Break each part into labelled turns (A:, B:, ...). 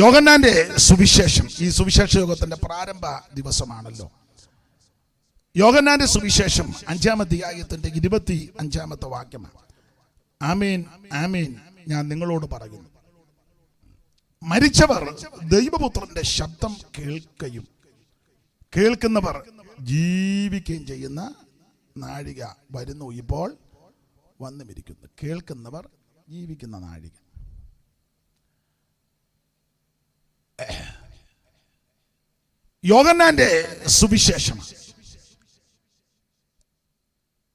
A: യോഹന്നാന്റെ സുവിശേഷം, ഈ സുവിശേഷ യോഗത്തിന്റെ പ്രാരംഭ ദിവസമാണല്ലോ. യോഹന്നാന്റെ സുവിശേഷം 5-ാം അധ്യായത്തിന്റെ 25-ാമത്തെ വാക്യമാണ്. ആമേൻ ആമേൻ ഞാൻ നിങ്ങളോട് പറയുന്നു, മരിച്ചവർ ദൈവപുത്രന്റെ ശബ്ദം കേൾക്കുകയും കേൾക്കുന്നവർ ജീവിക്കുകയും ചെയ്യുന്ന നാഴിക വരുന്നു, ഇപ്പോൾ വന്നുമിരിക്കുന്നു. കേൾക്കുന്നവർ ജീവിക്കുന്ന നാഴിക. യോഹന്നാന്റെ സുവിശേഷം.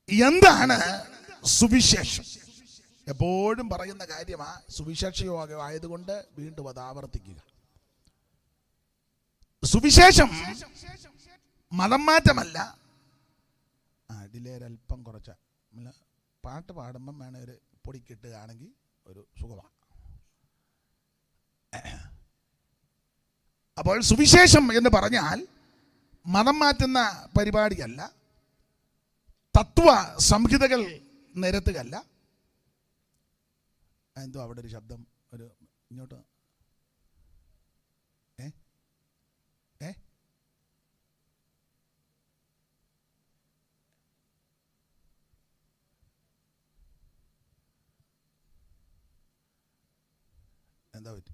A: എന്താണ് സുവിശേഷം? എപ്പോഴും പറയുന്ന കാര്യമാണ്. സുവിശേഷ യോഗം ആയതുകൊണ്ട് വീണ്ടും അത് ആവർത്തിക്കുക. സുവിശേഷം മതം മാറ്റമല്ല. ഡിലേരൽപ്പം കുറച്ച പാട്ട് പാടുമ്പം വേണേ ഒരു പൊടി കിട്ടുകയാണെങ്കിൽ ഒരു സുഖമാണ്. അപ്പോൾ സുവിശേഷം എന്ന് പറഞ്ഞാൽ മതം മാറ്റുന്ന പരിപാടിയല്ല, തത്വ സംഹിതകൾ നിരത്തുകയല്ല. എന്തോ അവിടെ ഒരു ശബ്ദം, ഒരു ഇങ്ങോട്ട് എന്താ പറ്റി?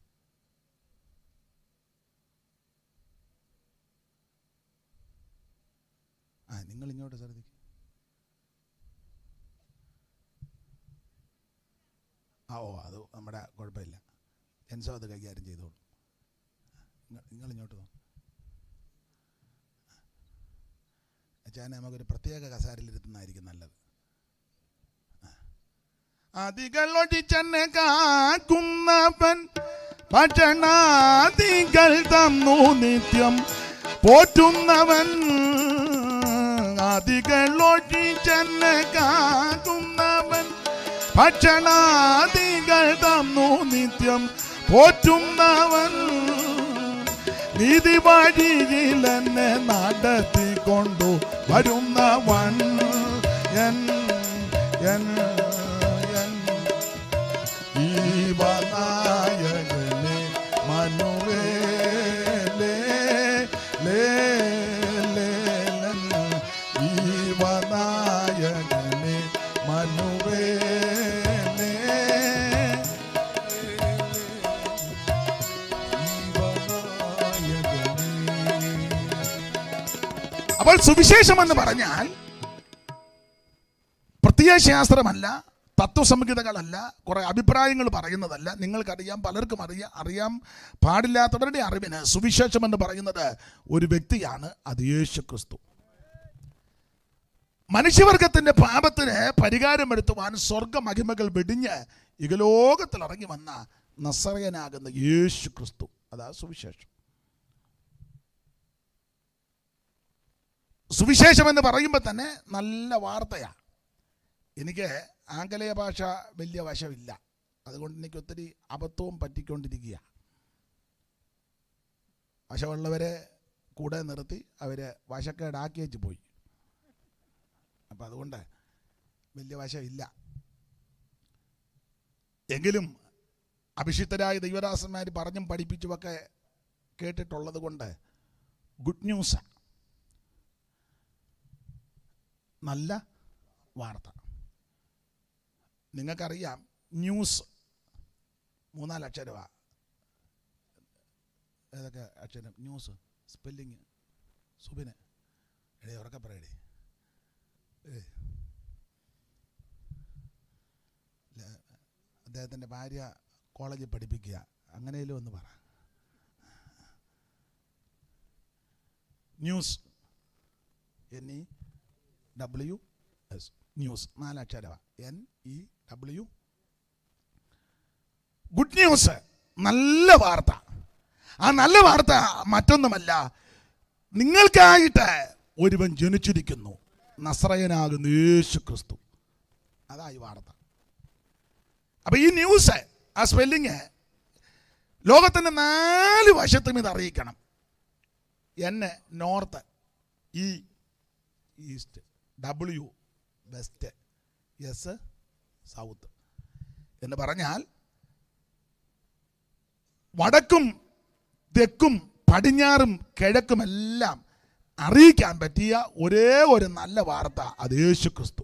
A: നിങ്ങൾ ഇങ്ങോട്ട് ശ്രദ്ധിക്കും. അത് നമ്മുടെ കുഴപ്പമില്ല, ജെൻസോ അത് കൈകാര്യം ചെയ്തോളൂ. നിങ്ങൾ ഇങ്ങോട്ട് അച്ഛനെ നമുക്കൊരു പ്രത്യേക കസാരയിലിരുത്തുന്നതായിരിക്കും നല്ലത്. അതികളൊഴിച്ചെന്നെ കാക്കുന്നവൻ ഭക്ഷണാദികൾ തന്നു നിത്യം പോറ്റുന്നവൻ. അതികളൊഴിച്ചെന്നെ കാക്കുന്നവൻ ഭക്ഷണാദികൾ തന്നു നിത്യം പോറ്റുന്നവൻ. നീതി വഴിയിൽ എന്നെ നടത്തിക്കൊണ്ടു വരുന്നവൻ. ജീവനായകനെ മനുവേലേ ജീവനായകനെ മനുവേലേ. അപ്പോൾ സുവിശേഷം എന്ന് പറഞ്ഞാൽ പ്രത്യയശാസ്ത്രമല്ല, തത്വസംഹിതകളല്ല, കുറെ അഭിപ്രായങ്ങൾ പറയുന്നതല്ല. നിങ്ങൾക്കറിയാം, പലർക്കും അറിയാൻ പാടില്ലാത്തവരുടെ അറിവിന് സുവിശേഷം എന്ന് പറയുന്നത് ഒരു വ്യക്തിയാണ്, അത് യേശു ക്രിസ്തു. മനുഷ്യവർഗത്തിന്റെ പാപത്തിന് പരിഹാരം വരുത്തുവാൻ സ്വർഗ മഹിമകൾ വെടിഞ്ഞ് ഇഹലോകത്തിൽ ഇറങ്ങി വന്ന നസറയനാകുന്ന യേശു ക്രിസ്തു, അതാ സുവിശേഷം. സുവിശേഷം എന്ന് പറയുമ്പോൾ തന്നെ നല്ല വാർത്തയാണ്. എനിക്ക് ആംഗലേയ ഭാഷ വലിയ വശമില്ല, അതുകൊണ്ട് എനിക്ക് ഒത്തിരി അബദ്ധവും പറ്റിക്കൊണ്ടിരിക്കുക. വശമുള്ളവരെ കൂടെ നിർത്തി അവരെ വശക്കേടാക്കി വെച്ച് പോയി. അപ്പം അതുകൊണ്ട് വലിയ വശമില്ല. എങ്കിലും അഭിഷിക്തരായ ദൈവദാസന്മാർ പറഞ്ഞും പഠിപ്പിച്ചുമൊക്കെ കേട്ടിട്ടുള്ളത് കൊണ്ട് ഗുഡ് ന്യൂസ്, നല്ല വാർത്ത. നിങ്ങൾക്കറിയാം, ന്യൂസ് 3-4 അക്ഷരമാണ്. ഏതൊക്കെ അക്ഷരം? ന്യൂസ് സ്പെല്ലിങ് സുബിന് ഉറക്കെ പറയടേ. അദ്ദേഹത്തിൻ്റെ ഭാര്യ കോളേജിൽ പഠിപ്പിക്കുക, അങ്ങനെയല്ലോ ഒന്ന് പറ. ന്യൂസ്, NEWS, ന്യൂസ് 4 അക്ഷരമാണ്. NEW. ഗുഡ് ന്യൂസ്, നല്ല വാർത്ത. ആ നല്ല വാർത്ത മറ്റൊന്നുമല്ല, നിങ്ങൾക്കായിട്ട് ഒരുവൻ ജനിച്ചിരിക്കുന്നു, നസറയനാകുന്ന യേശു ക്രിസ്തു. അതായി വാർത്ത. അപ്പൊ ഈ ന്യൂസ്, ആ സ്പെല്ലിങ് ലോകത്തിന്റെ 4 വശത്തും ഇത് അറിയിക്കണം. N north, E east, W west, S south എന്ന് പറഞ്ഞാൽ വടക്കും തെക്കും പടിഞ്ഞാറും കിഴക്കുമെല്ലാം അറിയിക്കാൻ പറ്റിയ ഒരേ ഒരു നല്ല വാർത്ത അത് യേശു ക്രിസ്തു.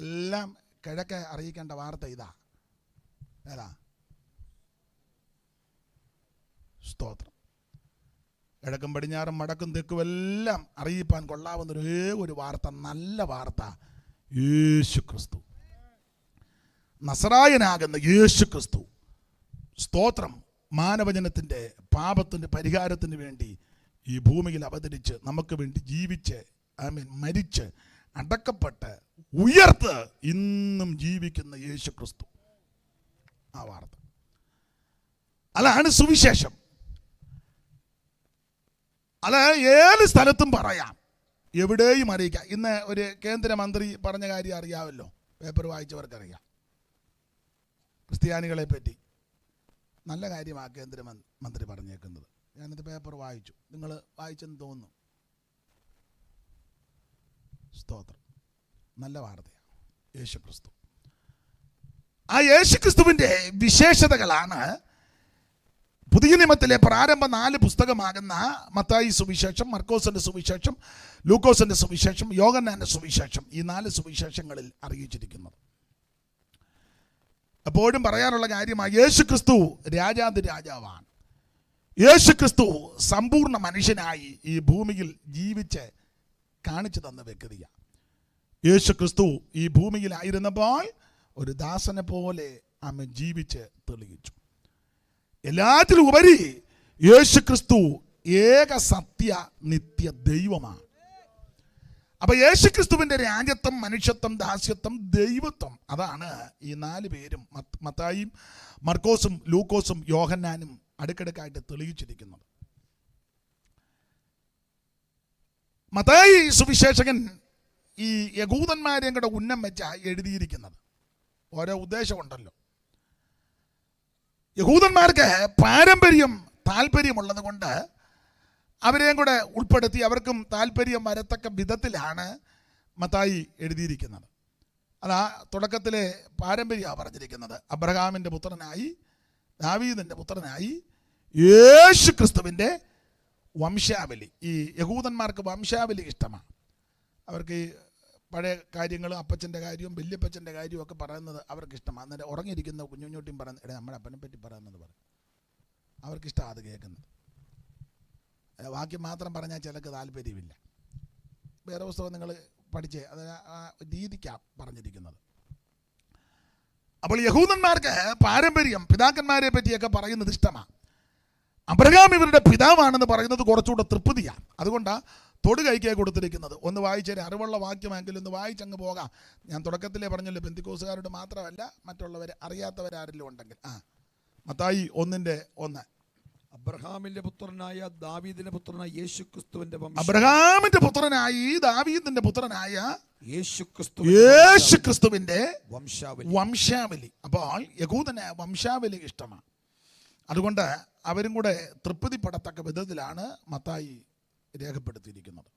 A: എല്ലാം കിഴക്ക് അറിയിക്കേണ്ട വാർത്ത ഇതാ. ഏതാ? സ്തോത്രം. കിഴക്കും പടിഞ്ഞാറും വടക്കും തെക്കും എല്ലാം അറിയിപ്പാൻ കൊള്ളാവുന്ന ഒരേ ഒരു വാർത്ത, നല്ല വാർത്ത യേശു ക്രിസ്തു, നസറായനാകുന്ന യേശു ക്രിസ്തു. സ്തോത്രം. മാനവജനത്തിൻ്റെ പാപത്തിൻ്റെ പരിഹാരത്തിന് വേണ്ടി ഈ ഭൂമിയിൽ അവതരിച്ച് നമുക്ക് വേണ്ടി ജീവിച്ച് മരിച്ച് അടക്കപ്പെട്ട് ഉയർത്ത് ഇന്നും ജീവിക്കുന്ന യേശു ക്രിസ്തു. ആ വാർത്ത അതാണ് സുവിശേഷം. അത് ഏത് സ്ഥലത്തും പറയാം, എവിടെയും അറിയിക്കാം. ഇന്ന് ഒരു കേന്ദ്രമന്ത്രി പറഞ്ഞ കാര്യം അറിയാമല്ലോ, പേപ്പർ വായിച്ചവർക്കറിയാം. ക്രിസ്ത്യാനികളെ പറ്റി നല്ല കാര്യമാണ് കേന്ദ്രമന്ത്രി പറഞ്ഞേക്കുന്നത്. ഞാനിത് പേപ്പർ വായിച്ചു, നിങ്ങൾ വായിച്ചെന്ന് തോന്നുന്നു. സ്തോത്രം. നല്ല വാർത്തയാണ് യേശു ക്രിസ്തു. ആ യേശു ക്രിസ്തുവിൻ്റെ വിശേഷതകളാണ് പുതിയ നിയമത്തിലെ പ്രാരംഭ 4 പുസ്തകമാകുന്ന മത്തായി സുവിശേഷം, മർക്കോസിന്റെ സുവിശേഷം, ലൂക്കോസിന്റെ സുവിശേഷം, യോഹന്നാന്റെ സുവിശേഷം, ഈ 4 സുവിശേഷങ്ങളിൽ അറിയിച്ചിരിക്കുന്നത്. എപ്പോഴും പറയാനുള്ള കാര്യമാണ്, യേശു ക്രിസ്തു രാജാതിരാജാവാണ്. യേശു ക്രിസ്തു സമ്പൂർണ്ണ മനുഷ്യനായി ഈ ഭൂമിയിൽ ജീവിച്ച് കാണിച്ചു തന്ന വ്യക്തിയാണ്. യേശു ക്രിസ്തു ഈ ഭൂമിയിലായിരുന്നപ്പോൾ ഒരു ദാസനെ പോലെ അവൻ ജീവിച്ച് തെളിയിച്ചു. എല്ലാത്തിലും ഉപരി യേശു ക്രിസ്തു ഏക സത്യ നിത്യ ദൈവമാണ്. അപ്പൊ യേശു ക്രിസ്തുവിന്റെ രാജ്യത്വം, മനുഷ്യത്വം, ദാസ്യത്വം, ദൈവത്വം, അതാണ് ഈ 4 പേരും മത്തായിയും മർക്കോസും ലൂക്കോസും യോഹന്നാനും അടുക്കടുക്കായിട്ട് തെളിയിച്ചിരിക്കുന്നത്. മത്തായി സുവിശേഷകൻ ഈ യഹൂദന്മാരെയും കൂടെ ഉന്നം വെച്ച എഴുതിയിരിക്കുന്നത്. ഓരോ ഉദ്ദേശമുണ്ടല്ലോ. യഹൂദന്മാർക്ക് പാരമ്പര്യം താല്പര്യമുള്ളത് കൊണ്ട് അവരെയും കൂടെ ഉൾപ്പെടുത്തി അവർക്കും താല്പര്യം വരത്തക്ക വിധത്തിലാണ് മത്തായി എഴുതിയിരിക്കുന്നത്. അതാ തുടക്കത്തിലെ പാരമ്പര്യമാണ് പറഞ്ഞിരിക്കുന്നത്. അബ്രഹാമിൻ്റെ പുത്രനായി, ദാവീദിൻ്റെ പുത്രനായി യേശു ക്രിസ്തുവിൻ്റെ വംശാവലി. ഈ യഹൂദന്മാർക്ക് വംശാവലി ഇഷ്ടമാണ്. അവർക്ക് ഈ പഴയ കാര്യങ്ങളും അപ്പച്ചൻ്റെ കാര്യവും വല്യപ്പച്ചൻ്റെ കാര്യവും ഒക്കെ പറയുന്നത് അവർക്ക് ഇഷ്ടമാണ്. അന്നേരം ഉറങ്ങിയിരിക്കുന്ന കുഞ്ഞുഞ്ഞൂട്ടിയും പറയുന്നത്, എടേ നമ്മുടെ അപ്പനെ പറ്റി പറയുന്നത് പറയും. അവർക്കിഷ്ടമാണ് അത് കേൾക്കുന്നത്. വാക്യം മാത്രം പറഞ്ഞാൽ ചിലക്ക് താല്പര്യമില്ല. വേറെ പുസ്തകം നിങ്ങൾ പഠിച്ചേ, അത് ആ രീതിക്കാണ് പറഞ്ഞിരിക്കുന്നത്. അപ്പോൾ യഹൂദന്മാർക്ക് പാരമ്പര്യം, പിതാക്കന്മാരെ പറ്റിയൊക്കെ പറയുന്നത് ഇഷ്ടമാണ്. അബ്രഹാം ഇവരുടെ പിതാവാണെന്ന് പറയുന്നത് കുറച്ചുകൂടെ തൃപ്തിയാണ്. അതുകൊണ്ടാണ് തൊടു കൈക്കേ കൊടുത്തിരിക്കുന്നത്. ഒന്ന് വായിച്ചേരെ, അറിവുള്ള വാക്യമെങ്കിലും ഒന്ന് വായിച്ചങ്ങ് പോകാം. ഞാൻ തുടക്കത്തിലേ പറഞ്ഞല്ലോ, പെന്തിക്കോസുകാരോട് മാത്രമല്ല മറ്റുള്ളവർ അറിയാത്തവരാരെങ്കിലും ഉണ്ടെങ്കിൽ. മത്തായി 1:1.
B: അബ്രഹാമിന്റെ പുത്രനായ ദാവീദിന്റെ പുത്രനായ യേശു ക്രിസ്തുവിന്റെ
A: അബ്രഹാമിന്റെ പുത്രനായി ദാവീദിന്റെ പുത്രനായ
B: യേശു
A: ക്രിസ്തുവിന്റെ വംശാവലി. അപ്പോൾ യഹൂദന് വംശാവലി ഇഷ്ടമാണ്. അതുകൊണ്ട് അവരും കൂടെ തൃപ്തിപ്പെടത്തക്ക വിധത്തിലാണ് മത്തായി രേഖപ്പെടുത്തിയിരിക്കുന്നത്.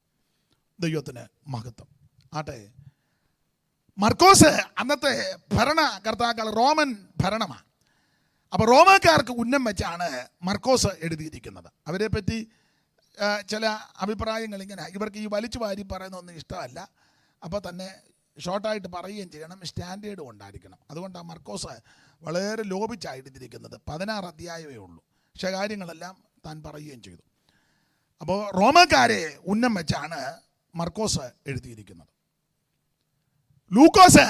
A: ദൈവത്തിന് മഹത്വം ആട്ടെ. മർക്കോസ് അന്നത്തെ ഭരണകർത്താക്കൾ റോമൻ ഭരണമാണ്. അപ്പോൾ റോമാക്കാർക്ക് ഉന്നം വെച്ചാണ് മർക്കോസ് എഴുതിയിരിക്കുന്നത്. അവരെ പറ്റി ചില അഭിപ്രായങ്ങൾ ഇങ്ങനെ, ഇവർക്ക് ഈ വലിച്ചു വാരി പറയുന്നൊന്നും ഇഷ്ടമല്ല. അപ്പോൾ തന്നെ ഷോർട്ടായിട്ട് പറയുകയും ചെയ്യണം, സ്റ്റാൻഡേർഡും ഉണ്ടായിരിക്കണം. അതുകൊണ്ടാണ് മർക്കോസ് വളരെ ലോപിച്ചാണ് എഴുതിയിരിക്കുന്നത്. 16 അധ്യായമേ ഉള്ളൂ. പക്ഷേ കാര്യങ്ങളെല്ലാം താൻ പറയുകയും ചെയ്തു. അപ്പോൾ റോമാക്കാരെ ഉന്നം വെച്ചാണ് മർക്കോസ് എഴുതിയിരിക്കുന്നത്. ലൂക്കോസ്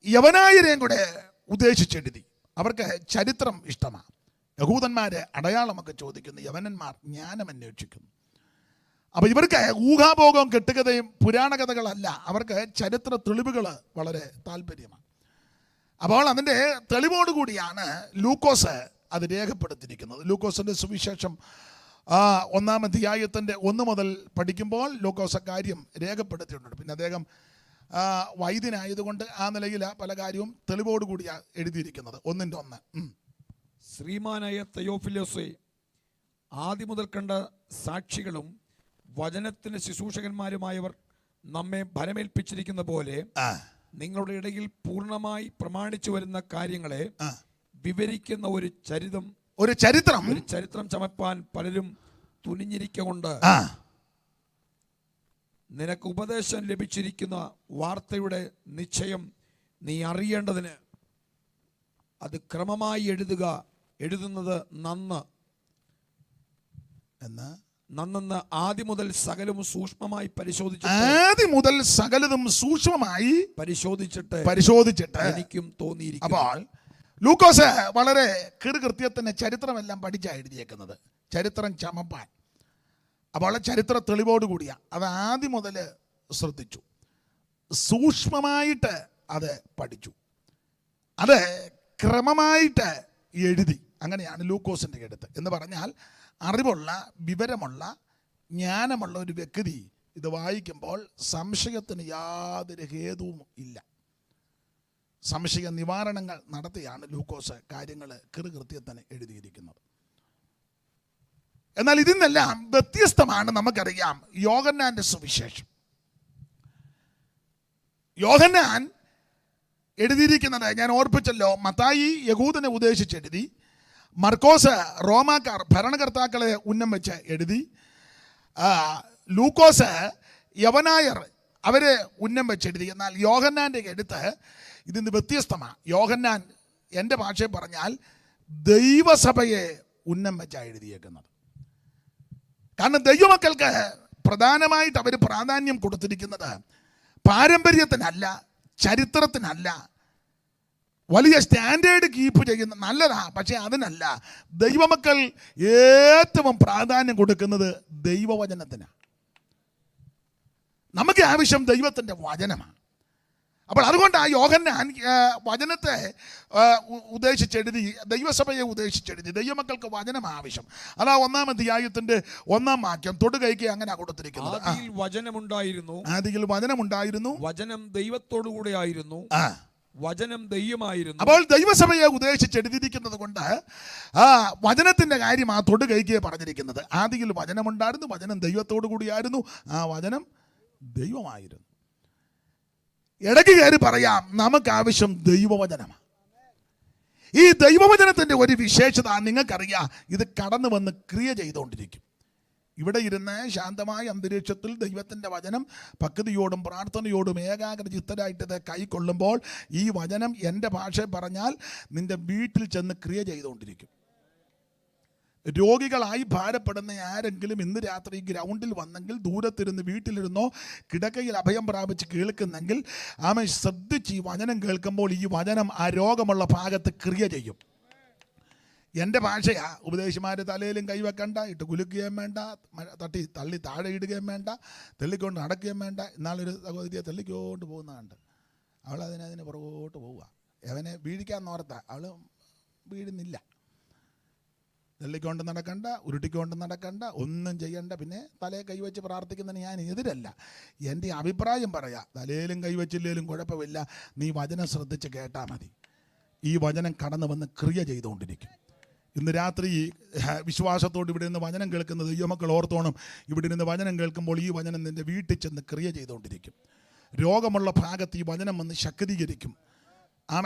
A: യവനായരെയും കൂടെ ഉദ്ദേശിച്ചെഴുതി. അവർക്ക് ചരിത്രം ഇഷ്ടമാണ്. യഹൂദന്മാരെ അടയാളമൊക്കെ ചോദിക്കുന്നു, യവനന്മാർ ജ്ഞാനം അന്വേഷിക്കുന്നു. അപ്പോൾ ഇവർക്ക് ഊഹാഭോഗവും കെട്ടുകഥയും പുരാണ കഥകളല്ല, അവർക്ക് ചരിത്ര തെളിവുകൾ വളരെ താല്പര്യമാണ്. അപ്പോൾ അതിൻ്റെ തെളിവോടുകൂടിയാണ് ലൂക്കോസ് അത് രേഖപ്പെടുത്തിയിരിക്കുന്നത്. ലൂക്കോസിൻ്റെ സുവിശേഷം 1-ാം അധ്യായത്തിൻ്റെ 1 മുതൽ പഠിക്കുമ്പോൾ ലൂക്കോസ് കാര്യം രേഖപ്പെടുത്തിയിട്ടുണ്ട്. പിന്നെ അദ്ദേഹം വൈദ്യനായതുകൊണ്ട് ആ നിലയിൽ പല കാര്യവും തെളിവോടുകൂടിയാണ് എഴുതിയിരിക്കുന്നത്. 1:1.
B: ശ്രീമാനായ തെയോഫിലോസേ, ആദ്യം മുതൽ കണ്ട സാക്ഷികളും വചനത്തിന് ശുശ്രൂഷകന്മാരുമായവർ നമ്മെ ഫലമേൽപ്പിച്ചിരിക്കുന്ന പോലെ നിങ്ങളുടെ ഇടയിൽ പൂർണ്ണമായി പ്രമാണിച്ചു വരുന്ന കാര്യങ്ങളെ വിവരിക്കുന്ന ഒരു ചരിതം
A: ഒരു ചരിത്രം
B: ചമപ്പാൻ പലരും തുനിഞ്ഞിരിക്കൊണ്ട് നിനക്ക് ഉപദേശം ലഭിച്ചിരിക്കുന്ന വാർത്തയുടെ നിശ്ചയം നീ അറിയേണ്ടതിന് അത് ക്രമമായി എഴുതുന്നത് നന്നെന്ന് ആദ്യം മുതൽ സകലവും സൂക്ഷ്മമായി
A: പരിശോധിച്ചിട്ട്
B: എനിക്കും തോന്നിയിരിക്കുന്നു.
A: അപ്പോൾ ലൂക്കോസ് വളരെ കൃത്യത്തിന് ചരിത്രമെല്ലാം പഠിച്ചാണ് എഴുതിയേക്കുന്നത്, ചരിത്രം ചമപ്പാൻ. അപ്പോൾ ചരിത്ര തെളിവോടുകൂടിയ അത് ആദ്യം മുതൽ ശ്രദ്ധിച്ചു, സൂക്ഷ്മമായിട്ട് അത് പഠിച്ചു, അത് ക്രമമായിട്ട് എഴുതി. അങ്ങനെയാണ് ലൂക്കോസിൻ്റെ എഴുത്ത് എന്ന് പറഞ്ഞാൽ അറിവുള്ള, വിവരമുള്ള, ജ്ഞാനമുള്ള ഒരു വ്യക്തി ഇത് വായിക്കുമ്പോൾ സംശയത്തിന് യാതൊരു ഹേതുവും ഇല്ല. സംശയ നിവാരണങ്ങൾ നടത്തിയാണ് ലൂക്കോസ് കാര്യങ്ങൾ കൃത്യത്തിന് എഴുതിയിരിക്കുന്നത്. എന്നാൽ ഇതിൽ നിന്നെല്ലാം വ്യത്യസ്തമാണ് നമുക്കറിയാം യോഹന്നാന്റെ സുവിശേഷം. യോഹന്നാൻ എഴുതിയിരിക്കുന്നത് ഞാൻ ഓർപ്പിച്ചല്ലോ, മത്തായി യഹൂദനെ ഉദ്ദേശിച്ചെഴുതി, മർക്കോസ് റോമാക്കാർ ഭരണകർത്താക്കളെ ഉന്നം വെച്ച് എഴുതി, ലൂക്കോസ് യവനായർ അവരെ ഉന്നം വെച്ചെഴുതി. എന്നാൽ യോഹന്നാൻ്റെ എഴുത്ത് ഇതിന് വ്യത്യസ്തമാണ്. യോഹന്നാൻ എൻ്റെ ഭാഷയിൽ പറഞ്ഞാൽ ദൈവസഭയെ ഉന്നം വെച്ചാണ് എഴുതിയേക്കുന്നത്. കാരണം ദൈവമക്കൾക്ക് പ്രധാനമായിട്ട് അവർ പ്രാധാന്യം കൊടുത്തിരിക്കുന്നത് പാരമ്പര്യത്തിനല്ല, ചരിത്രത്തിനല്ല, വലിയ സ്റ്റാൻഡേർഡ് കീപ്പ് ചെയ്യുന്ന നല്ലതാ, പക്ഷെ അതിനല്ല. ദൈവമക്കൾ ഏറ്റവും പ്രാധാന്യം കൊടുക്കുന്നത് ദൈവവചനത്തിനാണ്. നമുക്ക് ആവശ്യം ദൈവത്തിൻ്റെ വചനമാണ്. അപ്പോൾ അതുകൊണ്ട് ആ യോഹന്നാൻ വചനത്തെ ഉദ്ദേശിച്ചെഴുതി, ദൈവസഭയെ ഉദ്ദേശിച്ചെഴുതി. ദൈവമക്കൾക്ക് വചനം ആവശ്യം. അതാ 1-ാം അധ്യായത്തിന്റെ 1-ാം വാക്യം തൊടുകൈക്ക് അങ്ങനെ കൊടുത്തിരിക്കുന്നത്.
B: ആദിയിൽ വചനമുണ്ടായിരുന്നു,
A: വചനം
B: ദൈവത്തോടു കൂടെ ആയിരുന്നു, വചനം ദൈവമായിരുന്നു.
A: അപ്പോൾ ദൈവസഭയെ ഉദ്ദേശിച്ചെഴുതിയിരിക്കുന്നത് കൊണ്ട് വചനത്തിന്റെ കാര്യം ആ തൊടുകൈക്ക് പറഞ്ഞിരിക്കുന്നത്. ആദിയിൽ വചനമുണ്ടായിരുന്നു, വചനം ദൈവത്തോടു കൂടിയായിരുന്നു, ആ വചനം ദൈവമായിരുന്നു. ഇടയ്ക്ക് കയറി പറയാം, നമുക്ക് ആവശ്യം ദൈവവചനമാണ്. ഈ ദൈവവചനത്തിൻ്റെ ഒരു വിശേഷത നിങ്ങൾക്കറിയാം, ഇത് കടന്നു വന്ന് ക്രിയ ചെയ്തുകൊണ്ടിരിക്കും. ഇവിടെ ഇരുന്ന് ശാന്തമായ അന്തരീക്ഷത്തിൽ ദൈവത്തിൻ്റെ വചനം ഭക്തിയോടും പ്രാർത്ഥനയോടും ഏകാഗ്രചിത്തരായിട്ടത് കൈക്കൊള്ളുമ്പോൾ ഈ വചനം എൻ്റെ ഭാഷയിൽ പറഞ്ഞാൽ നിൻ്റെ വീട്ടിൽ ചെന്ന് ക്രിയ ചെയ്തുകൊണ്ടിരിക്കും. രോഗികളായി ഭാരപ്പെടുന്ന ആരെങ്കിലും ഇന്ന് രാത്രി ഗ്രൗണ്ടിൽ വന്നെങ്കിൽ, ദൂരത്തിരുന്ന് വീട്ടിലിരുന്നോ കിടക്കയിൽ അഭയം പ്രാപിച്ച് കേൾക്കുന്നെങ്കിൽ ആമ ശ്രദ്ധിച്ച് ഈ വചനം കേൾക്കുമ്പോൾ ഈ വചനം ആ രോഗമുള്ള ഭാഗത്ത് ക്രിയ ചെയ്യും. എൻ്റെ ഭാഷയാ. ഉപദേശിമാർ തലയിലും കൈവെക്കണ്ട, ഇട്ട് കുലുക്കുകയും വേണ്ട, തള്ളി താഴെ ഇടുകയും വേണ്ട, തെള്ളിക്കൊണ്ട് നടക്കുകയും വേണ്ട. ഇന്നാളൊരു സഹോദരിയെ തെള്ളിക്കൊണ്ട് പോകുന്നതുണ്ട്. അവൾ അതിനെ പുറകോട്ട് പോവുക. അവനെ വീഴിക്കാൻ നോർത്ത, അവൾ വീഴുന്നില്ല. തെള്ളിക്കൊണ്ട് നടക്കണ്ട, ഉരുട്ടിക്കൊണ്ട് നടക്കണ്ട, ഒന്നും ചെയ്യണ്ട. പിന്നെ തലയെ കൈവച്ച് പ്രാർത്ഥിക്കുന്നതിന് ഞാൻ എതിരല്ല. എൻ്റെ അഭിപ്രായം പറയാം. തലയിലും കൈവച്ചില്ലേലും കുഴപ്പമില്ല, നീ വചനം ശ്രദ്ധിച്ച് കേട്ടാൽ മതി. ഈ വചനം കടന്നു വന്ന് ക്രിയ ചെയ്തുകൊണ്ടിരിക്കും. ഇന്ന് രാത്രി വിശ്വാസത്തോട് ഇവിടെ നിന്ന് വചനം കേൾക്കുന്നത് ദൈവമക്കൾ ഓർത്തോണം. ഇവിടെ നിന്ന് വചനം കേൾക്കുമ്പോൾ ഈ വചനം നിൻ്റെ വീട്ടിൽ ചെന്ന് ക്രിയ ചെയ്തുകൊണ്ടിരിക്കും. രോഗമുള്ള ഭാഗത്ത് ഈ വചനം വന്ന് ശക്തീകരിക്കും.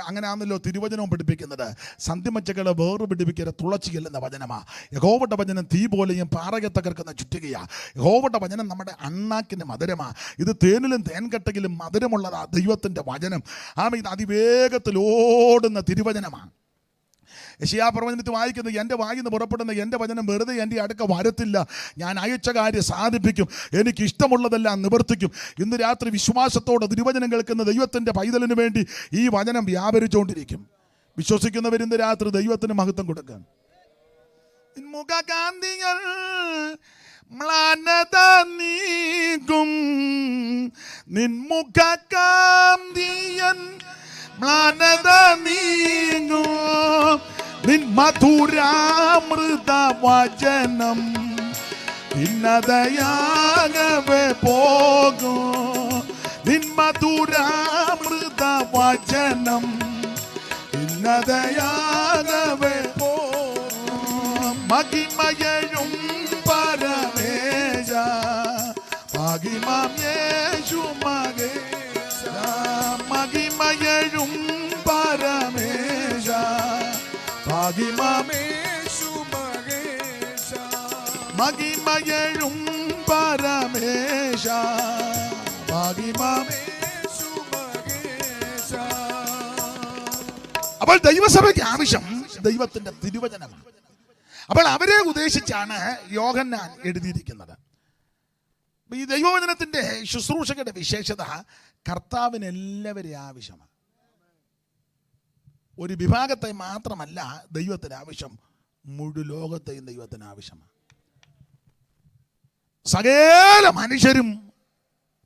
A: അങ്ങനെയാണല്ലോ തിരുവചനവും പഠിപ്പിക്കുന്നത്. സന്ധ്യമച്ചകളെ വേറെ പിടിപ്പിക്കരുത്, തുളച്ചില്ലെന്ന വചനമാണ്. യഹോവയുടെ വചനം തീ പോലെയും പാറയെ തകർക്കുന്ന ചുറ്റികയാണ്. യഹോവയുടെ വചനം നമ്മുടെ അണ്ണാക്കിന് മധുരമാണ്. ഇത് തേനിലും തേൻകട്ടയിലും മധുരമുള്ളതാ ദൈവത്തിൻ്റെ വചനം. ഇത് അതിവേഗത്തിൽ ഓടുന്ന തിരുവചനമാണ്. യെശയ്യാപ്രവചനത്തിൽ വായിക്കുന്നത്, എൻ്റെ വായിൽ നിന്ന് പുറപ്പെടുന്ന എൻ്റെ വചനം വെറുതെ എൻ്റെ അടുക്ക വരത്തില്ല, ഞാൻ അയച്ച കാര്യം സാധിപ്പിക്കും, എനിക്ക് ഇഷ്ടമുള്ളതെല്ലാം നിവർത്തിക്കും. ഇന്ന് രാത്രി വിശ്വാസത്തോടെ തിരുവചനം കേൾക്കുന്ന ദൈവത്തിൻ്റെ പൈതലിന് വേണ്ടി ഈ വചനം വ്യാപരിച്ചുകൊണ്ടിരിക്കും. വിശ്വസിക്കുന്നവരിന്ന് രാത്രി ദൈവത്തിന് മഹത്വം കൊടുക്കാൻ. മുഖകാന്തികൾ മ്ലാനത നീക്കും, നിൻമുഖകാന്തിയൻ മ്ലാനത നീങ്ങും, നിൻ മധുരാമൃത വചനം ഭിന്നതയാകവേ പോകും. നിൻ മധുരാമൃത വചനം ഭിന്നതയാകവേ പോകും. മഹിമയഴും പരമേശ മഹിമം യേശു മകേശ, മഹിമയഴും പരമേശ മഹിമമേശു മഹിമയഴും പരമേശ മഹിമേ. അപ്പോൾ ദൈവസഭയ്ക്ക് ആവശ്യം ദൈവത്തിന്റെ തിരുവചനമാണ്. അപ്പോൾ അവരെ ഉദ്ദേശിച്ചാണ് യോഹന്നാൻ എഴുതിയിരിക്കുന്നത്. ഈ ദൈവവചനത്തിന്റെ ശുശ്രൂഷകരുടെ വിശേഷത കർത്താവിന് എല്ലാവരെയും ആവശ്യമാണ്. ഒരു വിഭാഗത്തെ മാത്രമല്ല ദൈവത്തിന് ആവശ്യം, മുഴു ലോകത്തെയും ദൈവത്തിന് ആവശ്യമാണ്. സകല മനുഷ്യരും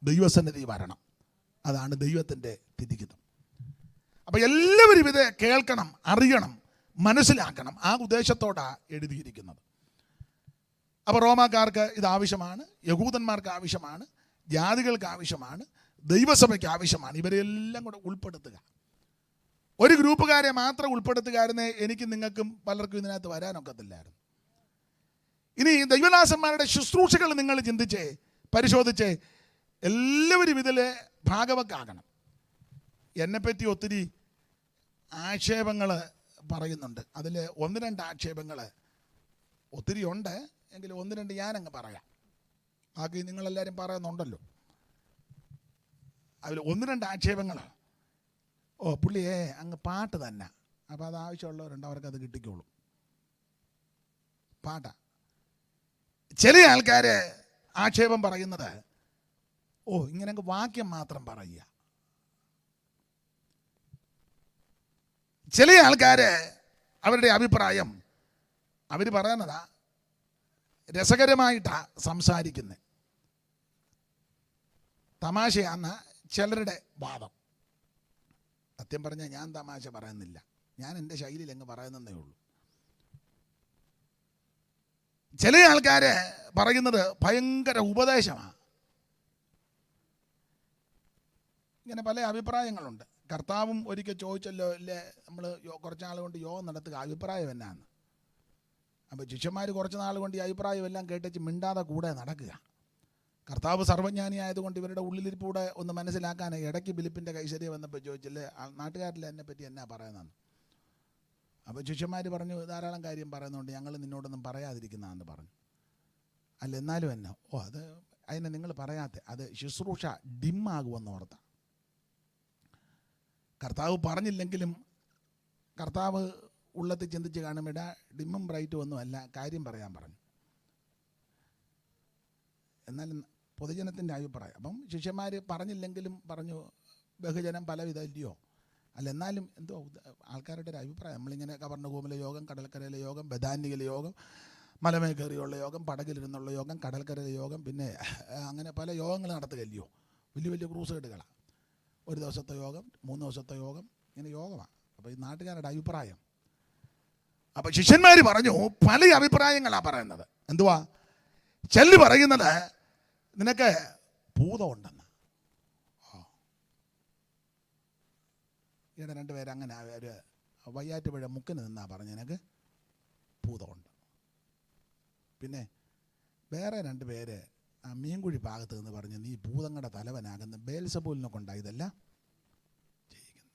A: ദൈവസന്നിധി വരണം. അതാണ് ദൈവത്തിന്റെ തിരികിതം. അപ്പൊ എല്ലാവരും ഇത് കേൾക്കണം, അറിയണം, മനസ്സിലാക്കണം. ആ ഉദ്ദേശത്തോടാണ് എഴുതിയിരിക്കുന്നത്. അപ്പോൾ റോമാക്കാർക്ക് ഇത് ആവശ്യമാണ്, യഹൂദന്മാർക്ക് ആവശ്യമാണ്, ജാതികൾക്ക് ആവശ്യമാണ്, ദൈവസഭയ്ക്ക് ആവശ്യമാണ്. ഇവരെല്ലാം കൂടെ ഉൾപ്പെടുത്തുക. ഒരു ഗ്രൂപ്പുകാരെ മാത്രം ഉൾപ്പെടുത്തുകാരനെ എനിക്ക് നിങ്ങൾക്കും പലർക്കും ഇതിനകത്ത് വരാനൊക്കത്തില്ലായിരുന്നു. ഇനി ദൈവദാസന്മാരുടെ ശുശ്രൂഷകൾ നിങ്ങൾ ചിന്തിച്ചേ, പരിശോധിച്ചേ, എല്ലാവരും ഇതിൽ ഭാഗവക്കാകണം. എന്നെപ്പറ്റി ഒത്തിരി ആക്ഷേപങ്ങൾ പറയുന്നുണ്ട്. അതിൽ ഒന്ന് രണ്ട് ആക്ഷേപങ്ങൾ ഒത്തിരി ഉണ്ട്, എങ്കിലും ഒന്ന് രണ്ട് ഞാനങ്ങ് പറയാം. ബാക്കി നിങ്ങളെല്ലാവരും പറയുന്നുണ്ടല്ലോ. അതിൽ ഒന്ന് രണ്ട് ആക്ഷേപങ്ങൾ, പുള്ളിയെ അങ്ങ് പാട്ട് തന്നെ, അപ്പോൾ അത് ആവശ്യമുള്ളവരുണ്ട്, അവർക്കത് കിട്ടിക്കോളും. പാട്ടാ. ചില ആൾക്കാർ ആക്ഷേപം പറയുന്നത്, ഇങ്ങനെ വാക്യം മാത്രം പറയുക. ചില ആൾക്കാർ അവരുടെ അഭിപ്രായം അവർ പറയുന്നതാ രസകരമായിട്ടാണ് സംസാരിക്കുന്നത്, തമാശയാന്ന ചിലരുടെ വാദം. സത്യം പറഞ്ഞാൽ ഞാൻ തമാശ പറയുന്നില്ല, ഞാൻ എൻ്റെ ശൈലിയിൽ അങ്ങ് പറയുന്നതേ ഉള്ളൂ. ചില ആൾക്കാർ പറയുന്നത് ഭയങ്കര ഉപദേശമാണ്. ഇങ്ങനെ പല അഭിപ്രായങ്ങളുണ്ട്. കർത്താവും ഒരിക്കൽ ചോദിച്ചല്ലോ, ഇല്ലേ, നമ്മൾ കുറച്ച് നാൾ കൊണ്ട് യോഗം നടത്തുക, അഭിപ്രായം എന്നാന്ന്. അപ്പോൾ ശിഷ്യന്മാർ കുറച്ച് നാൾ കൊണ്ട് ഈ അഭിപ്രായം എല്ലാം കേട്ടിച്ച് മിണ്ടാതെ കൂടെ നടക്കുക. കർത്താവ് സർവ്വജ്ഞാനി ആയതുകൊണ്ട് ഇവരുടെ ഉള്ളിലിരിപ്പൂടെ ഒന്ന് മനസ്സിലാക്കാൻ ഇടയ്ക്ക് ബിലിപ്പിൻ്റെ കൈശര്യ വന്നപ്പോൾ ചോദിച്ചില്ലേ, നാട്ടുകാരിൽ എന്നെ പറ്റി എന്നാ പറയുന്നതെന്ന്. അപ്പോൾ ശിഷ്യന്മാർ പറഞ്ഞു, ധാരാളം കാര്യം പറയുന്നുണ്ട്, ഞങ്ങൾ നിന്നോടൊന്നും പറയാതിരിക്കുന്നതെന്ന് പറഞ്ഞു. അല്ല എന്നാലും എന്നാ, അത് അതിനെ നിങ്ങൾ പറയാത്ത, അത് ശുശ്രൂഷ ഡിമ്മാകുമെന്ന് ഓർത്ത. കർത്താവ് പറഞ്ഞില്ലെങ്കിലും കർത്താവ് ഉള്ളത്തിൽ ചിന്തിച്ച് കാണുമ്പോൾ ഡിമ്മും ബ്രൈറ്റും ഒന്നുമല്ല, കാര്യം പറയാൻ പറഞ്ഞു. എന്നാലും പൊതുജനത്തിൻ്റെ അഭിപ്രായം. അപ്പം ശിഷ്യന്മാർ പറഞ്ഞില്ലെങ്കിലും പറഞ്ഞു, ബഹുജനം പലവിധമല്ലയോ. അല്ല എന്നാലും എന്തോ ആൾക്കാരുടെ ഒരു അഭിപ്രായം. നമ്മളിങ്ങനെ കവർണ്ണഭൂമിയിലെ യോഗം, കടൽക്കരയിലെ യോഗം, ബദാനിയിലെ യോഗം, മലമേൽ കയറിയുള്ള യോഗം, പടകിലിരുന്നുള്ള യോഗം, കടൽക്കരയിലെ യോഗം, പിന്നെ അങ്ങനെ പല യോഗങ്ങൾ നടത്തുകയല്ലയോ. വലിയ വലിയ ക്രൂസേഡുകളാണ്. ഒരു ദിവസത്തെ യോഗം, 3 ദിവസത്തെ യോഗം, ഇങ്ങനെ യോഗമാണ്. അപ്പോൾ ഈ നാട്ടുകാരുടെ അഭിപ്രായം. അപ്പോൾ ശിഷ്യന്മാർ പറഞ്ഞു, പല അഭിപ്രായങ്ങളാണ് പറയുന്നത്. എന്തുവാ? ചെല്ലു പറയുന്നത് നിനക്ക് ഭൂതമുണ്ടെന്ന്. ഈയിടെ 2 പേര് അങ്ങനെ ഒരു വയ്യാറ്റുപുഴ മുക്കിന് നിന്നാ പറഞ്ഞു, നിനക്ക് ഭൂതമുണ്ട്. പിന്നെ വേറെ 2 പേര് ആ മീൻകുഴി ഭാഗത്ത് നിന്ന് പറഞ്ഞു, നീ ഭൂതങ്ങളുടെ തലവനാകുന്ന ബേൽസബൂലിനെ കൊണ്ടാണ് ഇതെല്ലാം ചെയ്യിക്കുന്നത്.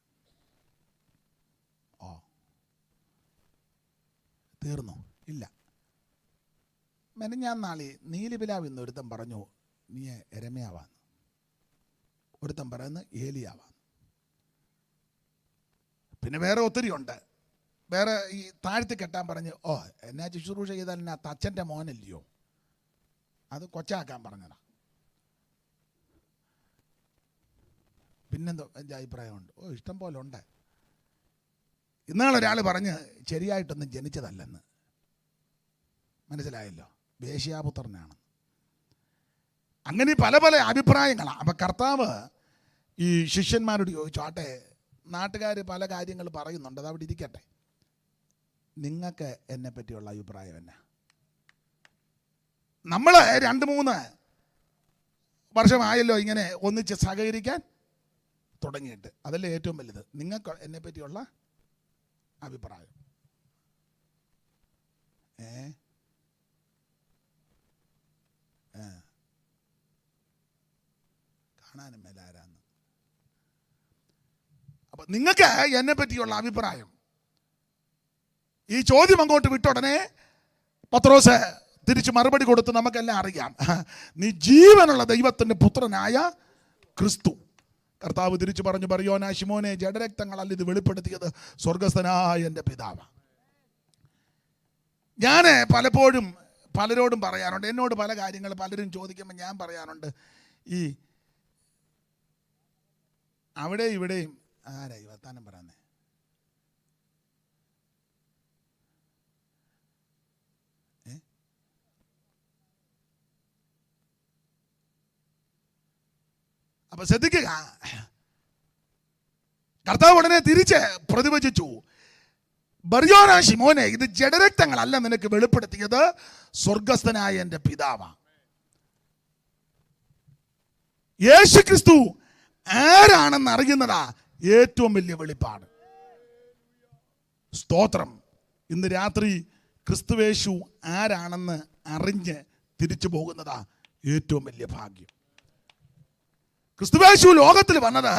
A: തീർന്നു? ഇല്ല. മെനഞ്ഞാൻ നാളി നീലിപിലാവ് ഇന്ന് ഒരുത്തൻ പറഞ്ഞു, നീ എരമയാവാന്ന്. ഒരുത്തൻ പറയുന്നത് ഏലിയാവാന്ന്. പിന്നെ വേറെ ഒത്തിരി ഉണ്ട്. വേറെ ഈ താഴ്ത്തി കെട്ടാൻ പറഞ്ഞ്, എന്നാ ശുശ്രൂഷ ചെയ്താൽ എന്നാ തച്ചൻ്റെ മോനല്ലയോ, അത് കൊച്ചാക്കാൻ പറഞ്ഞതാ. പിന്നെന്തോ എൻ്റെ അഭിപ്രായമുണ്ട്. ഇഷ്ടം പോലെ ഉണ്ട്. ഇന്നാളൊരാൾ പറഞ്ഞ് ശരിയായിട്ടൊന്നും ജനിച്ചതല്ലെന്ന്. മനസ്സിലായല്ലോ, വേശ്യാപുത്രനാണ്. അങ്ങനെ പല പല അഭിപ്രായങ്ങളാണ്. അപ്പം കർത്താവ് ഈ ശിഷ്യന്മാരോട് ചോദിച്ചു, ആട്ടെ, നാട്ടുകാർ പല കാര്യങ്ങൾ പറയുന്നുണ്ട്, അത് അവിടെ ഇരിക്കട്ടെ, നിങ്ങൾക്ക് എന്നെ പറ്റിയുള്ള അഭിപ്രായം എന്നാ? നമ്മൾ 2-3 വർഷമായല്ലോ ഇങ്ങനെ ഒന്നിച്ച് സഹകരിക്കാൻ തുടങ്ങിയിട്ട്. അതല്ലേ ഏറ്റവും വലുത്. നിങ്ങൾക്ക് എന്നെ പറ്റിയുള്ള അഭിപ്രായം. കാണാനും മേലാരാന്ന്. അപ്പൊ നിങ്ങൾക്ക് എന്നെ പറ്റിയുള്ള അഭിപ്രായം. ഈ ചോദ്യം അങ്ങോട്ട് വിട്ട ഉടനെ പത്രോസ് തിരിച്ച് മറുപടി കൊടുത്ത് നമുക്കെല്ലാം അറിയാം, നീ ജീവനുള്ള ദൈവത്തിൻ്റെ പുത്രനായ ക്രിസ്തു. കർത്താവ് തിരിച്ചു പറഞ്ഞു, ബർയോനാ ശിമോനെ, ജഡരക്തങ്ങളല്ല ഇത് വെളിപ്പെടുത്തിയത്, സ്വർഗസ്ഥനായ എൻ്റെ പിതാവ്. ഞാൻ പലപ്പോഴും പലരോടും പറയാറുണ്ട്, എന്നോട് പല കാര്യങ്ങൾ പലരും ചോദിക്കുമ്പോൾ ഞാൻ പറയാറുണ്ട്, ഈ അവിടെ ഇവിടെയും ആരായി വർത്താനം പറയുന്നത്, അപ്പൊ ശ്രദ്ധിക്കുക. കർത്താവ് ഉടനെ തിരിച്ച് പ്രതിവചിച്ചു, ബർയോനാ ശിമോനെ, ഇത് ജഡരക്തങ്ങളല്ല നിനക്ക് വെളിപ്പെടുത്തിയത്, സ്വർഗസ്ഥനായ എൻ്റെ പിതാവാ. യേശു ക്രിസ്തു ആരാണെന്ന് അറിയുന്നതാ ഏറ്റവും വലിയ വെളിപ്പാട്. സ്തോത്രം. ഇന്ന് രാത്രി ക്രിസ്തുവേശു ആരാണെന്ന് അറിഞ്ഞ് തിരിച്ചു പോകുന്നതാ ഏറ്റവും വലിയ ഭാഗ്യം. ക്രിസ്തുവേശു ലോകത്തിൽ വന്നത്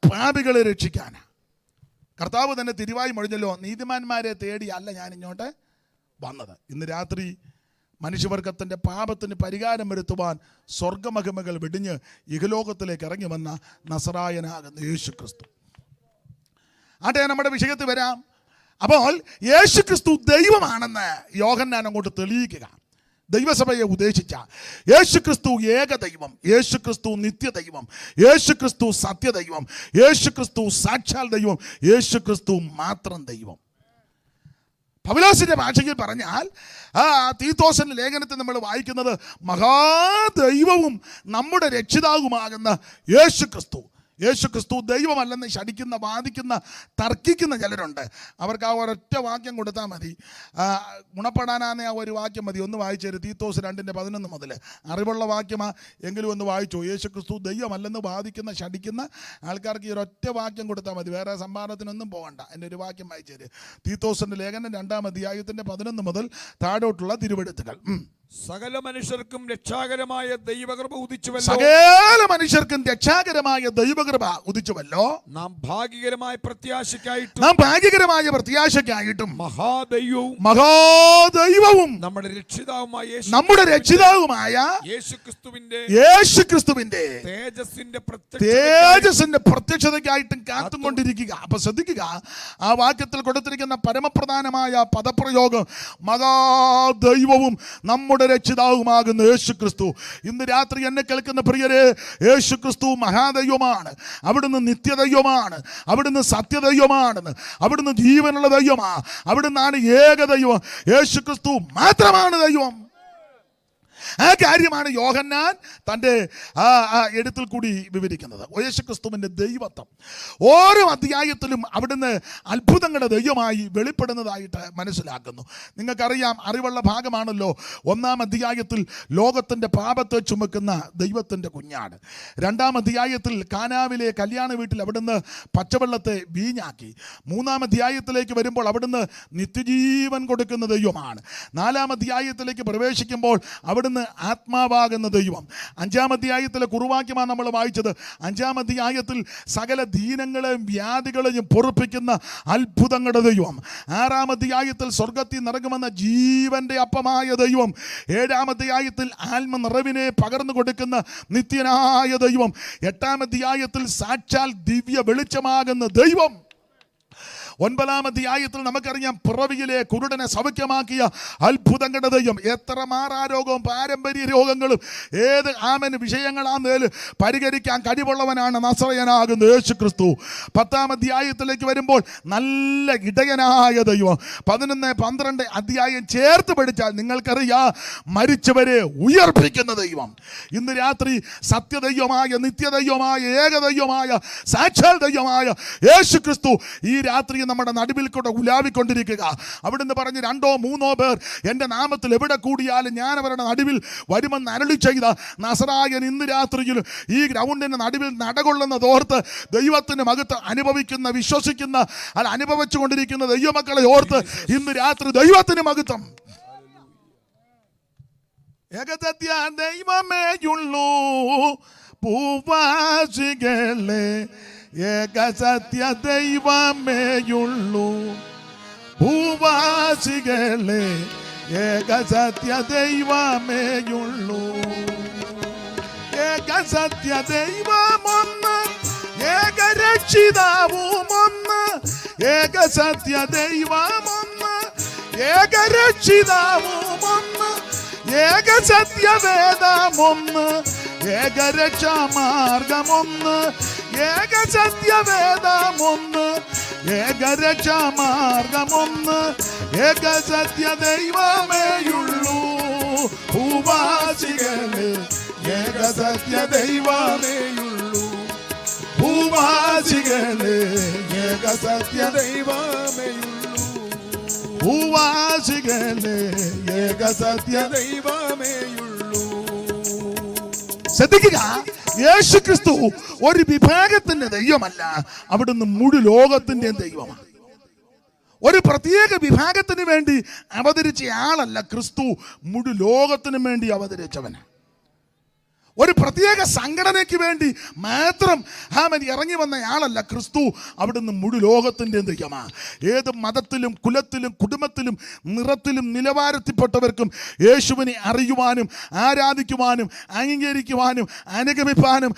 A: പാപികളെ രക്ഷിക്കാനാ. കർത്താവ് തന്നെ തിരുവായി മൊഴിഞ്ഞല്ലോ, നീതിമാന്മാരെ തേടിയല്ല ഞാൻ ഇങ്ങോട്ട് വന്നത്. ഇന്ന് രാത്രി മനുഷ്യവർഗത്തിൻ്റെ പാപത്തിന് പരിഹാരം വരുത്തുവാൻ സ്വർഗമഹിമകൾ വെടിഞ്ഞ് ഇഹലോകത്തിലേക്ക് ഇറങ്ങി വന്ന നസറായനാകുന്ന യേശു ക്രിസ്തു. ആട്ടെ, നമ്മുടെ വിഷയത്തിൽ വരാം. അപ്പോൾ യേശു ക്രിസ്തു ദൈവമാണെന്ന് യോഹന്നാൻ അങ്ങോട്ട് തെളിയിക്കുക. ദൈവസഭയെ ഉദ്ദേശിച്ച യേശു ക്രിസ്തു ഏകദൈവം, യേശു ക്രിസ്തു നിത്യദൈവം, യേശു ക്രിസ്തു സത്യദൈവം, യേശു ക്രിസ്തു സാക്ഷാൽ ദൈവം, യേശു ക്രിസ്തു മാത്രം ദൈവം. പൗലോസിന്റെ ഭാഷയിൽ പറഞ്ഞാൽ തീത്തോസിന്റെ ലേഖനത്തിൽ നമ്മൾ വായിക്കുന്നത് മഹാദൈവവും നമ്മുടെ രക്ഷിതാവുമാകുന്ന യേശു ക്രിസ്തു. യേശു ക്രിസ്തു ദൈവമല്ലെന്ന് ശടിക്കുന്ന, വാദിക്കുന്ന, തർക്കിക്കുന്ന ചിലരുണ്ട്. അവർക്ക് ആ ഒരൊറ്റ വാക്യം കൊടുത്താൽ മതി, ഗുണപ്പെടാനാന്നേ ആ ഒരു വാക്യം മതി. ഒന്ന് വായിച്ചേരും, തീത്തോസ് 2:11 മുതൽ. അറിവുള്ള വാക്യമാ എങ്കിലും ഒന്ന് വായിച്ചോ. യേശു ക്രിസ്തു ദൈവമല്ലെന്ന് വാദിക്കുന്ന, ശടിക്കുന്ന ആൾക്കാർക്ക് ഈ ഒരൊറ്റ വാക്യം കൊടുത്താൽ മതി, വേറെ സംഭാവനത്തിനൊന്നും പോകണ്ട. എൻ്റെ ഒരു വാക്യം വായിച്ചേര്. തീത്തോസിന്റെ ലേഖനം 2-ാം അധ്യായത്തിന്റെ 11 മുതൽ താഴോട്ടുള്ള തിരുവെഴുത്തുകൾ.
B: സകല മനുഷ്യർക്കും രക്ഷാകരമായ ദൈവകൃപ ഉദിച്ചുവല്ലോ,
A: സകല മനുഷ്യർക്കും രക്ഷാകരമായ ദൈവകൃപ ഉദിച്ചുവല്ലോ,
B: നാം ഭാഗ്യകരമായ പ്രത്യാശയ്ക്കായിട്ടും
A: മഹാദൈവവും
B: നമ്മുടെ
A: രക്ഷിതാവുമായ യേശുക്രിസ്തുവിന്റെ തേജസ്സിന്റെ പ്രത്യക്ഷതയ്ക്കായിട്ടും കാത്തുകൊണ്ടിരിക്കുക. അപ്പൊ ശ്രദ്ധിക്കുക, ആ വാക്യത്തിൽ കൊടുത്തിരിക്കുന്ന പരമപ്രധാനമായ പദപ്രയോഗം മഹാദൈവവും നമ്മുടെ രക്ഷിതാവുമാകുന്ന യേശു ക്രിസ്തു. ഇന്ന് രാത്രി എന്നെ കേൾക്കുന്ന പ്രിയരെ, യേശു ക്രിസ്തു മഹാദൈവമാണ്, അവിടുന്ന് നിത്യദൈവമാണ്, അവിടുന്ന് സത്യദൈവമാണെന്ന്, അവിടുന്ന് ജീവനുള്ള ദൈവമാ, അവിടുന്നാണ് ഏകദൈവം. യേശു ക്രിസ്തു മാത്രമാണ് ദൈവം. ആ കാര്യമാണ് യോഹന്നാൻ തൻ്റെ എഴുത്തിൽ കൂടി വിവരിക്കുന്നത്. യേശുക്രിസ്തുവിൻ്റെ ദൈവത്വം ഓരോ അധ്യായത്തിലും അവിടുന്ന് അത്ഭുതങ്ങളുടെ ദൈവമായി വെളിപ്പെടുന്നതായിട്ട് മനസ്സിലാക്കുന്നു. നിങ്ങൾക്കറിയാം, അറിവുള്ള ഭാഗമാണല്ലോ. 1-ാം അധ്യായത്തിൽ ലോകത്തിൻ്റെ പാപത്തെ ചുമക്കുന്ന ദൈവത്തിൻ്റെ കുഞ്ഞാട്. 2-ാം അധ്യായത്തിൽ കാനാവിലെ കല്യാണ വീട്ടിൽ അവിടുന്ന് പച്ചവെള്ളത്തെ വീഞ്ഞാക്കി. 3-ാം അധ്യായത്തിലേക്ക് വരുമ്പോൾ അവിടുന്ന് നിത്യജീവൻ കൊടുക്കുന്ന ദൈവമാണ്. 4-ാം അധ്യായത്തിലേക്ക് പ്രവേശിക്കുമ്പോൾ അവിടുന്ന് ആത്മാവാകുന്ന ദൈവം. 5-ാം അധ്യായത്തിലെ കുറുവാക്യമാണ് നമ്മൾ വായിച്ചത്. 5-ാം അധ്യായത്തിൽ സകല ദീനങ്ങളെയും വ്യാധികളെയും പൊറുപ്പിക്കുന്ന അത്ഭുതങ്ങളുടെ ദൈവം. 6-ാം അധ്യായത്തിൽ സ്വർഗത്തിൽ നിറങ്ങുമെന്ന ജീവന്റെ അപ്പമായ ദൈവം. 7-ാം അധ്യായത്തിൽ ആത്മ നിറവിനെ പകർന്നു കൊടുക്കുന്ന നിത്യനായ ദൈവം. 8-ാം അധ്യായത്തിൽ സാക്ഷാൽ ദിവ്യ വെളിച്ചമാകുന്ന ദൈവം. 9-ാം അധ്യായത്തിൽ നമുക്കറിയാം, പിറവിയിലെ കുരുടനെ സൗഖ്യമാക്കിയ അത്ഭുതങ്ങളുടെ ദൈവം. എത്ര മാറാരോഗവും പാരമ്പര്യ രോഗങ്ങളും ഏത് വിഷയങ്ങളാണെന്ന് പരിഹരിക്കാൻ കഴിവുള്ളവനാണ് നസറയനാകുന്ന യേശു ക്രിസ്തു. 10-ാം അധ്യായത്തിലേക്ക് വരുമ്പോൾ നല്ല ഇടയനായ ദൈവം. 11, 12 അധ്യായം ചേർത്ത് പഠിച്ചാൽ നിങ്ങൾക്കറിയാം, മരിച്ചവരെ ഉയർപ്പിക്കുന്ന ദൈവം. ഇന്ന് രാത്രി സത്യദൈവമായ, നിത്യദൈവമായ, ഏകദൈവമായ, സാക്ഷാൽ ദൈവമായ യേശു ക്രിസ്തു ഈ രാത്രി നമ്മുടെ നടുവിൽ കൂടെ ഉലാവിക്കൊണ്ടിരിക്കുക. അവിടുന്ന് പറഞ്ഞ് 2-3 പേർ എൻ്റെ നാമത്തിൽ എവിടെ കൂടിയാലും ഞാൻ അവരുടെ നടുവിൽ വരുമെന്ന് അരുളി ചെയ്ത നസറായൻ ഇന്ന് രാത്രിയിൽ ഈ ഗ്രൗണ്ടിൻ്റെ നടുവിൽ നടകൊള്ളുന്നതോർത്ത് ദൈവത്തിന് മഹത്വം അനുഭവിക്കുന്ന, വിശ്വസിക്കുന്ന, അത് അനുഭവിച്ചു കൊണ്ടിരിക്കുന്ന ദൈവമക്കളെ ഓർത്ത് ഇന്ന് രാത്രി ദൈവത്തിന് മഹത്വം. ഏകസത്യ ദൈവമേയുള്ളൂ ഭൂവാസികളെ, ഏകസത്യ ദൈവമേയുള്ളൂ ഭൂവാസികളെ, ഏക സത്യ ദൈവമേയുള്ളൂ. ഏക സത്യ ദൈവമൊന്ന്, ഏക രക്ഷിതാവുമൊന്ന്. ഏക സത്യ ദൈവമൊന്ന്, ഏക രക്ഷിതാവുമൊന്ന്. ഏക സത്യവേദമൊന്ന്, ഏക രക്ഷാമാർഗമൊന്ന്. ഏക സത്യവേദമൊന്ന്, ഏക രക്ഷാമാർഗമൊന്ന്. ഏക സത്യ ദൈവമേയുള്ളൂ. ഭൂവാസികളെ ഏക സത്യ ദൈവമേയുള്ളൂ. ഭൂവാസികളെ ഏക സത്യ
B: ദൈവമേയുള്ളൂ.
A: ഭൂവാസികളെ ഏക സത്യ
B: ദൈവമേയുള്ളൂ.
A: ശ്രദ്ധിക്കുക, യേശു ക്രിസ്തു ഒരു വിഭാഗത്തിന്റെ ദൈവമല്ല, അവിടുന്ന് മുഴു ലോകത്തിന്റെയും ദൈവമാണ്. ഒരു പ്രത്യേക വിഭാഗത്തിന് വേണ്ടി അവതരിച്ച ആളല്ല ക്രിസ്തു, മുഴു ലോകത്തിനും വേണ്ടി അവതരിച്ചവന്. ഒരു പ്രത്യേക സംഘടനയ്ക്ക് വേണ്ടി മാത്രം ഇറങ്ങി വന്ന ആളല്ല ക്രിസ്തു, അവിടുന്ന് മുഴു ലോകത്തിൻ്റെ ദൈവമാണ്. ഏത് മതത്തിലും കുലത്തിലും കുടുംബത്തിലും നിറത്തിലും നിലവാരത്തിൽപ്പെട്ടവർക്കും യേശുവിനെ അറിയുവാനും ആരാധിക്കുവാനും അംഗീകരിക്കുവാനും അനുഗമിപ്പാനും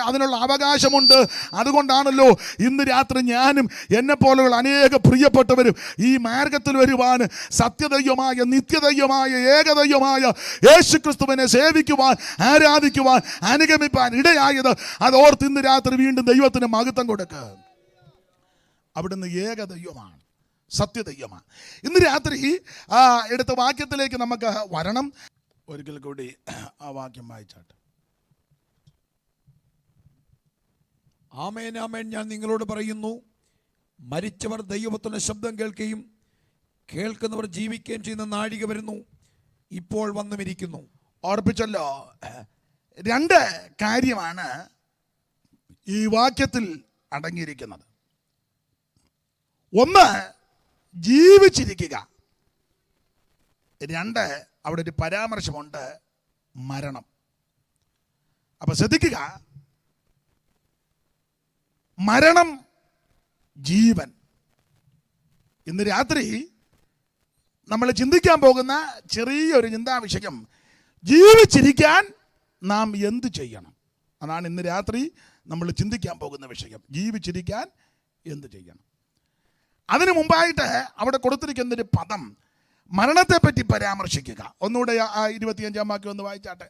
A: അതിനുള്ള അവകാശമുണ്ട്. അതുകൊണ്ടാണല്ലോ ഇന്ന് രാത്രി ഞാനും എന്നെ പോലെയുള്ള അനേക പ്രിയപ്പെട്ടവരും ഈ മാർഗത്തിൽ വരുവാൻ സത്യദൈവമായ നിത്യദൈവമായ ഏകദൈവമായ യേശു ക്രിസ്തുവിനെ സേവിക്കുവാൻ ആരാധിക്കുവാൻ അനുഗമിപ്പാൻ ഇടയായത്. അതോർത്ത് ഇന്ന് രാത്രി വീണ്ടും ദൈവത്തിന് മഹത്വം കൊടുക്കുക. അവിടുന്ന് ഏകദൈവമാണ്, സത്യദൈവമാണ്. ഇന്ന് രാത്രി എടുത്ത വാക്യത്തിലേക്ക് നമുക്ക് വരണം. ഒരിക്കൽ കൂടി ആ വാക്യം വായിച്ചാട്ടെ.
B: ആമേൻ ആമേൻ, ഞാൻ നിങ്ങളോട് പറയുന്നു, മരിച്ചവർ ദൈവത്തിന്റെ ശബ്ദം കേൾക്കുകയും കേൾക്കുന്നവർ ജീവിക്കുകയും ചെയ്യുന്ന നാഴിക വരുന്നു, ഇപ്പോൾ വന്നുമിരിക്കുന്നു.
A: ഓർപ്പിച്ചല്ലോ, രണ്ട് കാര്യമാണ് ഈ വാക്യത്തിൽ അടങ്ങിയിരിക്കുന്നത്. ഒന്ന്, ജീവിച്ചിരിക്കുക. രണ്ട്, അവിടെ ഒരു പരാമർശമുണ്ട്, മരണം. അപ്പൊ ശ്രദ്ധിക്കുക, മരണം, ജീവൻ. ഇന്ന് രാത്രി നമ്മൾ ചിന്തിക്കാൻ പോകുന്ന ചെറിയൊരു ചിന്താവിഷയം, ജീവിച്ചിരിക്കാൻ നാം എന്ത് ചെയ്യണം? അതാണ് ഇന്ന് രാത്രി നമ്മൾ ചിന്തിക്കാൻ പോകുന്ന വിഷയം. ജീവിച്ചിരിക്കാൻ എന്ത് ചെയ്യണം? അതിനു മുമ്പായിട്ട് അവിടെ കൊടുത്തിരിക്കുന്നൊരു പദം മരണത്തെ പറ്റി പരാമർശിക്കുക. ഒന്നുകൂടെ ആ 25-ാം വാക്യം ഒന്ന് വായിച്ചാട്ടെ.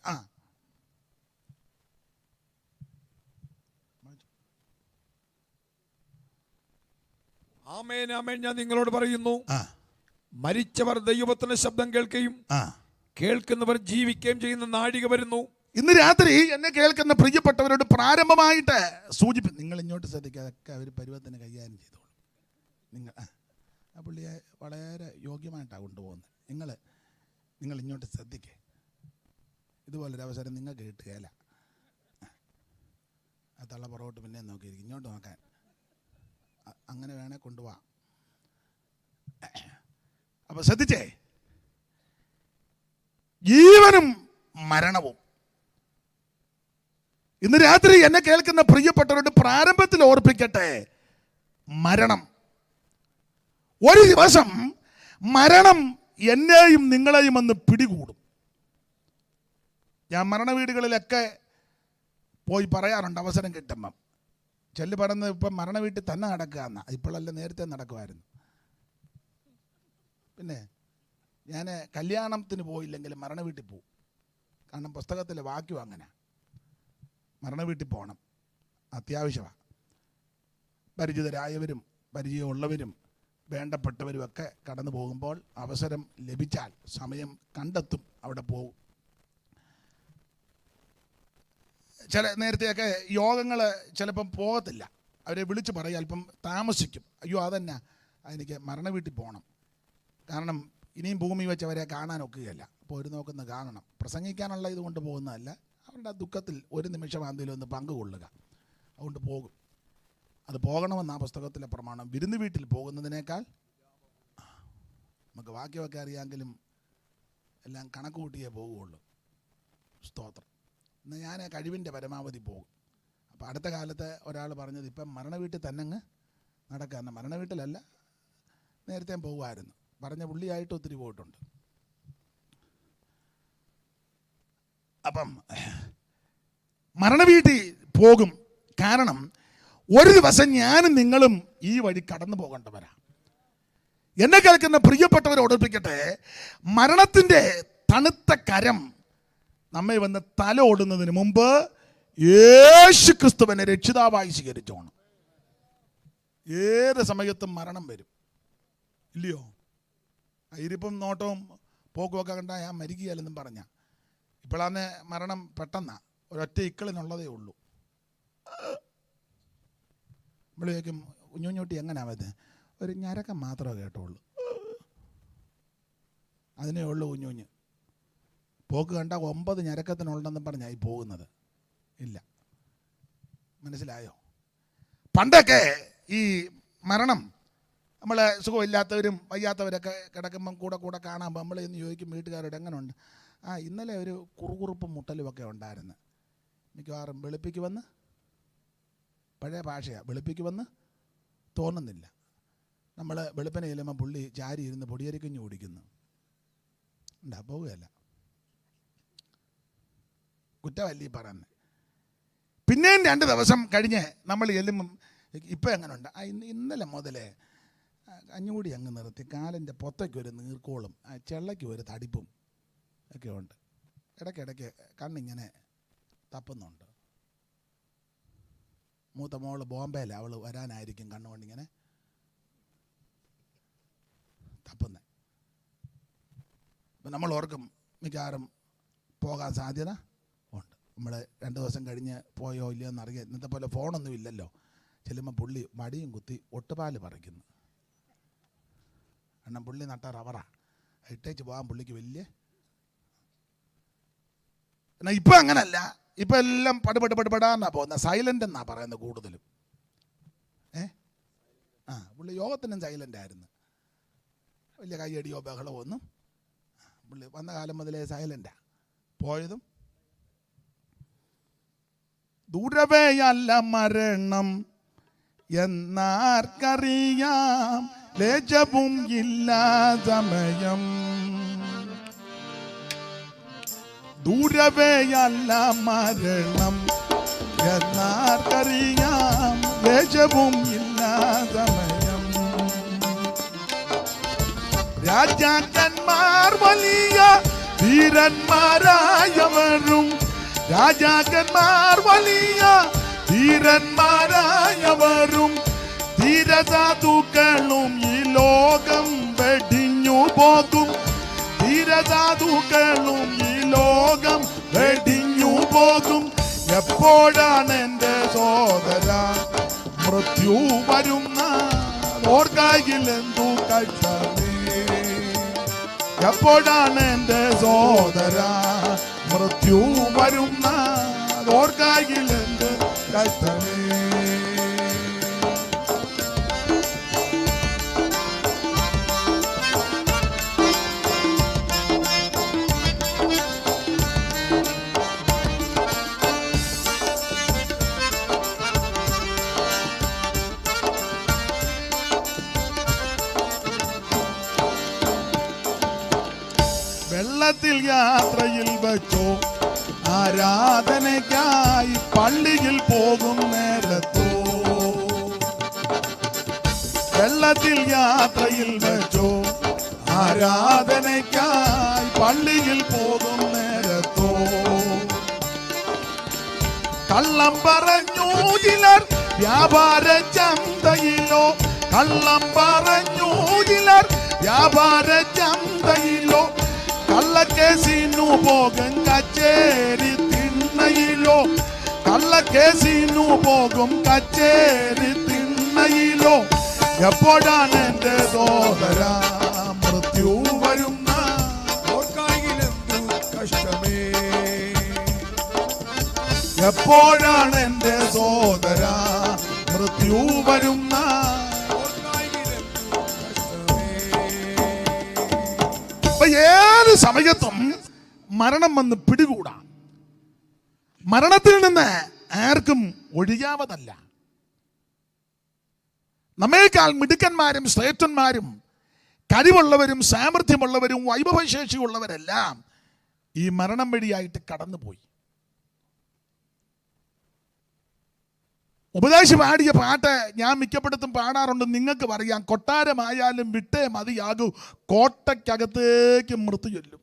B: ആമേൻ ആമേൻ, ഞാൻ നിങ്ങളോട് പറയുന്നു, മരിച്ചവർ ദൈവത്തിന്റെ ശബ്ദം കേൾക്കുകയും കേൾക്കുന്നവർ ജീവിക്കുകയും ചെയ്യുന്ന നാഴിക വരുന്നു.
A: ഇന്ന് രാത്രി എന്നെ കേൾക്കുന്ന പ്രിയപ്പെട്ടവരോട് പ്രാരംഭമായിട്ട് നിങ്ങൾ ഇങ്ങോട്ട് ശ്രദ്ധിക്കാതൊക്കെ അവർ പരുവത്തിന് കൈകാര്യം ചെയ്തോളൂ. നിങ്ങൾ ആ പുള്ളിയെ വളരെ യോഗ്യമായിട്ടാണ് കൊണ്ടുപോകുന്നത്. നിങ്ങൾ ഇങ്ങോട്ട് ശ്രദ്ധിക്കേ. ഇതുപോലൊരു അവസരം നിങ്ങൾക്ക് കിട്ടുകയില്ല. ആ തള്ള പുറകോട്ട് പിന്നെ നോക്കിയിരിക്കും, ഇങ്ങോട്ട് നോക്കാൻ. അങ്ങനെ വേണേൽ കൊണ്ടുപോവാം. അപ്പൊ ശ്രദ്ധിച്ചേ, ജീവനും മരണവും. ഇന്ന് രാത്രി എന്നെ കേൾക്കുന്ന പ്രിയപ്പെട്ടവരോട് പ്രാരംഭത്തിൽ ഓർപ്പിക്കട്ടെ, മരണം. ഒരു ദിവസം മരണം എന്നെയും നിങ്ങളെയും ഒന്ന് പിടികൂടും. ഞാൻ മരണ വീടുകളിലൊക്കെ പോയി പറയാറുണ്ട് അവസരം കിട്ടുമ്പം. ചെല്ലു പറഞ്ഞ് ഇപ്പം മരണ വീട്ടിൽ തന്നെ നടക്കുക എന്നാ, ഇപ്പോഴല്ല നേരത്തെ നടക്കുമായിരുന്നു. പിന്നെ ഞാൻ കല്യാണത്തിന് പോയില്ലെങ്കിലും മരണ വീട്ടിൽ പോവും. കാരണം പുസ്തകത്തിലെ വാക്യം അങ്ങനെ, മരണ വീട്ടിൽ പോകണം, അത്യാവശ്യമാണ്. പരിചിതരായവരും പരിചയമുള്ളവരും വേണ്ടപ്പെട്ടവരുമൊക്കെ കടന്നു പോകുമ്പോൾ അവസരം ലഭിച്ചാൽ സമയം കണ്ടെത്തും, അവിടെ പോകും. ചില നേരത്തെയൊക്കെ യോഗങ്ങൾ ചിലപ്പം പോകത്തില്ല, അവരെ വിളിച്ച് പറയും, അല്പം താമസിക്കും. അയ്യോ അതെന്നാ, എനിക്ക് മരണ വീട്ടിൽ പോകണം, കാരണം ഇനിയും ഭൂമി വെച്ച് അവരെ കാണാനൊക്കുകയല്ല. അപ്പോൾ ഒരു നോക്കുന്ന കാണണം. പ്രസംഗിക്കാനുള്ള ഇതുകൊണ്ട് പോകുന്നതല്ല, അവരുടെ ദുഃഖത്തിൽ ഒരു നിമിഷം എന്തെങ്കിലും ഒന്ന് പങ്കുകൊള്ളുക, അതുകൊണ്ട് പോകും. അത് പോകണമെന്ന് ആ പുസ്തകത്തിലെ പ്രമാണം. വിരുന്ന് വീട്ടിൽ പോകുന്നതിനേക്കാൾ, നമുക്ക് വാക്യമൊക്കെ അറിയാമെങ്കിലും എല്ലാം കണക്ക് കൂട്ടിയേ പോകുകയുള്ളൂ. സ്തോത്രം. എന്നാൽ ഞാൻ കഴിവിൻ്റെ പരമാവധി പോകും. അപ്പോൾ അടുത്ത കാലത്ത് ഒരാൾ പറഞ്ഞത്, ഇപ്പം മരണ വീട്ടിൽ തന്നെ അങ്ങ് നടക്കുക. എന്നാൽ മരണ വീട്ടിലല്ല, നേരത്തെ പോകുമായിരുന്നു. പറഞ്ഞ പുള്ളിയായിട്ട് ഒത്തിരി പോയിട്ടുണ്ട്. അപ്പം മരണവീട്ടിൽ പോകും. കാരണം ഒരു ദിവസം ഞാനും നിങ്ങളും ഈ വഴി കടന്നു പോകേണ്ടവരാ. എന്നെ കേൾക്കുന്ന പ്രിയപ്പെട്ടവരെ ഓർമ്മിപ്പിക്കട്ടെ, മരണത്തിൻ്റെ തണുത്ത കരം നമ്മെ വന്ന് തല ഓടുന്നതിന് മുമ്പ് യേശു ക്രിസ്തുവിനെ രക്ഷിതാവായി സ്വീകരിച്ചോണം. ഏത് സമയത്തും മരണം വരും, ഇല്ലയോ? ഇതിപ്പം നോട്ടവും പോക്കുമൊക്കെ കണ്ടാൽ ഞാൻ മരിക്കുകയല്ലെന്നും പറഞ്ഞ ഇപ്പോഴാണ് മരണം പെട്ടെന്നാ, ഒരൊറ്റ ഇക്കളിനുള്ളതേ ഉള്ളൂ. നമ്മൾ ചോദിക്കും കുഞ്ഞുഞ്ഞൂട്ടി എങ്ങനെയാ വരുന്നത്? ഒരു ഞരക്കം മാത്രമേ കേട്ടുള്ളൂ, അതിനേ ഉള്ളൂ കുഞ്ഞുഞ്ഞ്. പോക്ക് കണ്ടാൽ 9 ഞരക്കത്തിനുള്ളതെന്ന് പറഞ്ഞായി പോകുന്നത്. ഇല്ല, മനസ്സിലായോ? പണ്ടൊക്കെ ഈ മരണം നമ്മൾ സുഖമില്ലാത്തവരും വയ്യാത്തവരൊക്കെ കിടക്കുമ്പം കൂടെ കാണാമ്പോൾ നമ്മൾ ഇന്ന് ചോദിക്കും വീട്ടുകാരോട് എങ്ങനെയുണ്ട്? ഇന്നലെ ഒരു കുറുകുറുപ്പും മുട്ടലുമൊക്കെ ഉണ്ടായിരുന്നു. മിക്കവാറും വെളുപ്പിക്ക് വന്ന്, പഴയ ഭാഷയാണ്, വെളുപ്പിക്ക് വന്ന് തോന്നുന്നില്ല. നമ്മൾ വെളുപ്പിനെ ചെല്ലുമ്പോൾ പുള്ളി ചാരി ഇരുന്ന് പൊടിയരിക്കുഞ്ഞ് കുടിക്കുന്നു. പോവുകയല്ല, കുറ്റമല്ലീ പറയുന്നത്. പിന്നെയും 2 ദിവസം കഴിഞ്ഞ് നമ്മൾ ചെല്ലുമ്പം ഇപ്പം എങ്ങനെയുണ്ട്? ഇന്നലെ മുതലേ കഞ്ഞുകൂടി അങ്ങ് നിർത്തി, കാലിൻ്റെ പൊത്തയ്ക്കൊരു നീർക്കോളും ചെള്ളയ്ക്കും ഒരു തടിപ്പും ഒക്കെ ഉണ്ട്. ഇടയ്ക്കിടയ്ക്ക് കണ്ണിങ്ങനെ തപ്പുന്നുണ്ട്. മൂത്ത മോള് ബോംബെയിൽ, അവൾ വരാനായിരിക്കും കണ്ണുകൊണ്ടിങ്ങനെ തപ്പുന്നത്. അപ്പം നമ്മൾ ഓർക്കും മിക്കവാറും പോകാൻ സാധ്യത ഉണ്ട്. നമ്മൾ 2 ദിവസം കഴിഞ്ഞ് പോയോ ഇല്ലയോ എന്നറിയാം. ഇന്നത്തെ പോലെ ഫോണൊന്നും ഇല്ലല്ലോ. ചെല്ലുമ്പോൾ പുള്ളി മടിയും കുത്തി ഒട്ടുപാല് പറിക്കുന്നു. കാരണം പുള്ളി നട്ട റബ്ബറാ, ഇട്ടേച്ച് പോകാൻ പുള്ളിക്ക് വലിയ. എന്നാൽ ഇപ്പം അങ്ങനല്ല, ഇപ്പം എല്ലാം പടുപടാന്നാ പോകുന്നത്. സൈലൻ്റ് എന്നാ പറയുന്നത് കൂടുതലും. പുള്ളി യോഗത്തിനും സൈലൻ്റ് ആയിരുന്നു, വലിയ കയ്യടിയോ ബഹളമോ ഒന്നും. പുള്ളി വന്ന കാലം മുതലേ സൈലൻ്റാ. പോയതും ദൂരവേയല്ല മരണം എന്നാർക്കറിയാം, ലജ്ജവും ഇല്ല സമയം. ദൂരവേയല്ല മരണം എന്നാർക്കറിയാം, ലജ്ജവും ഇല്ല സമയം. രാജാക്കന്മാർ വലിയ ധീരന്മാരായവരും, രാജാക്കന്മാർ വലിയ ധീരന്മാരായവരും, ധീരസാധുക്കളും ഈ ലോകം വെടിഞ്ഞു പോകും. ധീരസാധുക്കളും ഈ ലോകം വെടിഞ്ഞു പോകും. എപ്പോഴാണ് എൻ്റെ സോദര മൃത്യു വരുന്ന ഓർക്കായിലെന്തു കഷ്ടമേ? എപ്പോഴാണ് എൻ്റെ സോദര മൃത്യു വരുന്ന ഓർക്കായിലെന്ത് കഷ്ടമേ? വെള്ളത്തിൽ യാത്രയിൽ വെച്ചോ ആരാധനയ്ക്കായി പള്ളിയിൽ പോകും നേരത്തോ, വെള്ളത്തിൽ യാത്രയിൽ വെച്ചോ ആരാധനയ്ക്കായി പള്ളിയിൽ പോകും നേരത്തോ, കള്ളം പറഞ്ഞു ചിലർ വ്യാപാര ചന്തയിലോ, കള്ളം പറഞ്ഞു ചിലർ വ്യാപാര ചന്തയിലോ, കള്ളക്കേസിനു പോകും കച്ചേരി തിണ്ണയിലോ, കള്ളക്കേസിനു പോകും കച്ചേരി തിണ്ണയിലോ. എപ്പോഴാണ് എൻ്റെ സോദര മൃത്യു വരുന്ന ഓർക്കായിലെന്തു കഷ്ടമേ? എപ്പോഴാണ് എൻ്റെ സോദര മൃത്യു വരുന്ന ഓർക്കായിലെന്തു കഷ്ടമേ? ഏത് സമയത്തും മരണം വന്ന് പിടികൂടാം. മരണത്തിൽ നിന്ന് ആർക്കും ഒഴിയാവതല്ല. നമ്മേക്കാൾ മിടുക്കന്മാരും ശ്രേഷ്ഠന്മാരും കഴിവുള്ളവരും സാമർഥ്യമുള്ളവരും വൈഭവശേഷിയുള്ളവരെല്ലാം ഈ മരണം വഴിയായിട്ട് കടന്നുപോയി. ഉപദേശി പാടിയ പാട്ട് ഞാൻ മിക്കപ്പെടുത്തും പാടാറുണ്ട്. നിങ്ങൾക്ക് പറയാം, കൊട്ടാരമായാലും വിട്ടേ മതിയാകൂ, കോട്ടയ്ക്കകത്തേക്ക് മൃത്യു ചൊല്ലും.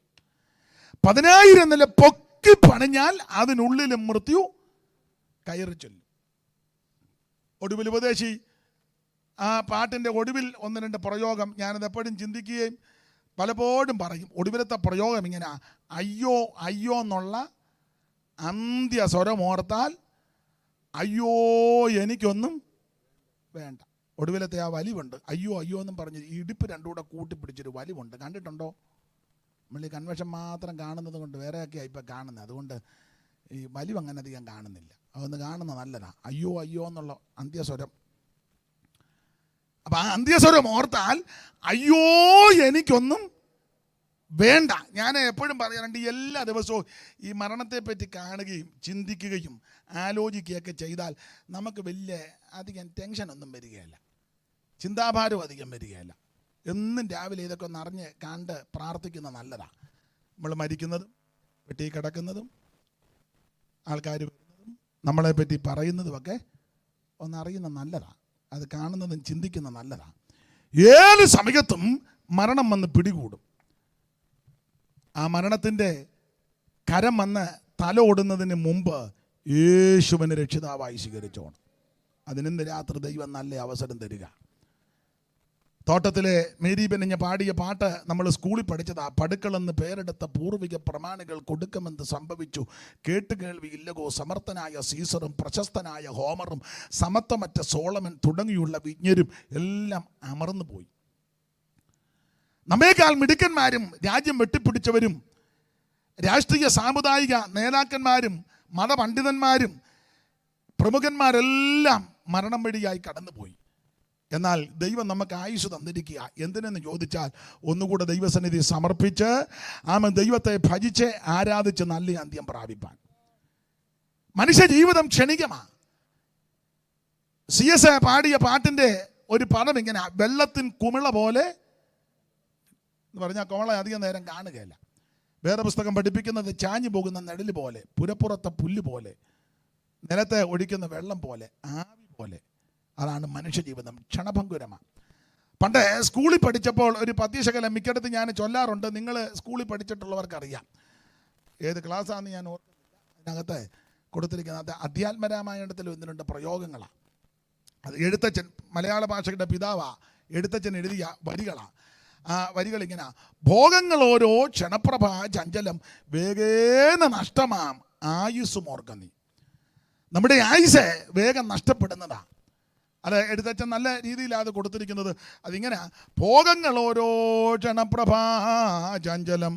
A: 10,000 നില പൊക്കി പണിഞ്ഞാൽ അതിനുള്ളിലും മൃത്യു കയറി ചൊല്ലും. ഒടുവിൽ ഉപദേശി ആ പാട്ടിൻ്റെ ഒടുവിൽ 1-2 പ്രയോഗം ഞാനത് എപ്പോഴും ചിന്തിക്കുകയും പലപ്പോഴും പറയും. ഒടുവിലത്തെ പ്രയോഗം ഇങ്ങനെ: അയ്യോ അയ്യോ എന്നുള്ള അന്ത്യ സ്വരമോർത്താൽ അയ്യോ എനിക്കൊന്നും വേണ്ട. ഒടുവിലത്തെ ആ വലിവുണ്ട്, അയ്യോ അയ്യോ എന്നും പറഞ്ഞ് ഇടുപ്പ് രണ്ടും കൂടെ കൂട്ടിപ്പിടിച്ചൊരു വലിവുണ്ട്. കണ്ടിട്ടുണ്ടോ? നമ്മൾ ഈ കൺവെൻഷൻ മാത്രം കാണുന്നത് കൊണ്ട് വേറെയൊക്കെയാണ് ഇപ്പം കാണുന്നത്. അതുകൊണ്ട് ഈ വലിവ് അങ്ങനെ അധികം കാണുന്നില്ല. അതൊന്ന് കാണുന്നത് നല്ലതാണ്. അയ്യോ അയ്യോ എന്നുള്ള അന്ത്യസ്വരം. അപ്പം ആ അന്ത്യസ്വരം ഓർത്താൽ അയ്യോ എനിക്കൊന്നും വേണ്ട. ഞാൻ എപ്പോഴും പറയാറുണ്ട്, എല്ലാ ദിവസവും ഈ മരണത്തെപ്പറ്റി കാണുകയും ചിന്തിക്കുകയും ആലോചിക്കുകയൊക്കെ ചെയ്താൽ നമുക്ക് വലിയ അധികം ടെൻഷനൊന്നും വരികയില്ല, ചിന്താഭാരവും അധികം വരികയില്ല. എന്നും രാവിലെ ഇതൊക്കെ ഒന്ന് അറിഞ്ഞ് കണ്ട് പ്രാർത്ഥിക്കുന്നത് നല്ലതാണ്. നമ്മൾ മരിക്കുന്നതും പെട്ടി കിടക്കുന്നതും ആൾക്കാർ വരുന്നതും നമ്മളെപ്പറ്റി പറയുന്നതുമൊക്കെ ഒന്നറിയുന്നത് നല്ലതാണ്. അത് കാണുന്നതും ചിന്തിക്കുന്നത് നല്ലതാണ്. ഏത് സമയത്തും മരണം വന്ന് പിടികൂടും. ആ മരണത്തിൻ്റെ കരം വന്ന് തല ഓടുന്നതിന് മുമ്പ് യേശുവിനെ രക്ഷിതാവായി സ്വീകരിച്ചോണം. അതിനിന്ന് രാത്രി ദൈവം നല്ല അവസരം തരിക. തോട്ടത്തിലെ മേരി ബെന്നിഞ്ഞ പാടിയ പാട്ട് നമ്മൾ സ്കൂളിൽ പഠിച്ചതാ. പടുക്കളെന്ന് പേരെടുത്ത പൂർവിക പ്രമാണികൾ കൊടുക്കുമെന്ന് സംഭവിച്ചു, കേട്ടുകേൾവിയില്ലകോ സമർത്ഥനായ സീസറും പ്രശസ്തനായ ഹോമറും സമത്വമറ്റ സോളമൻ തുടങ്ങിയുള്ള വിജ്ഞരും എല്ലാം അമർന്നു പോയി. നമ്മേക്കാൾ മിടുക്കന്മാരും രാജ്യം വെട്ടിപ്പിടിച്ചവരും രാഷ്ട്രീയ സാമുദായിക നേതാക്കന്മാരും മതപണ്ഡിതന്മാരും പ്രമുഖന്മാരെല്ലാം മരണം വഴിയായി കടന്നുപോയി. എന്നാൽ ദൈവം നമുക്ക് ആയുസ് തന്നിരിക്കുക. എന്തിനെന്ന് ചോദിച്ചാൽ, ഒന്നുകൂടെ ദൈവസന്നിധി സമർപ്പിച്ച് ദൈവത്തെ ഭജിച്ച് ആരാധിച്ച് നല്ല അന്ത്യം പ്രാപിപ്പാൻ. മനുഷ്യ ജീവിതം ക്ഷണികമാണ്. CS പാടിയ പാട്ടിൻ്റെ ഒരു പദം ഇങ്ങനെ: വെള്ളത്തിൻ കുമിള പോലെ എന്ന് പറഞ്ഞാൽ കുമിള അധികം നേരം കാണുകയില്ല. വേറെ പുസ്തകം പഠിപ്പിക്കുന്നത് ചാഞ്ഞു പോകുന്ന നെടല് പോലെ, പുരപ്പുറത്തെ പുല്ല് പോലെ, നിലത്തെ ഒഴിക്കുന്ന വെള്ളം പോലെ, ആവി പോലെ. അതാണ് മനുഷ്യജീവിതം, ക്ഷണഭങ്കുരമാണ്. പണ്ട് സ്കൂളിൽ പഠിച്ചപ്പോൾ ഒരു പദ്യശകലം മിക്കടത്ത് ഞാൻ ചൊല്ലാറുണ്ട്. നിങ്ങൾ സ്കൂളിൽ പഠിച്ചിട്ടുള്ളവർക്കറിയാം. ഏത് ക്ലാസ്സാണെന്ന് ഞാൻ ഓർക്കുന്നില്ല. അതിനകത്ത് കൊടുത്തിരിക്കുന്നത് അധ്യാത്മരാമായണത്തിൽ 1-2 പ്രയോഗങ്ങളാണ്. അത് എഴുത്തച്ഛൻ, മലയാള ഭാഷയുടെ പിതാവാ, എഴുത്തച്ഛൻ എഴുതിയ വരികളാണ്. ആ വരികൾ ഇങ്ങനെ: ഭോഗങ്ങൾ ഓരോ ക്ഷണപ്രഭ ചഞ്ചലം, വേഗേന നഷ്ടമാം ആയുസ്സും ഓർക്ക നീ. നമ്മുടെ ആയുസ് വേഗം നഷ്ടപ്പെടുന്നതാണ്. അത് എഴുത്തച്ഛൻ നല്ല രീതിയിലാണ് അത് കൊടുത്തിരിക്കുന്നത്. അതിങ്ങനെ: ഭോഗങ്ങൾ ഓരോ ക്ഷണപ്രഭാ ചഞ്ചലം,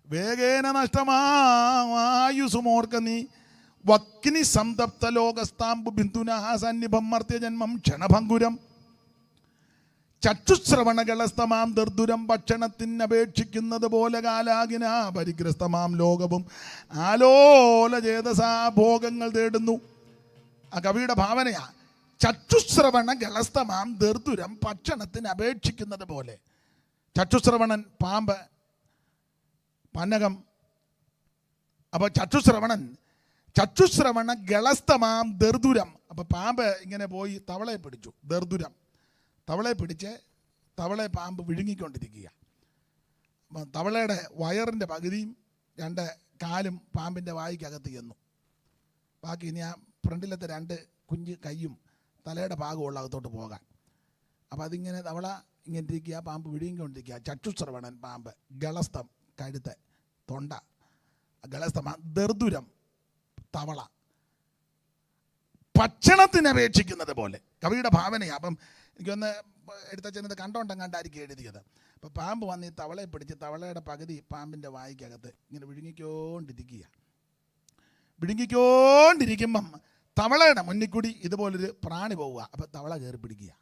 A: വേഗേന നഷ്ടമായുസും ഓർക്ക നീ. വക്നി സംതപ്ത ലോകസ്താംബു ബിന്ദുനാ സന്നിഭം മർത്യജന്മം ക്ഷണഭങ്കുരം. ചക്ഷുശ്രവണകളസ്തമാം ദർദുരം, ഭക്ഷണത്തിനപേക്ഷിക്കുന്നത് പോലെ കാലാകിന പരിഗ്രസ്തമാം ലോകവും ആലോല ചേതസാ ഭോഗങ്ങൾ തേടുന്നു. ആ കവിയുടെ ഭാവനയാ. ചക്ഷുശ്രവണ ഗളസ്തമാം ദർദുരം, ഭക്ഷണത്തിന് അപേക്ഷിക്കുന്നത് പോലെ. ചക്ഷുശ്രവണൻ പാമ്പ്, പന്നകം. അപ്പോൾ ചക്ഷുശ്രവണ ഗളസ്തമാം ദർദുരം. അപ്പോൾ പാമ്പ് ഇങ്ങനെ പോയി തവളയെ പിടിച്ചു. ദർദുരം, തവളയെ പിടിച്ച് തവളയെ പാമ്പ് വിഴുങ്ങിക്കൊണ്ടിരിക്കുക. തവളയുടെ വയറിൻ്റെ പകുതിയും 2 കാലും പാമ്പിൻ്റെ വായിക്കകത്ത് ചെന്നു. ബാക്കി ഇനി ആ ഫ്രണ്ടിലത്തെ 2 കുഞ്ഞ് കൈയും തലയുടെ ഭാഗമുള്ള അകത്തോട്ട് പോകാൻ. അപ്പോൾ അതിങ്ങനെ തവള ഇങ്ങനെ ഇരിക്കുക, പാമ്പ് വിഴുങ്ങിക്കൊണ്ടിരിക്കുക. ചക്ഷുശ്രവണൻ പാമ്പ്, ഗളസ്തം കഴുത്ത്, തൊണ്ട, ഗളസ്തം ദർദുരം തവള. ഭക്ഷണത്തിനപേക്ഷിക്കുന്നത് പോലെ കവിയുടെ ഭാവനയാണ്. അപ്പം എനിക്കൊന്ന് എടുത്തച്ഛനത് കണ്ടോണ്ടെങ്ങാണ്ടായിരിക്കും എഴുതിയത്. അപ്പോൾ പാമ്പ് വന്ന് ഈ തവളയെ പിടിച്ച് തവളയുടെ പകുതി പാമ്പിൻ്റെ വായിക്കകത്ത് ഇങ്ങനെ വിഴുങ്ങിക്കൊണ്ടിരിക്കുമ്പം തവളയുടെ മുന്നിൽ കൂടി ഇതുപോലൊരു പ്രാണി പോവുക. അപ്പം തവള കയറി പിടിക്കുക.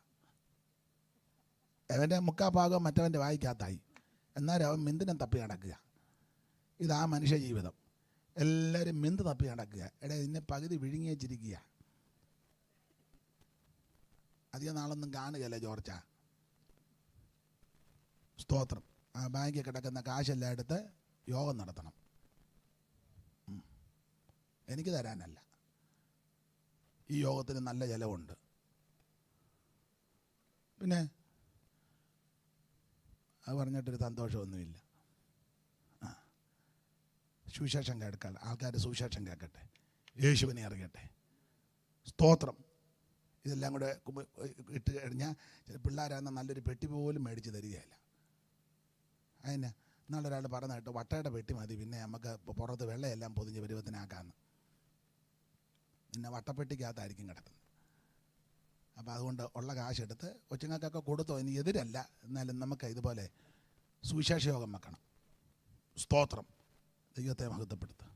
A: അവൻ്റെ മുക്കാഭാഗം മറ്റവൻ്റെ വായിക്കകത്തായി. എന്നാലും അവൻ മെന്തിനം തപ്പി നടക്കുക. ഇതാ മനുഷ്യ ജീവിതം. എല്ലാവരും മെന്ത് തപ്പി നടക്കുക. എടാ, ഇതിനെ പകുതി വിഴുങ്ങി വെച്ചിരിക്കുക. അധികം നാളൊന്നും കാണുകയല്ലേ ജോർച്ച. സ്തോത്രം. ആ ബാങ്കിൽ കിടക്കുന്ന കാശെല്ലാം എടുത്ത് യോഗം നടത്തണം. എനിക്ക് തരാനല്ല. ഈ യോഗത്തിന് നല്ല ചിലവുണ്ട്. പിന്നെ അത് പറഞ്ഞിട്ടൊരു സന്തോഷമൊന്നുമില്ല. സുവിശേഷം കേൾക്കാൻ ആൾക്കാർ സുവിശേഷം കേൾക്കട്ടെ, യേശുവിനെ അറിയട്ടെ. സ്തോത്രം. ഇതെല്ലാം കൂടെ ഇട്ട് കഴിഞ്ഞാൽ ചില പിള്ളേരാകുന്ന നല്ലൊരു പെട്ടി പോലും മേടിച്ച് തരികയില്ല. അതിന് ഇന്നാളൊരാൾ പറഞ്ഞ കേട്ടോ, വട്ടയുടെ പെട്ടി മതി, പിന്നെ നമുക്ക് പുറത്ത് വെള്ളയെല്ലാം പൊതിഞ്ഞ് പരുവത്തിനാക്കാമെന്ന്. പിന്നെ വട്ടപ്പെട്ടിക്കകത്തായിരിക്കും കിടക്കുന്നത്. അപ്പോൾ അതുകൊണ്ട് ഉള്ള കാശെടുത്ത് കൊച്ചുങ്ങൾക്കൊക്കെ കൊടുത്തോ, ഇനി എതിരല്ല, എന്നാലും നമുക്ക് ഇതുപോലെ സുവിശേഷ യോഗം വെക്കണം. സ്തോത്രം. ദൈവത്തെ മഹത്വപ്പെടുത്തുക,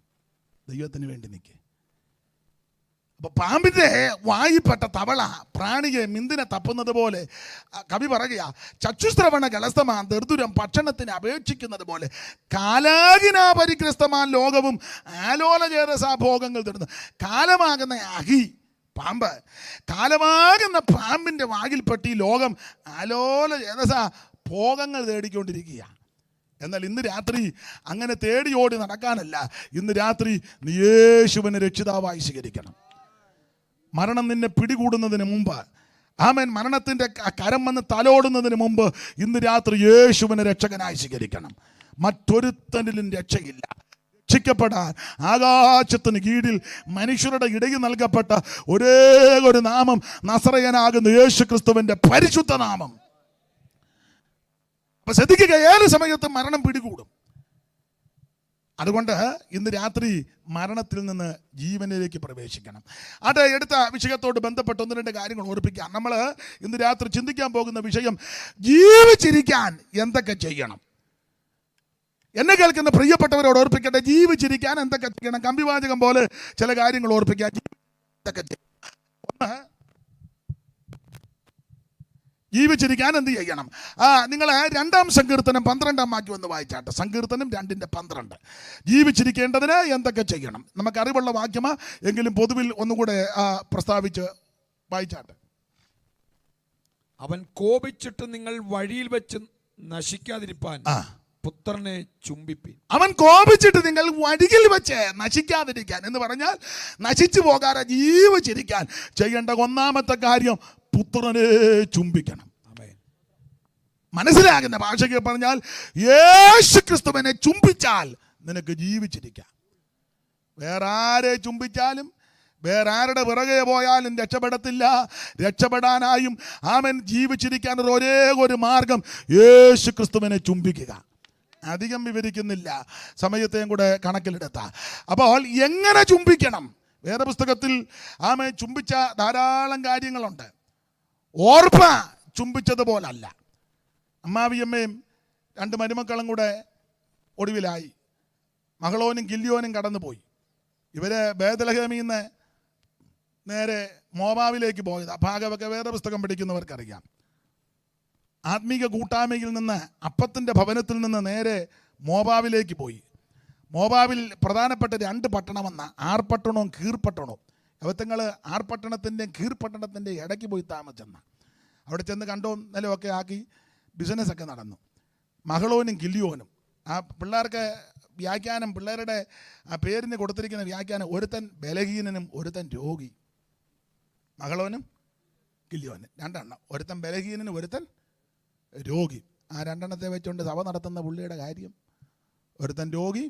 A: ദൈവത്തിന് വേണ്ടി നിൽക്കുക. അപ്പോൾ പാമ്പിൻ്റെ വായിപ്പെട്ട തവള പ്രാണിയെ മിന്തിനെ തപ്പുന്നത് പോലെ കവി പറയുക, ചക്ഷുസ്രവണ ഗലസ്തമാൻ ദർദുരം ഭക്ഷണത്തിന് അപേക്ഷിക്കുന്നത് പോലെ കാലാകിനാ പരിഗ്രസ്തമാൻ ലോകവും ആലോലചേതസാ ഭോഗങ്ങൾ തരുന്നു. കാലമാകുന്ന അഹി പാമ്പ്, കാലമാകുന്ന പാമ്പിൻ്റെ വായിൽപ്പെട്ട് ഈ ലോകം ആലോലചേതസാ ഭോഗങ്ങൾ തേടിക്കൊണ്ടിരിക്കുക. എന്നാൽ ഇന്ന് രാത്രി അങ്ങനെ തേടി ഓടി നടക്കാനല്ല. ഇന്ന് രാത്രി നീ യേശുവിനെ രക്ഷിതാവായി സ്വീകരിക്കണം. മരണം നിന്നെ പിടികൂടുന്നതിന് മുമ്പ്, ആമേൻ, മരണത്തിൻ്റെ കരം വന്ന് തലോടുന്നതിന് മുമ്പ് ഇന്ന് രാത്രി യേശുവിനെ രക്ഷകനായി സ്വീകരിക്കണം. മറ്റൊരുത്തനിലും രക്ഷയില്ല. രക്ഷിക്കപ്പെടാൻ ആകാശത്തിന് കീഴിൽ മനുഷ്യരുടെ ഇടയിൽ നൽകപ്പെട്ട ഒരേ ഒരു നാമം നസറയനാകുന്ന യേശു ക്രിസ്തുവിൻ്റെ പരിശുദ്ധ നാമം. അപ്പൊ ശ്രദ്ധിക്കുക, ഏത് സമയത്തും മരണം പിടികൂടും. അതുകൊണ്ട് ഇന്ന് രാത്രി മരണത്തിൽ നിന്ന് ജീവനിലേക്ക് പ്രവേശിക്കണം. അത് എടുത്ത വിഷയത്തോട് ബന്ധപ്പെട്ട് ഒന്ന് രണ്ട് കാര്യങ്ങൾ ഓർപ്പിക്കാം. നമ്മൾ ഇന്ന് രാത്രി ചിന്തിക്കാൻ പോകുന്ന വിഷയം, ജീവിച്ചിരിക്കാൻ എന്തൊക്കെ ചെയ്യണം. എന്നെ കേൾക്കുന്ന പ്രിയപ്പെട്ടവരോട് ഓർപ്പിക്കട്ടെ, ജീവിച്ചിരിക്കാൻ എന്തൊക്കെ ചെയ്യണം. കമ്പിവാചകം പോലെ ചില കാര്യങ്ങൾ ഓർപ്പിക്കാം. എന്തൊക്കെ ചെയ്യണം? ഒന്ന്, ജീവിച്ചിരിക്കാൻ എന്ത് ചെയ്യണം? നിങ്ങൾ 2-ാം സങ്കീർത്തനം 12-ാം വാക്യം ഒന്ന് വായിച്ചാട്ടെ. സങ്കീർത്തനം 2:12. ജീവിച്ചിരിക്കേണ്ടതിന് എന്തൊക്കെ ചെയ്യണം. നമുക്ക് അറിവുള്ള വാക്യമാ, എങ്കിലും പൊതുവിൽ ഒന്നുകൂടെ പ്രസ്താവിച്ച് വായിച്ചാട്ടെ.
B: അവൻ കോപിച്ചിട്ട് നിങ്ങൾ വഴിയിൽ വെച്ച് നശിക്കാതിരിപ്പാൻ പുത്രനെ ചുംബിപ്പിൻ.
A: അവൻ കോപിച്ചിട്ട് നിങ്ങൾ വഴിയിൽ വെച്ച് നശിക്കാതിരിക്കാൻ എന്ന് പറഞ്ഞാൽ നശിച്ചു പോകാതെ ജീവിച്ചിരിക്കാൻ ചെയ്യേണ്ട ഒന്നാമത്തെ കാര്യം പുത്രനെ ചുംബിക്കണം. മനസ്സിലാകുന്ന ഭാഷയ്ക്ക് പറഞ്ഞാൽ യേശു ക്രിസ്തുവിനെ ചുംബിച്ചാൽ നിനക്ക് ജീവിച്ചിരിക്കാം. വേറെ ആരെ ചുംബിച്ചാലും വേറെ ആരുടെ പിറകെ പോയാലും രക്ഷപ്പെടത്തില്ല. രക്ഷപ്പെടാനായും ആമൻ ജീവിച്ചിരിക്കാൻ ഒരേ ഒരു മാർഗം യേശു ക്രിസ്തുവിനെ ചുംബിക്കുക. അധികം വിവരിക്കുന്നില്ല, സമയത്തെയും കൂടെ കണക്കിലെടുത്ത. അപ്പോൾ എങ്ങനെ ചുംബിക്കണം? വേദപുസ്തകത്തിൽ ആമൻ ചുംബിച്ച ധാരാളം കാര്യങ്ങളുണ്ട്. ഓർപ്പ ചുംബിച്ചതുപോലല്ല. അമ്മാവിയമ്മയും 2 മരുമക്കളും കൂടെ ഒടുവിലായി. മഹളോനും ഗില്യോനും കടന്നുപോയി. ഇവര് ബേത്ലഹേമിൽ നിന്ന് നേരെ മോവാബിലേക്ക് പോയത്. ഭാഗവൊക്കെ വേദപുസ്തകം പഠിക്കുന്നവർക്കറിയാം. ആത്മീക കൂട്ടായ്മയിൽ നിന്ന്, അപ്പത്തിൻ്റെ ഭവനത്തിൽ നിന്ന് നേരെ മോവാബിലേക്ക് പോയി. മോവാബിൽ പ്രധാനപ്പെട്ട 2 പട്ടണമെന്ന ആർപട്ടണവും കീർപട്ടണവും. അവത്തങ്ങൾ ആർപട്ടണത്തിൻ്റെയും കീർപട്ടണത്തിൻ്റെയും ഇടയ്ക്ക് പോയി താമസിച്ചെന്ന. അവിടെ ചെന്ന് കണ്ടോ നിലമൊക്കെ ആക്കി ബിസിനസ്സൊക്കെ നടന്നു. മഹളോനും ഗില്യോനും ആ പിള്ളേർക്ക് വ്യാഖ്യാനം, പിള്ളേരുടെ ആ പേരിന് കൊടുത്തിരിക്കുന്ന വ്യാഖ്യാനം, ഒരുത്തൻ ബലഹീനനും ഒരുത്തൻ രോഗി. മഹളോനും ഗില്യോനും 2 എണ്ണം. ഒരുത്തൻ ബലഹീനനും ഒരുത്തൻ രോഗി. ആ 2 എണ്ണത്തെ വെച്ചുകൊണ്ട് സഭ നടത്തുന്ന പുള്ളിയുടെ കാര്യം. ഒരുത്തൻ രോഗി,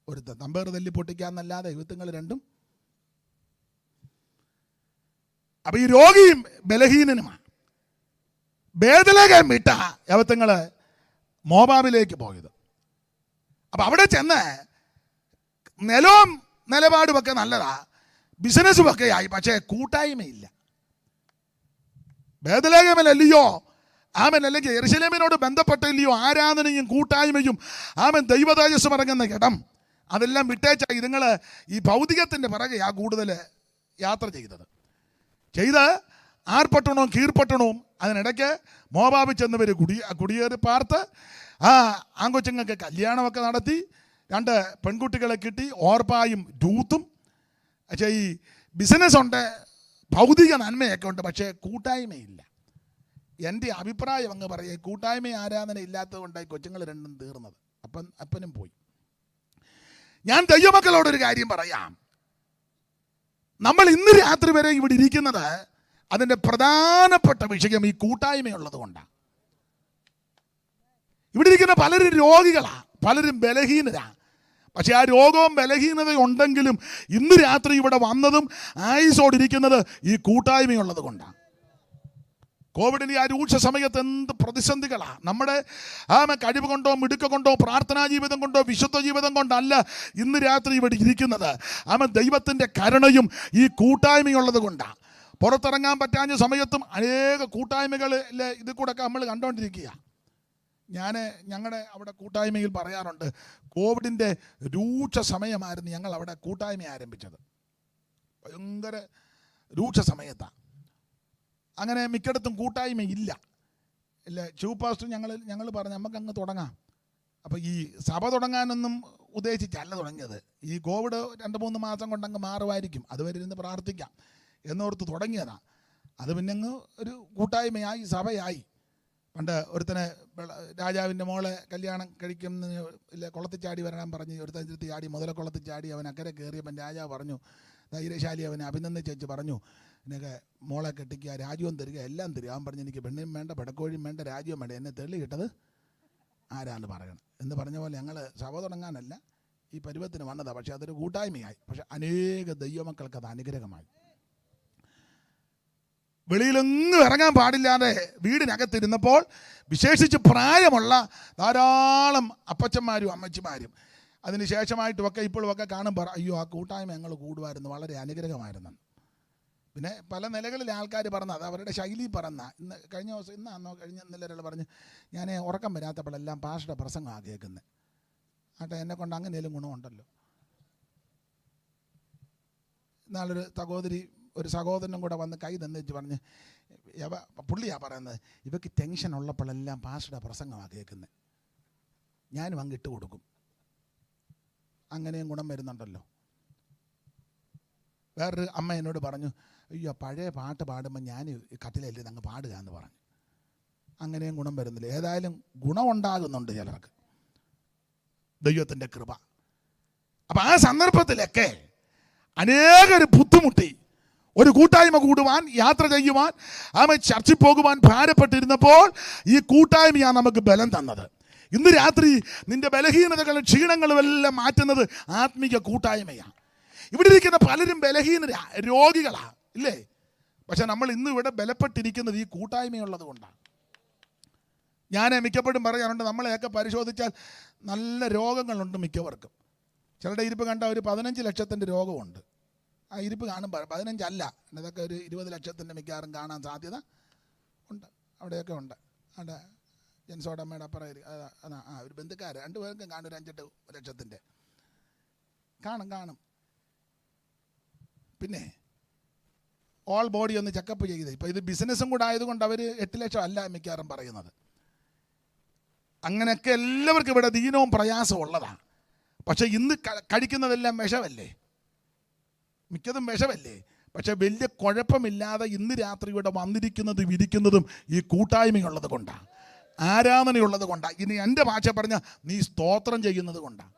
A: ഒരുത്തൻ തമ്പേർ തല്ലി പൊട്ടിക്കാന്നല്ലാതെ യുവത്തുങ്ങൾ രണ്ടും. അപ്പൊ ഈ രോഗിയും ബലഹീനനുമാണ്. ബേത്ലഹേം വിട്ട യവത്തങ്ങൾ മോവാബിലേക്ക് പോയത്. അപ്പൊ അവിടെ ചെന്ന് നിലവും നിലപാടുമൊക്കെ നല്ലതാ, ബിസിനസ്സുമൊക്കെ ആയി, പക്ഷേ കൂട്ടായ്മയില്ല. ബേത്ലഹേമിലല്ലയോ ആമൻ, അല്ലെങ്കിൽ യെരുശലേമിനോട് ബന്ധപ്പെട്ടില്ലയോ ആരാധനയും കൂട്ടായ്മയും ആമൻ ദൈവതേജസ്സും ഇറങ്ങുന്ന ഇടം. അതെല്ലാം വിട്ടേച്ചായി നിങ്ങൾ ഈ ഭൗതികത്തിൻ്റെ പിറകെയാ കൂടുതൽ യാത്ര ചെയ്ത് ആർപട്ടണവും കീർപട്ടണവും അതിനിടയ്ക്ക് മോവാബിൽ ചെന്നവർ കുടിയേറി പാർത്ത് ആങ്കൊച്ചുങ്ങൾക്ക് കല്യാണമൊക്കെ നടത്തി 2 പെൺകുട്ടികളെ കിട്ടി, ഓർപ്പായും രൂത്തും. പക്ഷേ ഈ ബിസിനസ്സുണ്ട്, ഭൗതിക നന്മയൊക്കെ ഉണ്ട്, പക്ഷേ കൂട്ടായ്മയില്ല. എൻ്റെ അഭിപ്രായം അങ്ങ് പറയുക, കൂട്ടായ്മ ആരാധന ഇല്ലാത്തത് കൊണ്ടായി കൊച്ചുങ്ങൾ 2 തീർന്നത്. അപ്പനും പോയി. ഞാൻ ദൈവമക്കളോടൊരു കാര്യം പറയാം. നമ്മൾ ഇന്ന് രാത്രി വരെ ഇവിടെ ഇരിക്കുന്നത് അതിൻ്റെ പ്രധാനപ്പെട്ട വിഷയം ഈ കൂട്ടായ്മയുള്ളത് കൊണ്ടാണ്. ഇവിടെ ഇരിക്കുന്ന പലരും രോഗികളാണ്, പലരും ബലഹീനരാണ്. പക്ഷെ ആ രോഗവും ബലഹീനതയും ഉണ്ടെങ്കിലും ഇന്ന് രാത്രി ഇവിടെ വന്നതും ആയുസോടിരിക്കുന്നത് ഈ കൂട്ടായ്മയുള്ളത് കൊണ്ടാണ്. കോവിഡിൻ്റെ ആ രൂക്ഷ സമയത്ത് എന്ത് പ്രതിസന്ധികളാണ്. നമ്മുടെ കഴിവ് കൊണ്ടോ മിടുക്ക കൊണ്ടോ പ്രാർത്ഥനാ ജീവിതം കൊണ്ടോ വിശുദ്ധ ജീവിതം കൊണ്ടല്ല ഇന്ന് രാത്രി ഇവിടെ ഇരിക്കുന്നത്. ദൈവത്തിൻ്റെ കരുണയും ഈ കൂട്ടായ്മയുള്ളത് കൊണ്ടാണ്. പുറത്തിറങ്ങാൻ പറ്റാഞ്ഞ സമയത്തും അനേക കൂട്ടായ്മകളിൽ ഇത് കൂടെ ഒക്കെ നമ്മൾ കണ്ടുകൊണ്ടിരിക്കുക. ഞങ്ങളുടെ അവിടെ കൂട്ടായ്മയിൽ പറയാറുണ്ട്, കോവിഡിൻ്റെ രൂക്ഷ സമയമായിരുന്നു ഞങ്ങൾ അവിടെ കൂട്ടായ്മ ആരംഭിച്ചത്. ഭയങ്കര രൂക്ഷ സമയത്താണ്. അങ്ങനെ മിക്കയിടത്തും കൂട്ടായ്മ ഇല്ല. ചൂപ്പാസ്റ്റ് ഞങ്ങൾ പറഞ്ഞു നമുക്ക് അങ്ങ് തുടങ്ങാം. അപ്പോൾ ഈ സഭ തുടങ്ങാനൊന്നും ഉദ്ദേശിച്ചല്ല തുടങ്ങിയത്. ഈ കോവിഡ് 2-3 മാസം കൊണ്ടങ്ങ് മാറുമായിരിക്കും, അതുവരെ ഇരുന്ന് പ്രാർത്ഥിക്കാം എന്നോർത്ത് തുടങ്ങിയതാണ്. അത് പിന്നെ അങ്ങ് ഒരു കൂട്ടായ്മയായി, സഭയായി. പണ്ട് ഒരുത്തനെ രാജാവിൻ്റെ മോളെ കല്യാണം കഴിക്കുന്ന കുളത്തിൽ ചാടി വരാൻ പറഞ്ഞ് ഒരുത്തൻ ചാടി മുതലക്കുളത്തിൽ ചാടി അവൻ അക്കരെ കയറിയപ്പം രാജാവ് പറഞ്ഞു, ധൈര്യശാലി അവനെ അഭിനന്ദിച്ചു പറഞ്ഞു, എന്നൊക്കെ മോളെ കെട്ടിക്കുക, രാജ്യവും തരിക, എല്ലാം തരിക. അവൻ പറഞ്ഞു, എനിക്ക് പെണ്ണിനും വേണ്ട പെടക്കോഴിയും വേണ്ട രാജ്യവും വേണ്ട, എന്നെ തെളി കിട്ടത് ആരാന്ന് പറയണം എന്ന് പറഞ്ഞ പോലെ ഞങ്ങൾ സഭ തുടങ്ങാനല്ല ഈ പരുവത്തിന് വന്നതാണ്. പക്ഷെ അതൊരു കൂട്ടായ്മയായി. പക്ഷെ അനേക ദൈവമക്കൾക്ക് അത് അനുഗ്രഹമായി. വെളിയിലൊന്നും ഇറങ്ങാൻ പാടില്ലാതെ വീടിനകത്തിരുന്നപ്പോൾ വിശേഷിച്ച് പ്രായമുള്ള ധാരാളം അപ്പച്ചന്മാരും അമ്മച്ചിമാരും അതിന് ശേഷമായിട്ടുമൊക്കെ ഇപ്പോഴുമൊക്കെ കാണുമ്പോൾ അയ്യോ ആ കൂട്ടായ്മ ഞങ്ങൾ കൂടുമായിരുന്നു, വളരെ അനുഗ്രഹമായിരുന്നു. പിന്നെ പല നിലകളിൽ ആൾക്കാർ പറഞ്ഞ അത് അവരുടെ ശൈലി പറഞ്ഞ കഴിഞ്ഞ ദിവസം ഇന്നലെ ഒരാൾ പറഞ്ഞ് ഞാൻ ഉറക്കം വരാത്തപ്പോഴെല്ലാം പാസ്റ്ററുടെ പ്രസംഗമാണ് കേൾക്കുന്നത്. ആട്ടെ, എന്നെ കൊണ്ട് അങ്ങനെയും ഗുണമുണ്ടല്ലോ. എന്നാളൊരു ഒരു സഹോദരനും കൂടെ വന്ന് കൈ തന്നിച്ച് പറഞ്ഞ് പുള്ളിയാണ് പറയുന്നത്, ഇവയ്ക്ക് ടെൻഷൻ ഉള്ളപ്പോഴെല്ലാം പാസ്റ്ററുടെ പ്രസംഗമാണ് കേൾക്കുന്നത്, ഞാനും അങ്ങ് ഇട്ട് കൊടുക്കും, അങ്ങനെയും ഗുണം വരുന്നുണ്ടല്ലോ. വേറൊരു അമ്മ എന്നോട് പറഞ്ഞു, അയ്യോ പഴയ പാട്ട് പാടുമ്പോൾ ഞാൻ കട്ടിലല്ലേ അങ്ങ് പാടുക എന്ന് പറഞ്ഞു. അങ്ങനെയും ഗുണം വരുന്നില്ല. ഏതായാലും ഗുണമുണ്ടാകുന്നുണ്ട് ചിലർക്ക്, ദൈവത്തിൻ്റെ കൃപ. അപ്പം ആ സന്ദർഭത്തിലൊക്കെ അനേകർ ബുദ്ധിമുട്ടി ഒരു കൂട്ടായ്മ കൂടുവാൻ, യാത്ര ചെയ്യുവാൻ, ചർച്ചിൽ പോകുവാൻ ഭാരപ്പെട്ടിരുന്നപ്പോൾ ഈ കൂട്ടായ്മയാണ് നമുക്ക് ബലം തന്നത്. ഇന്ന് രാത്രി നിന്റെ ബലഹീനതകളും ക്ഷീണങ്ങളും എല്ലാം മാറ്റുന്നത് ആത്മീക കൂട്ടായ്മയാണ്. ഇവിടെ ഇരിക്കുന്ന പലരും ബലഹീനരാ, രോഗികളാ, ഇല്ലേ? പക്ഷെ നമ്മൾ ഇന്ന് ഇവിടെ ബലപ്പെട്ടിരിക്കുന്നത് ഈ കൂട്ടായ്മയുള്ളത് കൊണ്ടാണ്. ഞാൻ മിക്കപ്പോഴും പറയാറുണ്ട്, നമ്മളെയൊക്കെ പരിശോധിച്ചാൽ നല്ല രോഗങ്ങളുണ്ട് മിക്കവർക്കും. ചിലരുടെ ഇരിപ്പ് കണ്ട ഒരു 15 ലക്ഷത്തിൻ്റെ രോഗമുണ്ട്. ആ ഇരിപ്പ് കാണുമ്പോൾ 15 അല്ല, ഇതൊക്കെ ഒരു 20 ലക്ഷത്തിൻ്റെ മിക്കവാറും കാണാൻ സാധ്യത ഉണ്ട്. അവിടെയൊക്കെ ഉണ്ട്. അവിടെ ജെൻസോടമ്മയുടെ അപ്പുറം ഒരു ബന്ധുക്കാർ 2 പേർക്കും കാണും, ഒരു 5-8 ലക്ഷത്തിൻ്റെ കാണും. പിന്നെ ഓൾ ബോഡി ഒന്ന് ചെക്കപ്പ് ചെയ്ത്, ഇപ്പോൾ ഇത് ബിസിനസ്സും കൂടെ ആയതുകൊണ്ട് അവർ 8 ലക്ഷം അല്ല മിക്കവാറും പറയുന്നത്. അങ്ങനെയൊക്കെ എല്ലാവർക്കും ഇവിടെ ദീനവും പ്രയാസവും ഉള്ളതാണ്. പക്ഷേ ഇന്ന് കഴിക്കുന്നതെല്ലാം വിഷമല്ലേ, മിക്കതും വിഷമല്ലേ. പക്ഷെ വലിയ കുഴപ്പമില്ലാതെ ഇന്ന് രാത്രി ഇവിടെ വന്നിരിക്കുന്നതും ഇരിക്കുന്നതും ഈ കൂട്ടായ്മയുള്ളത് കൊണ്ടാണ്, ആരാധനയുള്ളത് കൊണ്ടാണ്. ഇനി എൻ്റെ ഭാഷ പറഞ്ഞാൽ നീ സ്തോത്രം ചെയ്യുന്നത് കൊണ്ടാണ്.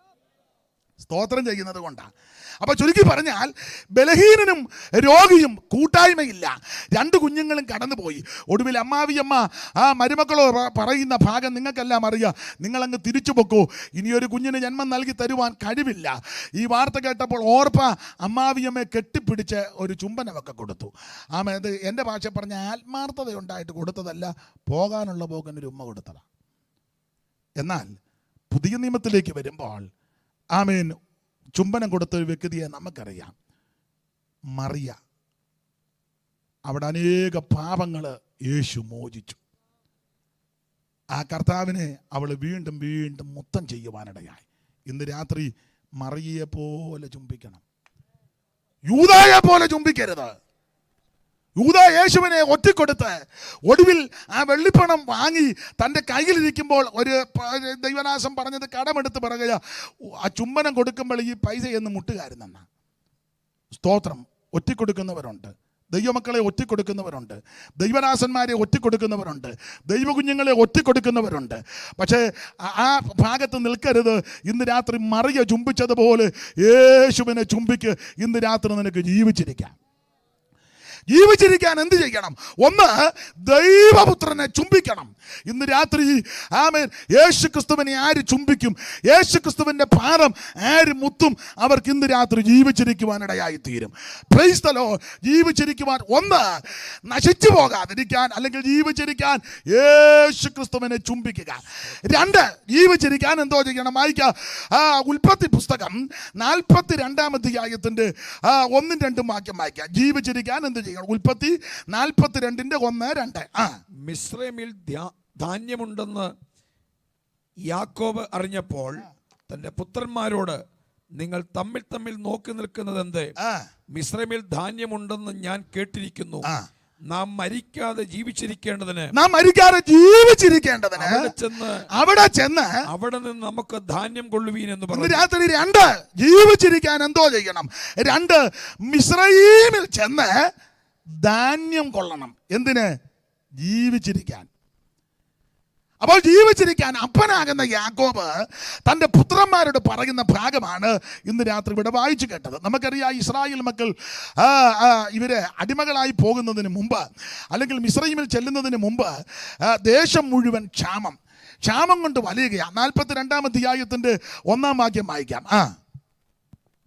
A: അപ്പോൾ ചുരുക്കി പറഞ്ഞാൽ ബലഹീനനും രോഗിയും കൂട്ടായ്മയില്ല. 2 കുഞ്ഞുങ്ങളും കടന്നുപോയി. ഒടുവിൽ അമ്മാവിയമ്മ ആ മരുമക്കളോ പറയുന്ന ഭാഗം നിങ്ങൾക്കെല്ലാം അറിയാം, നിങ്ങളങ്ങ് തിരിച്ചു പൊക്കോ, ഇനിയൊരു കുഞ്ഞിന് ജന്മം നൽകി തരുവാൻ കഴിവില്ല. ഈ വാർത്ത കേട്ടപ്പോൾ ഓർപ്പ അമ്മാവിയമ്മയെ കെട്ടിപ്പിടിച്ച് ഒരു ചുംബനമൊക്കെ കൊടുത്തു. അത് എൻ്റെ ഭാഷ പറഞ്ഞ ആത്മാർത്ഥതയുണ്ടായിട്ട് കൊടുത്തതല്ല, പോകാനുള്ള പോകനൊരു ഉമ്മ കൊടുത്തതാണ്. എന്നാൽ പുതിയ നിയമത്തിലേക്ക് വരുമ്പോൾ ആമേൻ ചുംബനം കൊടുത്ത ഒരു വ്യക്തിയെ നമുക്കറിയാം, മറിയ. അവിടെ അനേക പാപങ്ങൾ യേശു മോചിച്ചു. ആ കർത്താവിനെ അവൾ വീണ്ടും വീണ്ടും മുത്തം ചെയ്യുവാനിടയായി. ഇന്ന് രാത്രി മറിയയെ പോലെ ചുംബിക്കണം, യൂദായെ പോലെ ചുംബിക്കരുത്. യൂദാ യേശുവിനെ ഒറ്റിക്കൊടുത്ത് ഒടുവിൽ ആ വെള്ളിപ്പണം വാങ്ങി തൻ്റെ കയ്യിലിരിക്കുമ്പോൾ ഒരു ദൈവനാശം പറഞ്ഞത് കടമെടുത്ത് പറയുക, ആ ചുംബനം കൊടുക്കുമ്പോൾ ഈ പൈസ എന്ന് മുട്ടുകാരുന്നെന്ന. സ്തോത്രം. ഒറ്റിക്കൊടുക്കുന്നവരുണ്ട്, ദൈവമക്കളെ ഒറ്റിക്കൊടുക്കുന്നവരുണ്ട്, ദൈവദാസന്മാരെ ഒറ്റിക്കൊടുക്കുന്നവരുണ്ട്, ദൈവകുഞ്ഞുങ്ങളെ ഒറ്റിക്കൊടുക്കുന്നവരുണ്ട്. പക്ഷേ ആ ഭാഗത്ത് നിൽക്കരുത്. ഇന്ന് രാത്രി മറിയ ചുംബിച്ചതുപോലെ യേശുവിനെ ചുംബിക്ക്. ഇന്ന് രാത്രി നിനക്ക് ജീവിച്ചിരിക്കാം. ജീവിച്ചിരിക്കാൻ എന്ത് ചെയ്യണം? ഒന്ന്, ദൈവപുത്രനെ ചുംബിക്കണം. ഇന്ന് രാത്രി ആമേൻ, യേശു ക്രിസ്തുവിനെ ആര് ചുംബിക്കും, യേശു ക്രിസ്തുവിൻ്റെ പാദം ആര് മുത്തും, അവർക്ക് ഇന്ന് രാത്രി ജീവിച്ചിരിക്കുവാനിടയായി തീരും. Praise the Lord. ജീവിച്ചിരിക്കുവാൻ, ഒന്ന്, നശിച്ചു പോകാതിരിക്കാൻ, അല്ലെങ്കിൽ ജീവിച്ചിരിക്കാൻ യേശു ക്രിസ്തുവിനെ ചുംബിക്കുക. രണ്ട്, ജീവിച്ചിരിക്കാൻ എന്തോ ചെയ്യണം? വായിക്കുക, ഉൽപ്പത്തി പുസ്തകം 42-ാം അധ്യായത്തിൻ്റെ 1-2 വാക്യം വായിക്കുക. ജീവിച്ചിരിക്കാൻ എന്ത് ചെയ്യണം? ഉൽപ്പത്തി 42:1-2.
B: മിസ്രൈമിൽ ധാന്യമുണ്ടെന്ന് യാക്കോബ് അറിഞ്ഞപ്പോൾ തന്റെ പുത്രന്മാരോട്, നിങ്ങൾ തമ്മിൽ തമ്മിൽ നോക്കി നിൽക്കുന്നത് എന്ത്? മിസ്രൈമിൽ ധാന്യമുണ്ടെന്ന് ഞാൻ കേട്ടിരിക്കുന്നു. നാം മരിക്കാതെ ജീവിച്ചിരിക്കേണ്ടതിന് അവിടെ ചെന്ന് അവിടെ നിന്ന് നമുക്ക് ധാന്യം കൊള്ളുവീൻ എന്ന് പറഞ്ഞു.
A: രാത്രി 2, ജീവിച്ചിരിക്കാൻ എന്തോ ചെയ്യണം? 2, മിസ്രയീമിൽ ചെന്ന് ധാന്യം കൊള്ളണം. എന്തിന്? ജീവിച്ചിരിക്കാൻ. അപ്പോൾ ജീവിച്ചിരിക്കാൻ അപ്പനാകുന്ന യാക്കോബ് തൻ്റെ പുത്രന്മാരോട് പറയുന്ന ഭാഗമാണ് ഇന്ന് രാത്രി ഇവിടെ വായിച്ചു കേട്ടത്. നമുക്കറിയാം, ഇസ്രായേൽ മക്കൾ ഇവര് അടിമകളായി പോകുന്നതിന് മുമ്പ്, അല്ലെങ്കിൽ മിസ്രയീമിൽ ചെല്ലുന്നതിന് മുമ്പ് ദേശം മുഴുവൻ ക്ഷാമം കൊണ്ട് വലയുകയാണ്. 42-ാം അധ്യായത്തിൻ്റെ 1-ാം വാക്യം വായിക്കാം.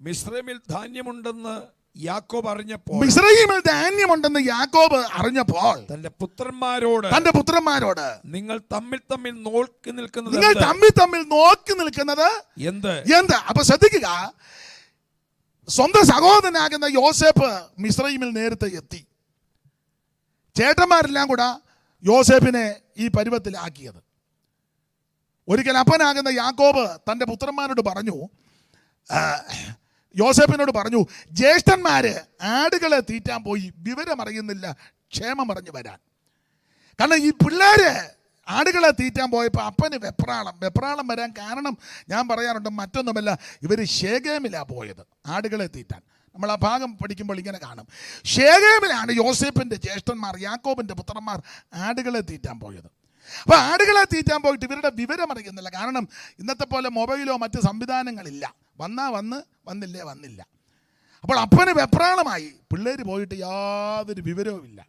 B: മിസ്രയീമിൽ ധാന്യമുണ്ടെന്ന് യാക്കോബ് അറിഞ്ഞപ്പോൾ,
A: മിസ്രയീമിൽ ധാന്യമുണ്ടെന്ന് യാക്കോബ് അറിഞ്ഞപ്പോൾ
B: തന്റെ പുത്രന്മാരോട്
A: നിങ്ങൾ
B: തമ്മിൽ തമ്മിൽ നോക്കി നിൽക്കുന്നത്
A: എന്ത്? അപ്പൊ ശ്രദ്ധിക്കുക, സ്വന്തം സഹോദരനാകുന്ന യോസേഫ് മിസ്രയീമിൽ നേരത്തെ എത്തി. ചേട്ടന്മാരെല്ലാം കൂടെ യോസേഫിനെ ഈ പരുവത്തിലാക്കിയത്. ഒരിക്കൽ അപ്പനാകുന്ന യാക്കോബ് തൻ്റെ പുത്രന്മാരോട് പറഞ്ഞു, യോസേഫിനോട് പറഞ്ഞു, ജ്യേഷ്ഠന്മാര് ആടുകളെ തീറ്റാൻ പോയി, വിവരമറിയുന്നില്ല, ക്ഷേമം പറഞ്ഞു വരാൻ. കാരണം ഈ പിള്ളേര് ആടുകളെ തീറ്റാൻ പോയപ്പോൾ അപ്പന് വെപ്രാളം വരാൻ കാരണം ഞാൻ പറയാറുണ്ട്, മറ്റൊന്നുമല്ല, ഇവർ ശേഖേമിലാണ് പോയത് ആടുകളെ തീറ്റാൻ. നമ്മൾ ആ ഭാഗം പഠിക്കുമ്പോൾ ഇങ്ങനെ കാണും, ശേഖേമിലാണ് യോസേഫിൻ്റെ ജ്യേഷ്ഠന്മാർ, യാക്കോബിൻ്റെ പുത്രന്മാർ ആടുകളെ തീറ്റാൻ പോയത്. അപ്പോൾ ആടുകളെ തീറ്റാൻ പോയിട്ട് ഇവരുടെ വിവരം അറിയുന്നില്ല. കാരണം ഇന്നത്തെ പോലെ മൊബൈലോ മറ്റ് സംവിധാനങ്ങളില്ല. വന്നില്ല. അപ്പോൾ അപ്പന് വെപ്രാളമായി. പിള്ളേർ പോയിട്ട് യാതൊരു വിവരവും ഇല്ല.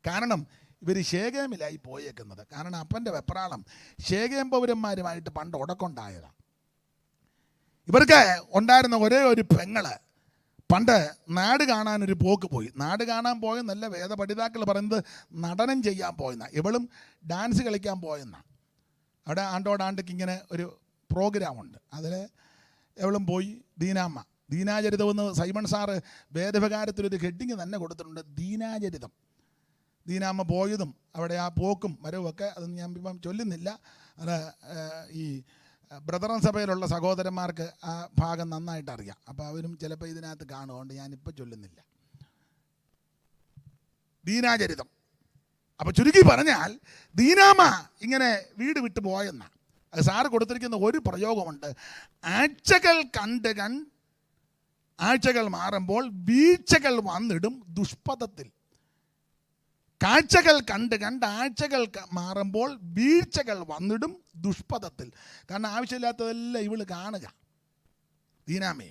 A: കാരണം ഇവർ ശേഖേമിലായി പോയേക്കുന്നത്. കാരണം അപ്പൻ്റെ വെപ്രാളം. ശേഖേം പൗരന്മാരുമായിട്ട് പണ്ട് ഉടക്കുണ്ടായതാണ്. ഇവർക്ക് ഉണ്ടായിരുന്ന ഒരേ ഒരു പെങ്ങള് പണ്ട് നാട് കാണാനൊരു പോക്ക് പോയി. നാട് കാണാൻ പോയെന്നല്ല, വേദപഠിതാക്കൾ പറയുന്നത് നടനം ചെയ്യാൻ പോയെന്നാണ്. ഇവളും ഡാൻസ് കളിക്കാൻ പോയെന്നാണ്. അവിടെ ആണ്ടോടാണ്ടയ്ക്ക് ഇങ്ങനെ ഒരു പ്രോഗ്രാമുണ്ട്, അതിൽ എവളും പോയി. ദീനാചരിതമെന്ന് സൈമൺ സാറ് വേദപ്രകാരത്തിലൊരു ഹെഡിങ് തന്നെ കൊടുത്തിട്ടുണ്ട്, ദീനാചരിതം. ദീനാമ്മ പോയതും അവിടെ ആ പോക്കും വരവും ഒക്കെ അതൊന്നും ഞാൻ ഇപ്പം ചൊല്ലുന്നില്ല. അത് ഈ ബ്രദറൻ സഭയിലുള്ള സഹോദരന്മാർക്ക് ആ ഭാഗം നന്നായിട്ട് അറിയാം. അപ്പോൾ അവരും ചിലപ്പോൾ ഇതിനകത്ത് കാണുകൊണ്ട് ഞാനിപ്പോൾ ചൊല്ലുന്നില്ല. ദീനാചരിതം. അപ്പോൾ ചുരുക്കി പറഞ്ഞാൽ ദീനാമ്മ ഇങ്ങനെ വീട് വിട്ടു പോയെന്നാണ്. അത് സാറ് കൊടുത്തിരിക്കുന്ന ഒരു പ്രയോഗമുണ്ട്, ആഴ്ചകൾ മാറുമ്പോൾ വീഴ്ചകൾ വന്നിടും ദുഷ്പഥത്തിൽ. കാഴ്ചകൾ കണ്ട് ആഴ്ചകൾ മാറുമ്പോൾ വീഴ്ചകൾ വന്നിടും ദുഷ്പഥത്തിൽ. കാരണം ആവശ്യമില്ലാത്തതെല്ലാം ഇവള് കാണുക. ദീനാമേ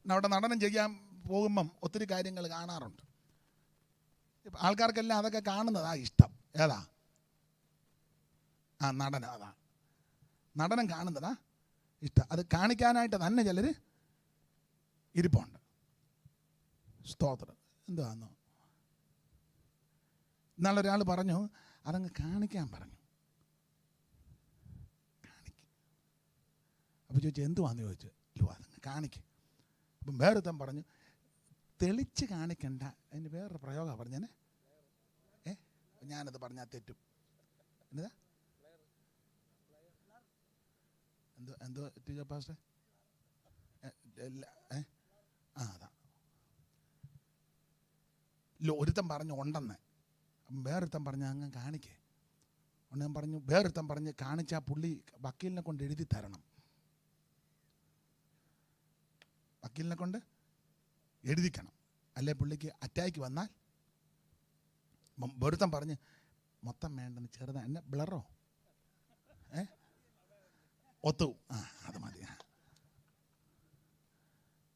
A: അവിടെ നടനം ചെയ്യാൻ പോകുമ്പം ഒത്തിരി കാര്യങ്ങൾ കാണാറുണ്ട്. ആൾക്കാർക്കെല്ലാം അതൊക്കെ കാണുന്നതാ ഇഷ്ടം. ഏതാ? നടനം. അതാ നടനം കാണുന്നതാ ഇഷ്ടം. അത് കാണിക്കാനായിട്ട് തന്നെ ചിലർ ഇരിപ്പുണ്ട്. സ്തോത്രം. എന്തുവാന്നോ, ഇന്നാളൊരാൾ പറഞ്ഞു, അതങ്ങ് കാണിക്കാൻ പറഞ്ഞു. അപ്പോൾ ചോദിച്ചു എന്തുവാന്ന് ചോദിച്ചു. അതങ്ങ് കാണിക്കും. അപ്പം വേറൊരുത്തൻ പറഞ്ഞു, തെളിച്ച് കാണിക്കണ്ട. അതിന് വേറൊരു പ്രയോഗമാണ് പറഞ്ഞേനെ. ഞാനത് പറഞ്ഞാൽ തെറ്റും. എന്നതാ എന്തോ ടീച്ചർ പാസ്റ്റേ? അതാ ഒരുത്തൻ പറഞ്ഞു ഉണ്ടെന്ന്. വേറൊരുത്തൻ പറഞ്ഞ് അങ്ങ് കാണിക്കേ. ഞാൻ പറഞ്ഞു, വേറൊരുത്തൻ പറഞ്ഞ് കാണിച്ചാൽ പുള്ളി വക്കീലിനെ കൊണ്ട് എഴുതി തരണം. വക്കീലിനെ കൊണ്ട് എഴുതിക്കണം, അല്ലെ പുള്ളിക്ക് അറ്റാക്ക് വന്നാൽ ഒരുത്തൻ പറഞ്ഞ് മൊത്തം വേണ്ടെന്ന് ചെറുതാ എന്നെ ബ്ലറോ ഒത്തു അത് മതി,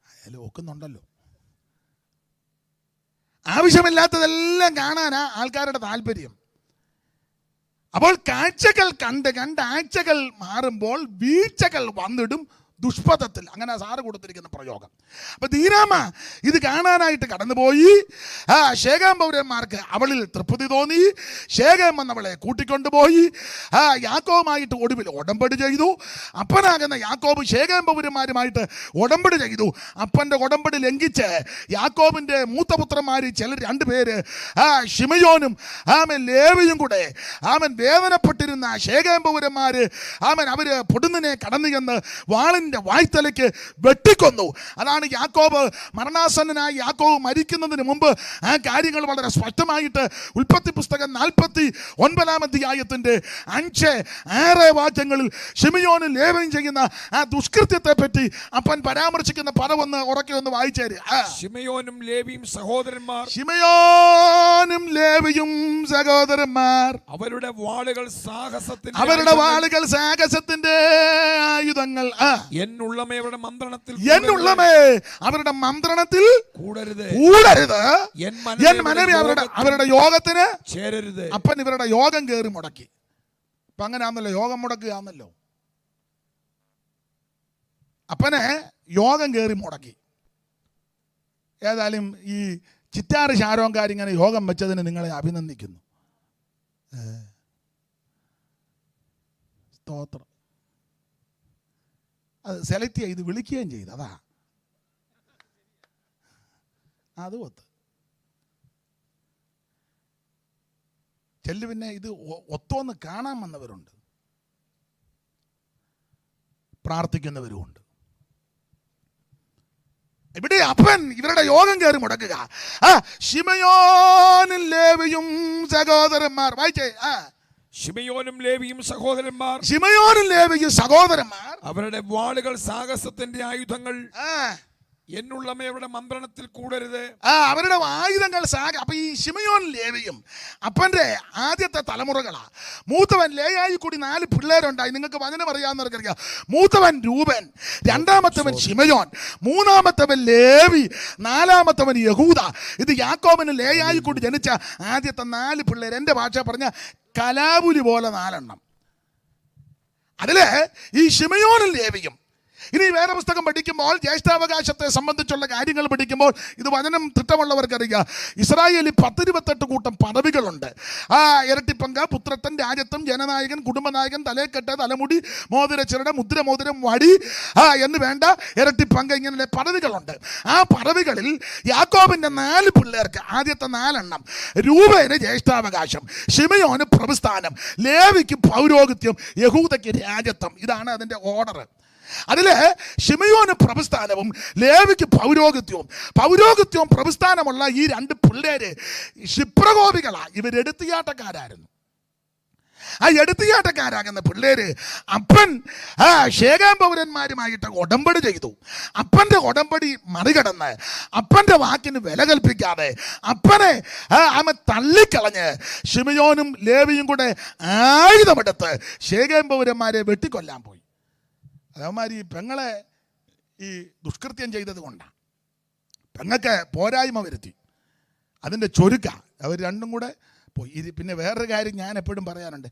A: അയാലും ഒക്കുന്നുണ്ടല്ലോ. ആവശ്യമില്ലാത്തതെല്ലാം കാണാനാ ആൾക്കാരുടെ താല്പര്യം. അപ്പോൾ കാഴ്ചകൾ കണ്ട് ആഴ്ചകൾ മാറുമ്പോൾ വീഴ്ചകൾ വന്നിടും ദുഷ്പഥത്തിൽ. അങ്ങനെ സാറ് കൊടുത്തിരിക്കുന്ന പ്രയോഗം. അപ്പൊ ദീനാമ ഇത് കാണാനായിട്ട് കടന്നുപോയി. ശേഖേം പൗരന്മാർക്ക് അവളിൽ തൃപ്തി തോന്നി. ശേഖേം വന്നവളെ കൂട്ടിക്കൊണ്ടുപോയി യാക്കോബുമായിട്ട് ഒടുവിൽ ഉടമ്പടി ചെയ്തു. അപ്പനാകുന്ന യാക്കോബ് ശേഖേം പൗരന്മാരുമായിട്ട് ഉടമ്പടി ചെയ്തു. അപ്പൻ്റെ ഉടമ്പടി ലംഘിച്ച് യാക്കോബിൻ്റെ മൂത്തപുത്രന്മാർ ചിലർ 2 പേര് ശിമയോനും ലേവിയും കൂടെ വേദനപ്പെട്ടിരുന്ന ശേഖേം പൗരന്മാര് അവര് പൊടുന്നിനെ കടന്നു ചെന്ന് വാളിൻ വായ്ത്തലയ്ക്ക് വെട്ടിക്കൊന്നു. അതാണ് യാക്കോബ് മരണാസന്നനായി യാക്കോബ് മരിക്കുന്നതിന് മുമ്പ് ആ കാര്യങ്ങൾ വളരെ സ്പഷ്ടമായിട്ട് ഉൽപ്പത്തി പുസ്തകം 49 അധ്യായത്തിന്റെ 5-6 വാക്യങ്ങളിൽ ശിമയോനും ലേവിയും ചെയ്യുന്ന ആ ദുഷ്കൃത്യത്തെ പറ്റി അപ്പൻ പരാമർശിക്കുന്ന പദമൊന്ന് ഉറക്കെ ഒന്ന് വായിച്ചേര്.
B: ശിമയോനും ലേവിയും സഹോദരന്മാർ,
A: ശിമയോനും ലേവിയും സഹോദരന്മാർ,
B: അവരുടെ വാളുകൾ സാഹസത്തിന്റെ
A: ആയുധങ്ങൾ.
B: എന്നുള്ളമേ അവരുടെ മന്ത്രണത്തിൽ കൂടരുത്.
A: എൻ മനമേ അവരുടെ യോഗത്തിന്
B: ചേരരുത്.
A: അപ്പൻ ഇവരുടെ യോഗം കയറി മുടക്കി. അപ്പൊ അങ്ങനെ ആണല്ലോ, യോഗം മുടക്കുകയാണല്ലോ. അപ്പനെ യോഗം കയറി മുടക്കി. ഏതായാലും ഈ ചിറ്റാറ് ഷാരോങ്കാരിങ്ങനെ യോഗം വെച്ചതിന് നിങ്ങളെ അഭിനന്ദിക്കുന്നു. സ്തോത്രം. അത് സെലക്ട് ചെയ്ത് വിളിക്കുകയും ചെയ്തു. അത് ഒത്ത് ചെല്ലു. പിന്നെ ഇത് ഒത്തോന്ന് കാണാൻ വന്നവരുണ്ട്, പ്രാർത്ഥിക്കുന്നവരുമുണ്ട്. ഇവിടെ അപ്പൻ ഇവരുടെ യോഗം കയറി മുടക്കുക. ശിമയോനും ലേവിയും സഹോദരന്മാർ, വായിച്ചേ.
B: ശിമയോനും ലേവിയും സഹോദരന്മാർ, അവരുടെ വാളുകൾ സാഹസത്തിന്റെ ആയുധങ്ങൾ, എന്നുള്ളമേ അവരുടെ മന്ത്രണത്തിൽ കൂടരുത്.
A: അവരുടെ ആയുധങ്ങൾ അപ്പൊ ഈ ശിമയോൻ ലേവിയും അപ്പന്റെ ആദ്യത്തെ തലമുറകളാ. മൂത്തവൻ ലേയായി കൂടി 4 പിള്ളേരുണ്ടായി. നിങ്ങൾക്ക് വചനം അറിയാവുന്നവർക്കറിയാം. മൂത്തവൻ രൂപൻ, രണ്ടാമത്തവൻ ശിമയോൻ, മൂന്നാമത്തവൻ ലേവി, നാലാമത്തവൻ യഹൂദ. ഇത് യാക്കോബിന് ലേയായി കൂടി ജനിച്ച ആദ്യത്തെ 4 പിള്ളേർ. എൻ്റെ ഭാഷ പറഞ്ഞ കലാപുലി പോലെ 4 എണ്ണം. അതില് ഈ ശിമയോനും ലേവിയും. ഇനി വേദപുസ്തകം പഠിക്കുമ്പോൾ ജ്യേഷ്ഠാവകാശത്തെ സംബന്ധിച്ചുള്ള കാര്യങ്ങൾ പഠിക്കുമ്പോൾ ഇത് വചനം തിട്ടമുള്ളവർക്കറിയാം. ഇസ്രായേലിൽ 10-28 കൂട്ടം പദവികളുണ്ട്. ഇരട്ടിപ്പങ്ക, പുത്രത്തൻ, രാജത്വം, ജനനായകൻ, കുടുംബനായകൻ, തലേക്കെട്ട്, തലമുടി, മോതിരച്ചിരട, മോതിരം, വടി എന്ന് വേണ്ട ഇരട്ടിപ്പങ്ക, ഇങ്ങനെ പദവികളുണ്ട്. ആ പദവികളിൽ യാക്കോബിന്റെ 4 പിള്ളേർക്ക് ആദ്യത്തെ 4 എണ്ണം. രൂപേന് ജ്യേഷ്ഠാവകാശം, ശിമയോന് പ്രഭുസ്ഥാനം, ലേവിക്ക് പൗരോഹിത്യം, യഹൂദയ്ക്ക് രാജത്വം. ഇതാണ് അതിൻ്റെ ഓർഡർ. അതില് ശിമയോന് പ്രഭുസ്ഥാനവും ലേവിക്ക് പൗരോഹിത്യവും പ്രഭുസ്ഥാനമുള്ള ഈ 2 പിള്ളേര് ക്ഷിപ്രകോപികളാ. ഇവരെടുത്തിയാട്ടക്കാരായിരുന്നു. ആ എടുത്തിയാട്ടക്കാരാകുന്ന പിള്ളേര് അപ്പൻ ശേഖേം പൗരന്മാരുമായിട്ട് ഉടമ്പടി ചെയ്തു. അപ്പന്റെ ഉടമ്പടി മറികടന്ന് അപ്പന്റെ വാക്കിന് വില കൽപ്പിക്കാതെ അപ്പനെ തള്ളിക്കളഞ്ഞ് ശിമയോനും ലേവിയും കൂടെ ആയുധമെടുത്ത് ശേഖേം പൗരന്മാരെ വെട്ടിക്കൊല്ലാൻ പോയി. അതേമാതിരി ഈ പെങ്ങളെ ഈ ദുഷ്കൃത്യം ചെയ്തത് കൊണ്ടാണ് പെങ്ങൾക്ക് പോരായ്മ വരുത്തി. അതിൻ്റെ ചൊരുക്ക അവർ രണ്ടും കൂടെ പോയി. പിന്നെ വേറൊരു കാര്യം ഞാൻ എപ്പോഴും പറയാറുണ്ട്.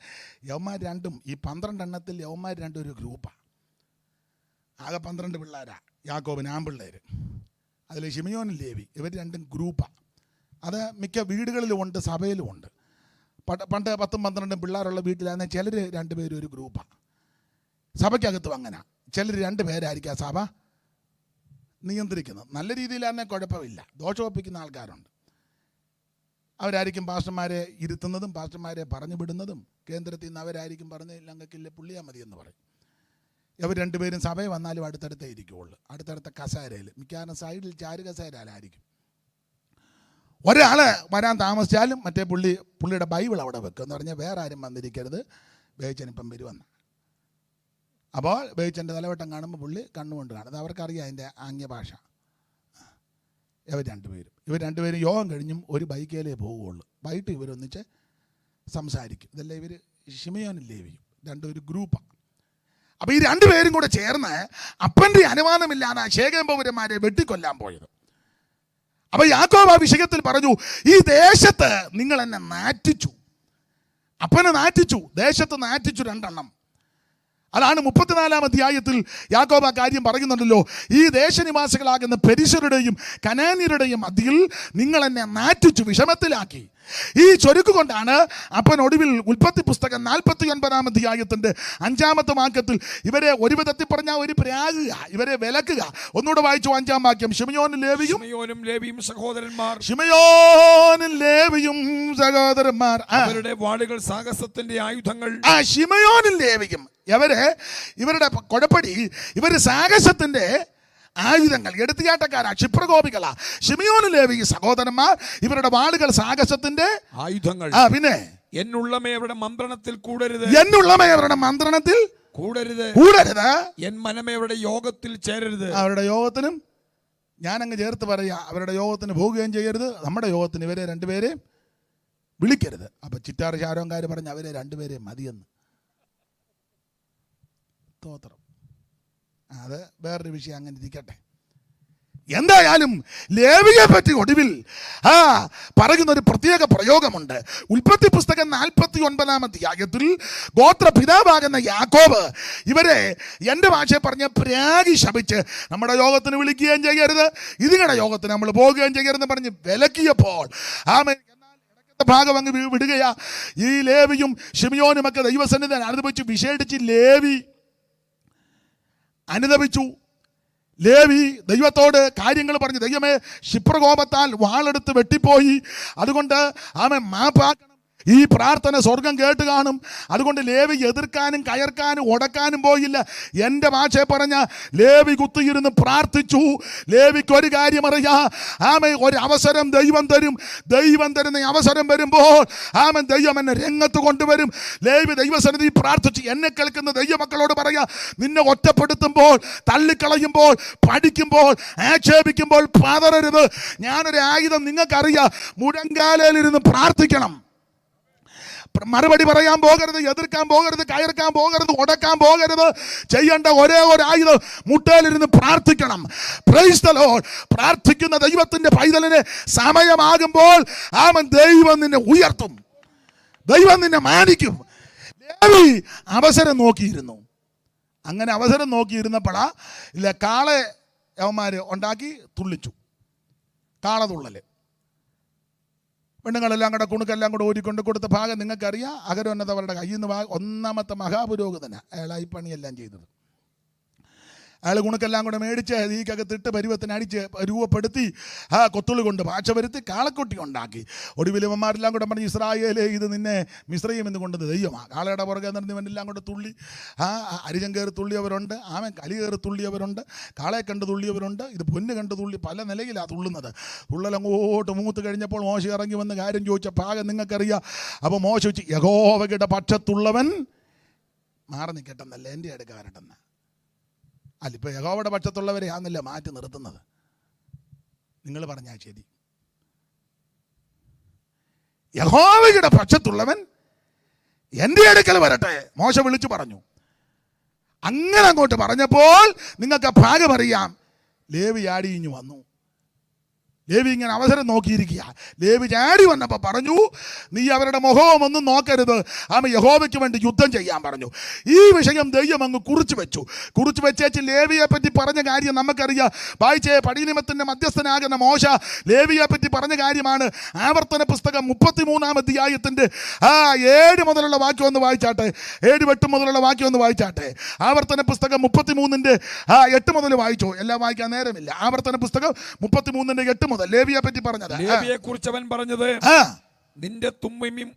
A: യവന്മാർ രണ്ടും ഈ 12 എണ്ണത്തിൽ യവന്മാർ രണ്ടും ഒരു ഗ്രൂപ്പാണ്. ആകെ 12 പിള്ളേരാണ് യാക്കോബിന് ആൺപിള്ളേർ. അതിൽ ശിമയോനും ലേവി ഇവർ രണ്ടും ഗ്രൂപ്പാണ്. അത് മിക്ക വീടുകളിലുമുണ്ട്, സഭയിലുമുണ്ട്. പണ്ട് 10-12 പിള്ളേരുള്ള വീട്ടിലാണെങ്കിൽ ചിലർ 2 പേരും ഒരു ഗ്രൂപ്പാണ്. സഭയ്ക്കകത്തും അങ്ങനെ ചിലർ 2 പേരായിരിക്കും സഭ നിയന്ത്രിക്കുന്നത്. നല്ല രീതിയിലാണെങ്കിൽ കുഴപ്പമില്ല. ദോഷമൊപ്പിക്കുന്ന ആൾക്കാരുണ്ട്. അവരായിരിക്കും പാസ്റ്റർമാരെ ഇരുത്തുന്നതും പാസ്റ്റർമാരെ പറഞ്ഞു വിടുന്നതും. കേന്ദ്രത്തിൽ നിന്ന് അവരായിരിക്കും പറഞ്ഞ് ഞങ്ങൾക്കില്ല പുള്ളിയാ മതി എന്ന് പറയും. ഇവർ 2 പേരും സഭയിൽ വന്നാലും അടുത്തടുത്തേ ഇരിക്കുകയുള്ളൂ. അടുത്തടുത്ത കസേരയിൽ, മിക്കവാറും സൈഡിൽ ചാരു കസേരയിലായിരിക്കും. ഒരാൾ വരാൻ താമസിച്ചാലും മറ്റേ പുള്ളിയുടെ ബൈബിൾ അവിടെ വെക്കും എന്ന് പറഞ്ഞാൽ വേറെ ആരും വന്നിരിക്കരുത്, ബേച്ചനിപ്പം വരുമെന്ന്. അപ്പോൾ ബേച്ചൻ്റെ തലവട്ടം കാണുമ്പോൾ പുള്ളി കണ്ണുകൊണ്ട് കാണും. അത് അവർക്കറിയാം അതിൻ്റെ ആംഗ്യഭാഷ. ഇവർ രണ്ടുപേരും യോഗം കഴിഞ്ഞും ഒരു ബൈക്കേലേ പോവുകയുള്ളൂ. വൈകിട്ട് ഇവരൊന്നിച്ച് സംസാരിക്കും. ഇതല്ല ഇവർ ശിമയോനും ലേവിയും രണ്ടൊരു ഗ്രൂപ്പാണ്. അപ്പോൾ ഈ രണ്ടുപേരും കൂടെ ചേർന്ന് അപ്പൻ്റെ അനുവാദമില്ലാതെ ശേഖേം പൗരന്മാരെ വെട്ടിക്കൊല്ലാൻ പോയത്. അപ്പോൾ യാക്കോബ് ആ വിഷയത്തിൽ പറഞ്ഞു, ഈ ദേശത്ത് നിങ്ങൾ എന്നെ നാറ്റിച്ചു, അപ്പനെ നാറ്റിച്ചു, ദേശത്ത് നാറ്റിച്ചു രണ്ടെണ്ണം. അതാണ് 34-ാം അധ്യായത്തിൽ യാക്കോബ് ആ കാര്യം പറയുന്നുണ്ടല്ലോ. ഈ ദേശനിവാസികളാകുന്ന പെരിശരുടെയും കനാന്യരുടെയും മധ്യയിൽ നിങ്ങൾ എന്നെ നാറ്റിച്ചു, വിഷമത്തിലാക്കി. ഈ ചൊരുക്ക് കൊണ്ടാണ് അപ്പൻ ഒടുവിൽ ഉൽപ്പത്തി പുസ്തകം 49-ാം അധ്യായത്തിൻ്റെ 5-ാമത്തെ വാക്യത്തിൽ ഇവരെ ഒരു വിധത്തിൽ പറഞ്ഞാൽ ഒരു പ്രാകുക, ഇവരെ വിലക്കുക. ഒന്നുകൂടെ വായിച്ചു 5-ാം വാക്യം. ശിമയോനും ലേവിയും സഹോദരന്മാർ, ശിമയോനും ലേവിയും സഹോദരന്മാർ,
B: അവരുടെ വാളുകൾ സാഹസത്തിന്റെ ആയുധങ്ങൾ.
A: ശിമയോനും ലേവിയും ഇവരുടെ കുഴപ്പടി, ഇവര് സാഹസത്തിന്റെ ആയുധങ്ങൾ, എടുത്തുചാട്ടക്കാരാ, ക്ഷിപ്രകോപികളാ. ശിമയോനും ലേവിയും സഹോദരന്മാർ, ഇവരുടെ വാളുകൾ സാഹസത്തിന്റെ
B: ആയുധങ്ങൾ.
A: പിന്നെ
B: എന്നുള്ളമേ അവരുടെ മന്ത്രണത്തിൽ കൂടരുത്,
A: കൂടരുത്.
B: എൻ മനമേ അവരുടെ യോഗത്തിൽ ചേരരുത്.
A: അവരുടെ യോഗത്തിനും ഞാനങ്ങ് ചേർത്ത് പറയാ, അവരുടെ യോഗത്തിന് പോവുകയും ചെയ്യരുത്, നമ്മുടെ യോഗത്തിന് ഇവരെ രണ്ടുപേരെയും വിളിക്കരുത്. അപ്പൊ ചിറ്റാർ ശാരോങ്കാർ പറഞ്ഞ് അവരെ രണ്ടുപേരെയും മതിയെന്ന്. സ്തോത്രം. അത് വേറൊരു വിഷയം, അങ്ങനെ ഇരിക്കട്ടെ. എന്തായാലും ലേവിയെ പറ്റി ഒടുവിൽ പറയുന്ന ഒരു പ്രത്യേക പ്രയോഗമുണ്ട്. ഉൽപ്പത്തി പുസ്തകം 49-ാം അധ്യായത്തിൽ ഗോത്ര പിതാവാകുന്ന യാക്കോബ് ഇവരെ എൻ്റെ ഭാഷയെ പറഞ്ഞ പ്രാഗി ശപിച്ച് നമ്മുടെ യോഗത്തിന് വിളിക്കുകയും ചെയ്യരുത്, ഇതിങ്ങളുടെ യോഗത്തിന് നമ്മൾ പോവുകയും ചെയ്യരുതെന്ന് പറഞ്ഞ് വിലക്കിയപ്പോൾ ഭാഗം അങ്ങ് വിടുകയാ. ഈ ലേവിയും ശിമയോനുമൊക്കെ ദൈവസന്നിധി അനുഭവിച്ചു, വിശേഷിച്ച് ലേവി അനുദപിച്ചു. ലേവി ദൈവത്തോട് കാര്യങ്ങൾ പറഞ്ഞു, ദൈവമേ ക്ഷിപ്രകോപത്താൽ വാളെടുത്ത് വെട്ടിപ്പോയി, അതുകൊണ്ട് ആമേ മാപ്പാക്കണം. ഈ പ്രാർത്ഥന സ്വർഗം കേട്ട് കാണും. അതുകൊണ്ട് ലേവി എതിർക്കാനും കയർക്കാനും ഉടക്കാനും പോയില്ല. എൻ്റെ ഭാഷയെ പറഞ്ഞ ലേവി കുത്തിയിരുന്ന് പ്രാർത്ഥിച്ചു. ലേവിക്ക് ഒരു കാര്യം അറിയാം, ആമേ ഒരു അവസരം ദൈവം തരും. ദൈവം തരുന്ന അവസരം വരുമ്പോൾ ആമൻ ദൈവം എന്നെ രംഗത്ത് കൊണ്ടുവരും. ലേവി ദൈവസന്നിധി പ്രാർത്ഥിച്ചു. എന്നെ കേൾക്കുന്ന ദൈവമക്കളോട് പറയാ, നിന്നെ ഒറ്റപ്പെടുത്തുമ്പോൾ, തള്ളിക്കളയുമ്പോൾ, പഠിക്കുമ്പോൾ, ആക്ഷേപിക്കുമ്പോൾ പതറരുത്. ഞാനൊരു ആയുധം നിങ്ങൾക്കറിയാം, മുഴങ്കാലയിലിരുന്ന് പ്രാർത്ഥിക്കണം. മറുപടി പറയാൻ പോകരുത്, എതിർക്കാൻ പോകരുത്, കയർക്കാൻ പോകരുത്, ഉടക്കാൻ പോകരുത്. ചെയ്യേണ്ട ഒരേ ഒരു ആയുധം മുട്ടയിലിരുന്ന് പ്രാർത്ഥിക്കണം. Praise the Lord. പ്രാർത്ഥിക്കുന്ന ദൈവത്തിന്റെ പൈതലിന് സമയമാകുമ്പോൾ ആമൻ ദൈവം നിന്നെ ഉയർത്തും, ദൈവം നിന്നെ മാനിക്കും. ലേവി അവസരം നോക്കിയിരുന്നു. അങ്ങനെ അവസരം നോക്കിയിരുന്നപ്പോഴാ ഇല്ല കാളെ യവന്മാര് ഉണ്ടാക്കി തുള്ളിച്ചു. കാളതുള്ളല് പെണ്ണുങ്ങളെല്ലാം കൂടെ കുണുക്കെല്ലാം കൂടെ ഓരിക്കൊണ്ട് കൊടുത്ത ഭാഗം നിങ്ങൾക്കറിയാം. അഹരോന്നത് അവരുടെ കയ്യിൽ നിന്ന് ഒന്നാമത്തെ മഹാപുരോഹിതനാണ് അയാൾ ഈ പണിയെല്ലാം ചെയ്തത്. അയാൾ കുണുക്കെല്ലാം കൂടെ മേടിച്ച് തീക്കകത്തിട്ട് പരുവത്തിനടിച്ച് രൂപപ്പെടുത്തി കൊത്തുള്ളി കൊണ്ട് പാച്ച വരുത്തി കാളക്കുട്ടി ഉണ്ടാക്കി. ഒടുവിലവന്മാരെല്ലാം കൂടെ പറഞ്ഞ്, ഇസ്രായേലേ ഇത് നിന്നെ മിസ്രൈം എന്ന് കൊണ്ടത് ദൈവമാണ്. കാളയുടെ പുറകെ നിർന്നിവനെല്ലാം കൂടെ തുള്ളി. അരിജം കയറി തുള്ളിയവരുണ്ട്, ആമൻ കലി കയറി തുള്ളിയവരുണ്ട്, കാളയെ കണ്ട് തുള്ളിയവരുണ്ട്, ഇത് പൊന്ന് കണ്ട് തുള്ളി, പല നിലയിലാണ് തുള്ളുന്നത്. തുള്ളലങ്ങോട്ട് മൂത്ത് കഴിഞ്ഞപ്പോൾ മോശ ഇറങ്ങി വന്ന് കാര്യം ചോദിച്ച ഭാഗം നിങ്ങൾക്കറിയാം. അപ്പോൾ മോശ വെച്ച്, യഹോവയുടെ പക്ഷത്തുള്ളവൻ മാറി നിൽക്കട്ടെന്നല്ല, എൻ്റെ അടുക്ക വരട്ടെന്ന്. അല്ല, ഇപ്പോൾ യഹോവയുടെ പക്ഷത്തുള്ളവരെ ആണെന്നല്ല മാറ്റി നിർത്തുന്നത്. നിങ്ങൾ പറഞ്ഞാൽ ശരി. യഹോവയുടെ പക്ഷത്തുള്ളവൻ എൻ്റെ അടുക്കൽ വരട്ടെ മോശ വിളിച്ചു പറഞ്ഞു. അങ്ങനെ അങ്ങോട്ട് പറഞ്ഞപ്പോൾ നിങ്ങൾക്ക് ഭാഗം അറിയാം. ലേവി ചാടിയിഞ്ഞു വന്നു. ലേവി ഇങ്ങനെ അവസരം നോക്കിയിരിക്കുക. ലേവി ചാടി വന്നപ്പോൾ പറഞ്ഞു, നീ അവരുടെ മുഖവും ഒന്നും നോക്കരുത്, ആമ യഹോവയ്ക്ക് വേണ്ടി യുദ്ധം ചെയ്യാൻ പറഞ്ഞു. ഈ വിഷയം ദൈവം അങ്ങ് കുറിച്ച് വെച്ചേച്ച് ലേവിയെ പറ്റി പറഞ്ഞ കാര്യം നമുക്കറിയാം. വായിച്ചേ, പടിനിമത്തിൻ്റെ മധ്യസ്ഥനാകുന്ന മോശ ലേവിയെ പറ്റി പറഞ്ഞ കാര്യമാണ്. ആവർത്തന പുസ്തകം 33-ാം അധ്യായത്തിൻ്റെ 7 മുതലുള്ള വാക്യം ഒന്ന് വായിച്ചാട്ടെ. 7-8 മുതലുള്ള വാക്യം ഒന്ന് വായിച്ചാട്ടെ. ആവർത്തന പുസ്തകം 33-ന്റെ 8 മുതൽ വായിച്ചോ. എല്ലാം വായിക്കാൻ നേരമില്ല. ആവർത്തന പുസ്തകം 33-ന്റെ 8 മുതൽ ലേവിയെ പറ്റി പറഞ്ഞത്.
B: ലേവിയെ കുറിച്ച് അവൻ പറഞ്ഞത്, നിന്റെ തുമ്മീമും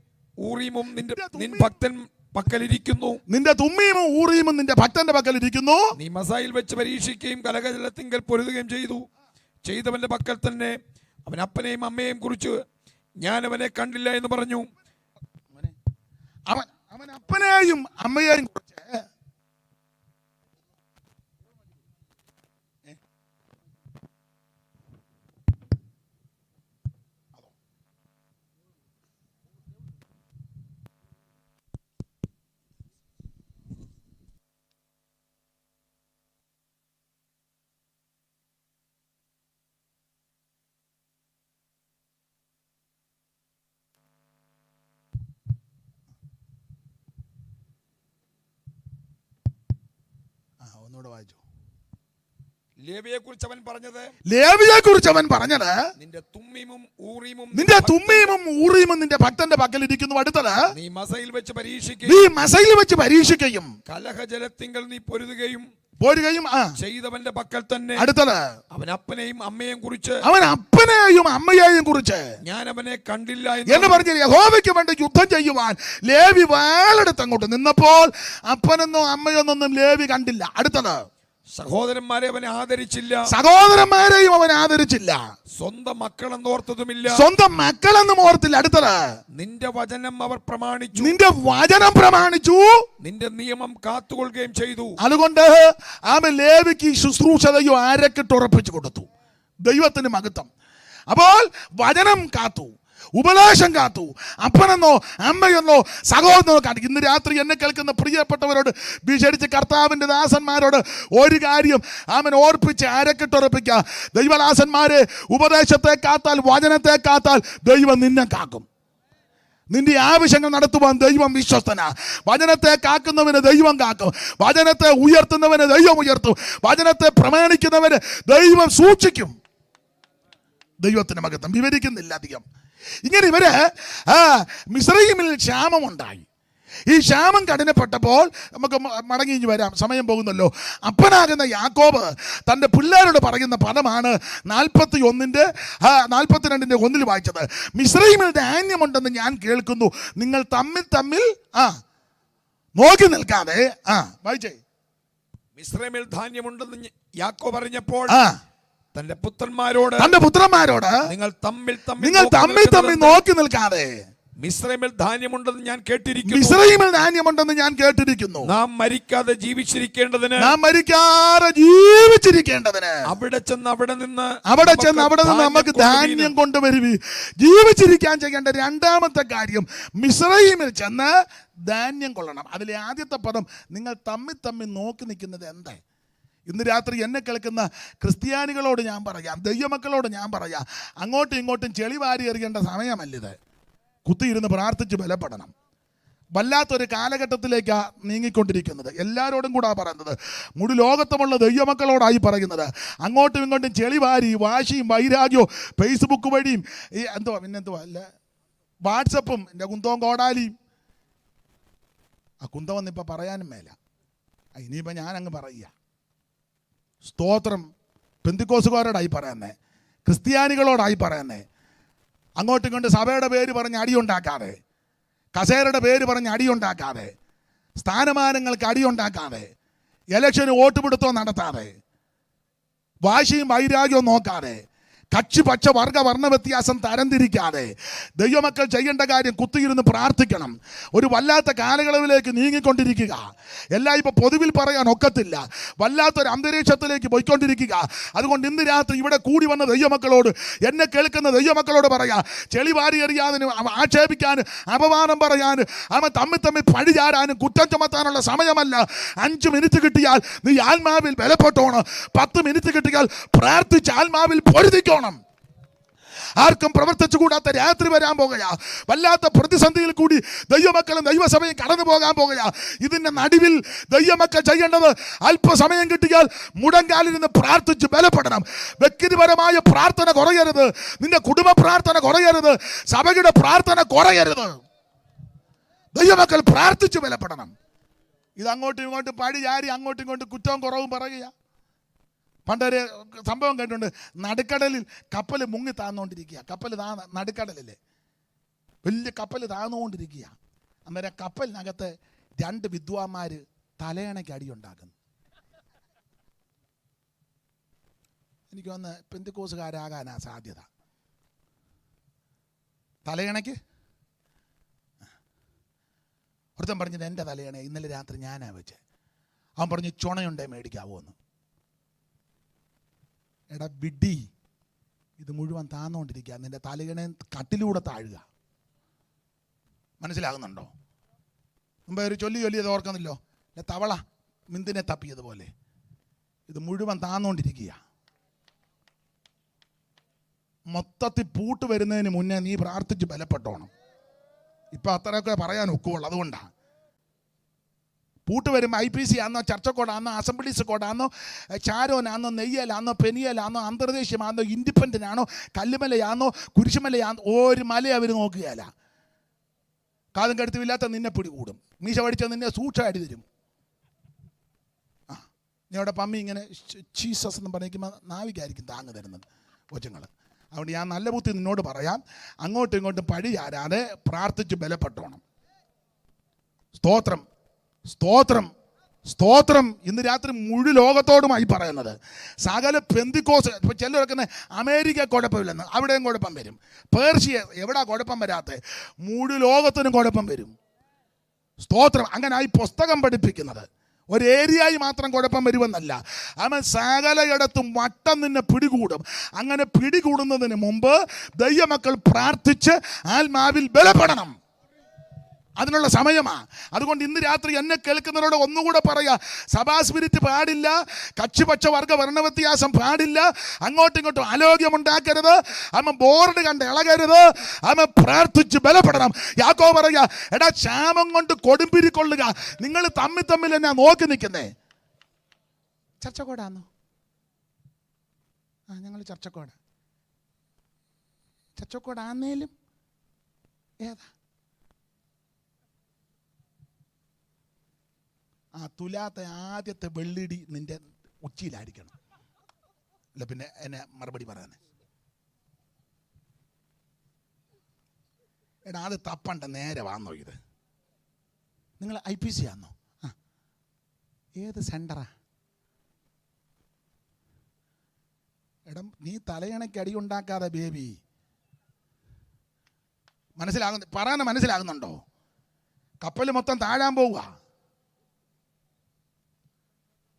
B: ഊറീമും നിൻ ഭക്തൻ പക്കലിരിക്കുന്നു.
A: നിന്റെ തുമ്മീമും ഊറീമും നിന്റെ ഭക്തന്റെ പക്കലിരിക്കുന്നു.
B: നീ മസായിൽ വെച്ച് പരീക്ഷിക്കുകയും കലകജലത്തിങ്കൽ പൊരുതുകയും ചെയ്തവന്റെ പക്കൽ തന്നെ അവൻ അപ്പനെയും അമ്മയെയും കുറിച്ച് ഞാൻ അവനെ കണ്ടില്ല എന്ന് പറഞ്ഞു.
A: അവൻ അപ്പനെയും അമ്മയെയും കുറിച്ച് ഒന്നുകൂടെ വായിച്ചു.
B: ലേവിയെ കുറിച്ച് അവൻ പറഞ്ഞത് നിന്റെ തുമ്മീമും
A: ഊറീമും നിന്റെ ഭക്തന്റെ പക്കൽ ഇരിക്കുന്നു. അടുത്തത്
B: നീ മസയിൽ വെച്ച്
A: പരീക്ഷിക്കുകയും
B: കലഹജലത്തിങ്കൽ നീ പൊരുതുകയും ചെയ്തവന്റെ പക്കൽ തന്നെ.
A: അടുത്തത്
B: അവൻ അപ്പനെയും അമ്മയെയും കുറിച്ച് ഞാൻ അവനെ കണ്ടില്ല
A: എന്ന് പറഞ്ഞ് യഹോവയ്ക്ക് വേണ്ടി യുദ്ധം ചെയ്യുവാൻ ലേവി വാളെടുത്ത് അങ്ങോട്ട് നിന്നപ്പോൾ അപ്പനെന്നോ അമ്മയൊന്നും ലേവി കണ്ടില്ല. അടുത്തത്
B: സഹോദരന്മാരെയും
A: അവൻ ആദരിച്ചില്ല.
B: സ്വന്തം മക്കളെന്ന്
A: ഓർത്തില്ല. അടുത്തത്
B: നിന്റെ വചനം അവർ പ്രമാണിച്ചു, നിന്റെ നിയമം കാത്തുകൊള്ളുകയും ചെയ്തു.
A: അതുകൊണ്ട് അവൻ ലേവിക്ക് ശുശ്രൂഷതയോ ആരക്കിട്ട് ഉറപ്പിച്ചു കൊടുത്തു. ദൈവത്തിന് മഹത്വം. അപ്പോൾ വചനം കാത്തു, ഉപദേശം കാത്തു. അപ്പനെന്നോ അമ്മയെന്നോ സഹോദരനോ കാട്ടി. ഇന്ന് രാത്രി എന്നെ കേൾക്കുന്ന പ്രിയപ്പെട്ടവരോട്, വിശേഷിച്ച് കർത്താവിൻ്റെ ദാസന്മാരോട് ഒരു കാര്യം അവൻ ഓർപ്പിച്ച് അരക്കിട്ടുറപ്പിക്കുക. ദൈവദാസന്മാരെ, ഉപദേശത്തെ കാത്താൽ, വചനത്തെ കാത്താൽ ദൈവം നിന്നെ കാക്കും. നിന്റെ ആവശ്യങ്ങൾ നടത്തുവാൻ ദൈവം വിശ്വസ്തനാ. വചനത്തെ കാക്കുന്നവന് ദൈവം കാക്കും. വചനത്തെ ഉയർത്തുന്നവന് ദൈവം ഉയർത്തും. വചനത്തെ പ്രമാണിക്കുന്നവന് ദൈവം സൂക്ഷിക്കും. ദൈവത്തിന് മഹത്വം. വിവരിക്കുന്നില്ല അധികം. ഇങ്ങനെ ഇവര് മിസ്രയീമിൽ ക്ഷാമമുണ്ടായി. ഈ ക്ഷാമം കഠിനപ്പെട്ടപ്പോൾ, നമുക്ക് മടങ്ങി വരാം, സമയം പോകുന്നല്ലോ. അപ്പനാകുന്ന യാക്കോബ് തൻ്റെ പിള്ളേരോട് പറയുന്ന പദമാണ് 42:1 വായിച്ചത്. മിസ്രയീമിൽ ധാന്യമുണ്ടെന്ന് ഞാൻ കേൾക്കുന്നു, നിങ്ങൾ തമ്മിൽ നോക്കി നിൽക്കാതെ. വായിച്ചേ.
B: മിസ്രയീമിൽ ധാന്യമുണ്ടെന്ന് യാക്കോബ് അറിഞ്ഞപ്പോൾ തന്റെ പുത്രന്മാരോട് നിങ്ങൾ തമ്മിൽ
A: നോക്കി നിൽക്കാതെ.
B: മിസ്രയീമിൽ ധാന്യമുണ്ടെന്ന് ഞാൻ കേട്ടിരിക്കുന്നു. നാം മരിക്കാതെ ജീവിച്ചിരിക്കേണ്ടതിന് അവിടെ ചെന്ന് അവിടെ നിന്ന്
A: നമുക്ക് ധാന്യം കൊണ്ടുവരുവി. ജീവിച്ചിരിക്കാൻ ചെയ്യേണ്ട രണ്ടാമത്തെ കാര്യം, മിസ്രയീമിൽ ചെന്ന് ധാന്യം കൊള്ളണം. അതിലെ ആദ്യത്തെ പദം, നിങ്ങൾ തമ്മിൽ നോക്കി നിൽക്കുന്നത് എന്താ? ഇന്ന് രാത്രി എന്നെ കേൾക്കുന്ന ക്രിസ്ത്യാനികളോട് ഞാൻ പറയാം, ദൈവമക്കളോട് ഞാൻ പറയാം, അങ്ങോട്ടും ഇങ്ങോട്ടും ചെളി വാരി എറിയേണ്ട സമയമല്ലിത്. കുത്തിയിരുന്ന് പ്രാർത്ഥിച്ച് ബലപ്പെടണം. വല്ലാത്തൊരു കാലഘട്ടത്തിലേക്കാണ് നീങ്ങിക്കൊണ്ടിരിക്കുന്നത്. എല്ലാവരോടും കൂടാ പറയുന്നത്, മുഴു ലോകത്തുമുള്ള ദൈവമക്കളോടായി പറയുന്നത്. അങ്ങോട്ടും ഇങ്ങോട്ടും ചെളി വാരി വാശിയും വൈരാഗ്യവും ഫേസ്ബുക്ക് വഴിയും പിന്നെന്തുവാ വാട്സപ്പും എൻ്റെ കുന്തവും കോടാലിയും. ആ കുന്തമെന്നിപ്പോൾ പറയാനും മേല. ഇനിയിപ്പോൾ ഞാനങ്ങ് പറയുക. സ്തോത്രം. പെന്തിക്കോസുകാരോടായി പറയുന്നേ, ക്രിസ്ത്യാനികളോടായി പറയുന്നേ. അങ്ങോട്ടും ഇങ്ങോട്ടും സഭയുടെ പേര് പറഞ്ഞ് അടിയുണ്ടാക്കാതെ, കസേരയുടെ പേര് പറഞ്ഞ് അടിയുണ്ടാക്കാതെ, സ്ഥാനമാനങ്ങൾക്ക് അടിയുണ്ടാക്കാതെ, ഇലക്ഷന് വോട്ടുപിടുത്തവും നടത്താതെ, വാശിയും വൈരാഗ്യവും നോക്കാതെ, കക്ഷി പക്ഷ വർഗ വർണ്ണ വ്യത്യാസം തരംതിരിക്കാതെ ദൈവമക്കൾ ചെയ്യേണ്ട കാര്യം കുത്തിയിരുന്ന് പ്രാർത്ഥിക്കണം. ഒരു വല്ലാത്ത കാലയളവിലേക്ക് നീങ്ങിക്കൊണ്ടിരിക്കുക. എല്ലാം ഇപ്പോൾ പൊതുവിൽ പറയാൻ ഒക്കത്തില്ല. വല്ലാത്തൊരു അന്തരീക്ഷത്തിലേക്ക് പോയിക്കൊണ്ടിരിക്കുക. അതുകൊണ്ട് ഇന്ന് രാത്രി ഇവിടെ കൂടി വന്ന ദൈവമക്കളോട്, എന്നെ കേൾക്കുന്ന ദൈവമക്കളോട് പറയാ, ചെളി വാരി എറിയാനും ആക്ഷേപിക്കാനും അപമാനം പറയാനും അവൻ തമ്മിൽ പഴിചാരാനും കുറ്റം ചുമത്താനുള്ള സമയമല്ല. 5 മിനിറ്റ് കിട്ടിയാൽ നീ ആത്മാവിൽ ബലപ്പെട്ടോണം. 10 മിനിറ്റ് കിട്ടിയാൽ പ്രാർത്ഥിച്ച് ആത്മാവിൽ പൊരുതിക്കോണം. ആർക്കും പ്രവർത്തിച്ചു കൂടാത്ത രാത്രി വരാൻ പോകുക. വല്ലാത്ത പ്രതിസന്ധിയിൽ കൂടി ദൈവമക്കളും ദൈവസഭയും കടന്നു പോകാൻ പോകുക. ഇതിന്റെ നടുവിൽ ദൈവമക്കൾ ചെയ്യേണ്ടത്, അല്പസമയം കിട്ടിയാൽ മുടങ്കാലിൽ നിന്ന് പ്രാർത്ഥിച്ച് ബലപ്പെടണം. വ്യക്തിപരമായ പ്രാർത്ഥന കുറയരുത്, നിന്റെ കുടുംബ പ്രാർത്ഥന കുറയരുത്, സഭയുടെ പ്രാർത്ഥന കുറയരുത്. ദൈവമക്കൾ പ്രാർത്ഥിച്ച് ബലപ്പെടണം. ഇത് അങ്ങോട്ടും ഇങ്ങോട്ടും പഴി ചാരി അങ്ങോട്ടും ഇങ്ങോട്ടും കുറ്റവും കുറവും പറയുക. പണ്ടൊരു സംഭവം കേട്ടിട്ടുണ്ട്. നടുക്കടലിൽ കപ്പൽ മുങ്ങി താന്നുകൊണ്ടിരിക്കുക. കപ്പൽ നടുക്കടലില്ലേ, വലിയ കപ്പൽ താന്നുകൊണ്ടിരിക്കുക. അന്നേരം കപ്പലിനകത്ത് 2 വിദ്വാന്മാർ തലയണയ്ക്ക് അടിയുണ്ടാക്കുന്നു. എനിക്ക് വന്ന് പെന്തിക്കോസുകാരാകാനാ സാധ്യത. തലയണയ്ക്ക് ഒരുത്തൻ പറഞ്ഞത് എൻ്റെ തലയണ ഇന്നലെ രാത്രി ഞാനാ വെച്ചേ. അവൻ പറഞ്ഞു ചുണയുണ്ടേ മേടിക്കാവോ എന്ന്. എടാ വിഡി, ഇത് മുഴുവൻ താന്നുകൊണ്ടിരിക്കുക. നിന്റെ തലയണ കട്ടിലൂടെ താഴുക. മനസ്സിലാകുന്നുണ്ടോ? മുമ്പേ ഒരു ചൊല്ലിയത് ഓർക്കുന്നില്ലോ, തവള മിന്തിനെ തപ്പിയതുപോലെ ഇത് മുഴുവൻ താന്നുകൊണ്ടിരിക്കുക. മൊത്തത്തിൽ പൂട്ട് വരുന്നതിന് മുന്നേ നീ പ്രാർത്ഥിച്ച് ബലപ്പെട്ടോണം. ഇപ്പം അത്രയൊക്കെ പറയാൻ ഒക്കുള്ളൂ. അതുകൊണ്ടാണ് പൂട്ട് വരുമ്പോൾ IPC ആണോ, ചർച്ചക്കോടാണോ, അസംബ്ലീസ് കോഡാണോ, ചാരോനാണോ, നെയ്യലാണോ, പെനിയലാണോ, അന്തർദേശീയമാണോ, ഇൻഡിപെൻഡൻ്റ് ആണോ, കല്ലുമലയാണോ, കുരിശുമലയാണോ, ഒരു മല അവർ നോക്കുകയല്ല. കാതും കടുത്തുമില്ലാത്ത നിന്നെ പിടികൂടും. മീശ പഠിച്ച നിന്നെ സൂക്ഷമായിട്ട് തരും. നീ അവിടെ പമ്മി ഇങ്ങനെ ചീസസ് എന്ന് പറഞ്ഞിരിക്കുമ്പോൾ നാവിക്കായിരിക്കും താങ്ങ് തരുന്നത് കൊച്ചുങ്ങൾ. അതുകൊണ്ട് ഞാൻ നല്ല ബുദ്ധി നിന്നോട് പറയാം, അങ്ങോട്ടും ഇങ്ങോട്ടും പഴി ചാരാതെ പ്രാർത്ഥിച്ച് ബലപ്പെട്ടോണം. സ്തോത്രം, സ്തോത്രം, സ്തോത്രം. ഇന്ന് രാത്രി മുഴു ലോകത്തോടുമായി പറയുന്നത്. സകല പെന്തിക്കോസ്, ഇപ്പോൾ ചിലരൊക്കെ അമേരിക്ക കുഴപ്പമില്ലെന്ന്, അവിടെയും കുഴപ്പം വരും. പേർഷ്യ എവിടാ കുഴപ്പം വരാത്ത? മുഴു ലോകത്തിനും കുഴപ്പം വരും. സ്തോത്രം. അങ്ങനെ ഈ പുസ്തകം പഠിപ്പിക്കുന്നത് ഒരു ഏരിയയിൽ മാത്രം കുഴപ്പം വരുമെന്നല്ല, അവൻ സകലയിടത്തും വട്ടം നിന്നെ പിടികൂടും. അങ്ങനെ പിടികൂടുന്നതിന് മുമ്പ് ദൈവമക്കൾ പ്രാർത്ഥിച്ച് ആത്മാവിൽ ബലപ്പെടണം. അതിനുള്ള സമയമാണ്. അതുകൊണ്ട് ഇന്ന് രാത്രി എന്നെ കേൾക്കുന്നവരോട് ഒന്നുകൂടെ പറയാ, സഭാ സ്പിരിറ്റ് പാടില്ല, കക്ഷിപക്ഷ വർഗ വർണ്ണവ്യത്യാസം പാടില്ല, അങ്ങോട്ടും ഇങ്ങോട്ടും അലോഗ്യമുണ്ടാക്കരുത്, അമ്മ ബോർഡ് കണ്ട് ഇളകരുത്, അമ്മ പ്രാർത്ഥിച്ച് ബലപ്പെടണം. യാക്കോബ് പറയാ, എടാ ക്ഷാമം കൊണ്ട് കൊടുമ്പിരിക്കൊള്ളുക, നിങ്ങൾ തമ്മിൽ എന്നാ നോക്കി നിൽക്കുന്നേ? ചർച്ചക്കോടാന്നോ? ഞങ്ങൾ ചർച്ചക്കോടാന്നേലും ഏതാ? തുലാത്ത ആദ്യത്തെ വെള്ളിടി നിന്റെ ഉച്ചിയിലായിരിക്കണം. അല്ല പിന്നെ എന്നെ മറുപടി പറയാനേ. എടാ അത് തപ്പണ്ട, നേരെ വാന്നോ ഇത്? നിങ്ങൾ IPC ആണോ? ഏത് സെൻറ്ററാ? എടാ നീ തലയണയ്ക്ക് അടി ഉണ്ടാക്കാതെ ബേബി. പറയാൻ മനസ്സിലാകുന്നുണ്ടോ? കപ്പൽ മൊത്തം താഴാൻ പോവുക.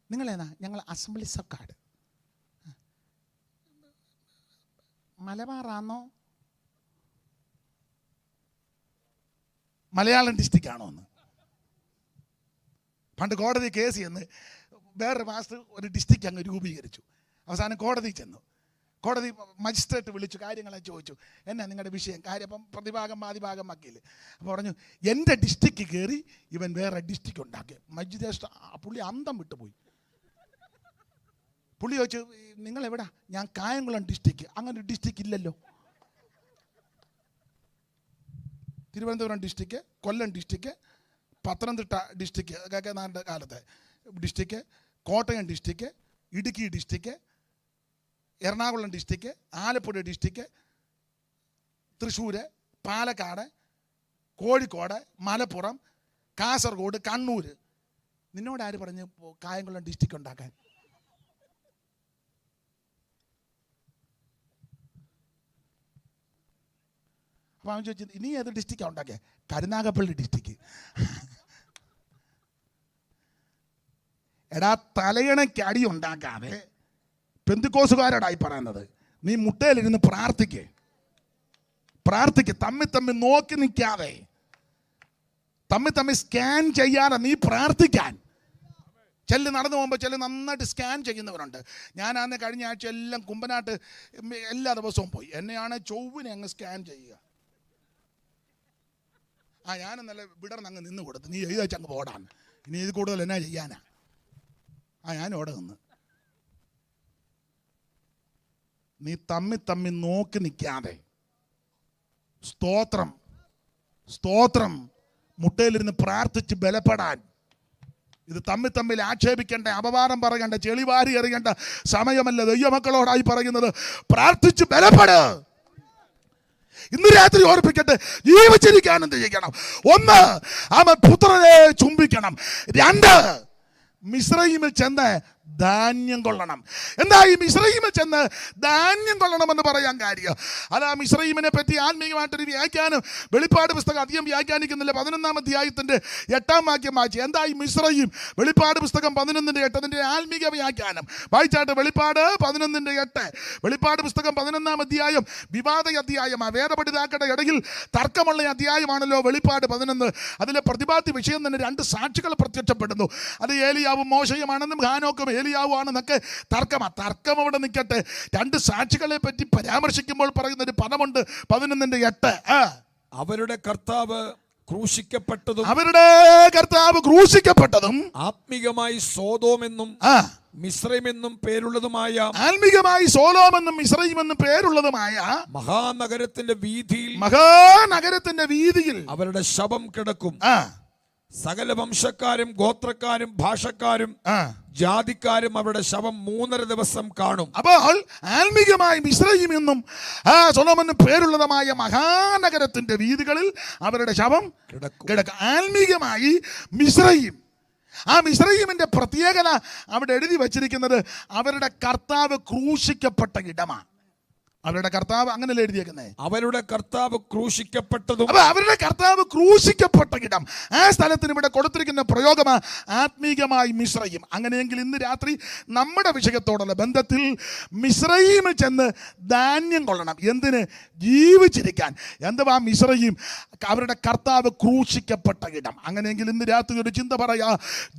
A: നിങ്ങളേതാ? ഞങ്ങൾ അസംബ്ലീസ് ഓഫ് ഗോഡ്. മലബാറാണോ മലയാളം ഡിസ്ട്രിക്റ്റ് ആണോ എന്ന്? പണ്ട് കോടതി കേസ് ചെന്ന് വേറൊരു മാസ്റ്റർ ഒരു ഡിസ്ട്രിക്റ്റ് അങ്ങ് രൂപീകരിച്ചു. അവസാനം കോടതി ചെന്നു. കോടതി മജിസ്ട്രേറ്റ് വിളിച്ചു, കാര്യങ്ങളെ ചോദിച്ചു, എന്നാ നിങ്ങളുടെ വിഷയം? കാര്യം അപ്പം പ്രതിഭാഗം വാദിഭാഗം വക്കീൽ. അപ്പോൾ പറഞ്ഞു, എൻ്റെ ഡിസ്ട്രിക്റ്റ് കയറി ഇവൻ വേറെ ഡിസ്ട്രിക്റ്റ് ഉണ്ടാക്കി. മജിസ്ട്രേറ്റ് പുള്ളി അന്തം വിട്ടുപോയി. പുള്ളി ചോദിച്ചു, നിങ്ങളെവിടാ? ഞാൻ കായംകുളം ഡിസ്ട്രിക്റ്റ്. അങ്ങനെ ഒരു ഡിസ്ട്രിക്റ്റ് ഇല്ലല്ലോ. തിരുവനന്തപുരം ഡിസ്ട്രിക്റ്റ്, കൊല്ലം ഡിസ്ട്രിക്റ്റ്, പത്തനംതിട്ട ഡിസ്ട്രിക്റ്റ് ഒക്കെ നാട് കാലത്തെ district, Kottayam district, Idukki district, Ernakulam district, Alappuzha district, Thrissur, Palakkad, Kozhikode, Malappuram, Kasaragod, Kannur. നിന്നോട് ആര് പറഞ്ഞ് കായംകുളം ഡിസ്ട്രിക്റ്റ് ഉണ്ടാക്കാൻ? അപ്പോൾ അവൻ ചോദിച്ചത്, ഇനി ഏത് ഡിസ്ട്രിക്റ്റാണ് ഉണ്ടാക്കിയത്? കരുനാഗപ്പള്ളി ഡിസ്ട്രിക്റ്റ്. എടാ തലയണയ്ക്ക് അടി ഉണ്ടാക്കാതെ പെന്തിക്കോസുകാരോടായി പറയുന്നത്, നീ മുട്ടയിലിരുന്ന് പ്രാർത്ഥിക്ക്. തമ്മിൽ നോക്കി നിൽക്കാതെ, തമ്മിൽ സ്കാൻ ചെയ്യാതെ നീ പ്രാർത്ഥിക്കാൻ. ചെല്ല് നടന്നു പോകുമ്പോൾ ചെല്ല് നന്നായിട്ട് സ്കാൻ ചെയ്യുന്നവരുണ്ട്. ഞാനാന്ന് കഴിഞ്ഞ ആഴ്ച എല്ലാം കുമ്പനാട്ട് എല്ലാ ദിവസവും പോയി. എന്നെയാണ് ചൊവ്വിനെ അങ്ങ് സ്കാൻ ചെയ്യുക. ഞാനും നല്ല വിടർന്ന് അങ്ങ് നിന്ന് കൊടുത്ത്, നീ എഴുതി വെച്ച് അങ്ങ് പോടാൻ, ഇനി ഇത് കൂടുതൽ എന്നാ ചെയ്യാനാ? ഞാൻ ഓടെ നിന്ന്. നീ തമ്മിൽ നോക്കി നിൽക്കാതെ സ്തോത്രം മുട്ടയിലിരുന്ന് പ്രാർത്ഥിച്ച് ബലപ്പെടാൻ. ഇത് തമ്മിൽ ആക്ഷേപിക്കേണ്ട, അപവാദം പറയേണ്ട, ചെളിവാരി എറിയേണ്ട സമയമല്ല. ദൈവമക്കളോടായി പറയുന്നത്, പ്രാർത്ഥിച്ച് ബലപ്പെട്. ഇന്ന് രാത്രി ഓർപ്പിക്കട്ടെ, ജീവിച്ചിരിക്കാൻ എന്ത് ചെയ്യണം? 1, അവൻ പുത്രനെ ചുംബിക്കണം. 2, മിസ്രയീമിൽ ചെന്ന് ധാന്യം കൊള്ളണം. എന്താ ഈ മിസ്രയീമിൽ ചെന്ന് ധാന്യം കൊള്ളണമെന്ന് പറയാൻ കാര്യം? അതാ മിസ്രയീമിനെ പറ്റി ആത്മീയമായിട്ടൊരു വ്യാഖ്യാനം വെളിപ്പാട് പുസ്തകം അധികം വ്യാഖ്യാനിക്കുന്നില്ല. 11-ാം അധ്യായത്തിൻ്റെ 8-ാം വാക്യം വായിച്ചു. എന്താ ഈ മിസ്രയീം? വെളിപ്പാട് പുസ്തകം 11-ന്റെ 8 അതിൻ്റെ ആത്മീയ വ്യാഖ്യാനം വായിച്ചാട്ട്. വെളിപ്പാട് 11-ന്റെ 8. വെളിപ്പാട് പുസ്തകം 11-ാം അധ്യായം വിവാദ അധ്യായമാണ്. വേദപഠിതാക്കളുടെ ഇടയിൽ തർക്കമുള്ള അധ്യായമാണല്ലോ വെളിപ്പാട് 11. അതിലെ പ്രതിപാദ്യ വിഷയം തന്നെ 2 സാക്ഷികൾ പ്രത്യക്ഷപ്പെടുന്നു. അത് ഏലിയാവും മോശയുമാണെന്നും ഹാനോക്കും ഏലിയാവുമാണെന്നൊക്കെ തർക്കം അവിടെ നിൽക്കട്ടെ. 2 സാക്ഷികളെ പറ്റി പരാമർശിക്കുമ്പോൾ പറയുന്ന ഒരു പദമുണ്ട് 11-ന്റെ 8.
B: അവരുടെ കർത്താവ് ക്രൂശിക്കപ്പെട്ടതും
A: അവരുടെ കർത്താവ് ക്രൂശിക്കപ്പെട്ടതും
B: ആത്മീകമായി സോദോമെന്നും
A: ആ
B: മിസ്രൈമെന്നും പേരുള്ളതുമായ
A: ആത്മീകമായി സോലോമെന്നും മിസ്രയീമെന്നും പേരുള്ളതുമായ
B: മഹാനഗരത്തിന്റെ വീതിയിൽ
A: അവരുടെ
B: ശവം കിടക്കും.
A: ആ
B: സകല വംശക്കാരും ഗോത്രക്കാരും ഭാഷക്കാരും
A: ആ
B: ജാതിക്കാരും അവരുടെ ശവം 3.5 ദിവസം കാണും.
A: അപ്പോൾ ആത്മീകമായി മിസ്രയീമെന്നും സൊലോമോനും പേരുള്ളതുമായ മഹാനഗരത്തിന്റെ വീതികളിൽ അവരുടെ ശവം കിടക്കും. ആത്മീകമായി മിസ്രയീം. ആ മിസ്രയീമിന്റെ പ്രത്യേകത അവിടെ എഴുതി വച്ചിരിക്കുന്നത് അവരുടെ കർത്താവ് ക്രൂശിക്കപ്പെട്ട ഇടമാണ്. അവരുടെ കർത്താവ് അങ്ങനെയല്ല എഴുതിയേക്കുന്നത്,
B: അവരുടെ കർത്താവ് ക്രൂശിക്കപ്പെട്ടതും.
A: അപ്പൊ അവരുടെ കർത്താവ് ക്രൂശിക്കപ്പെട്ട ഇടം, ആ സ്ഥലത്തിന് ഇവിടെ കൊടുത്തിരിക്കുന്ന പ്രയോഗമാണ് ആത്മീകമായി മിസ്രയീം. അങ്ങനെയെങ്കിൽ ഇന്ന് രാത്രി നമ്മുടെ വിഷയത്തോടുള്ള ബന്ധത്തിൽ മിസ്രയീമിൽ ചെന്ന് ധാന്യം കൊള്ളണം. എന്തിന്? ജീവിച്ചിരിക്കാൻ. എന്തുവാ മിസ്രയീം? അവരുടെ കർത്താവ് ക്രൂശിക്കപ്പെട്ട ഇടം. അങ്ങനെയെങ്കിൽ ഇന്ന് രാത്രി ഒരു ചിന്ത പറയാ,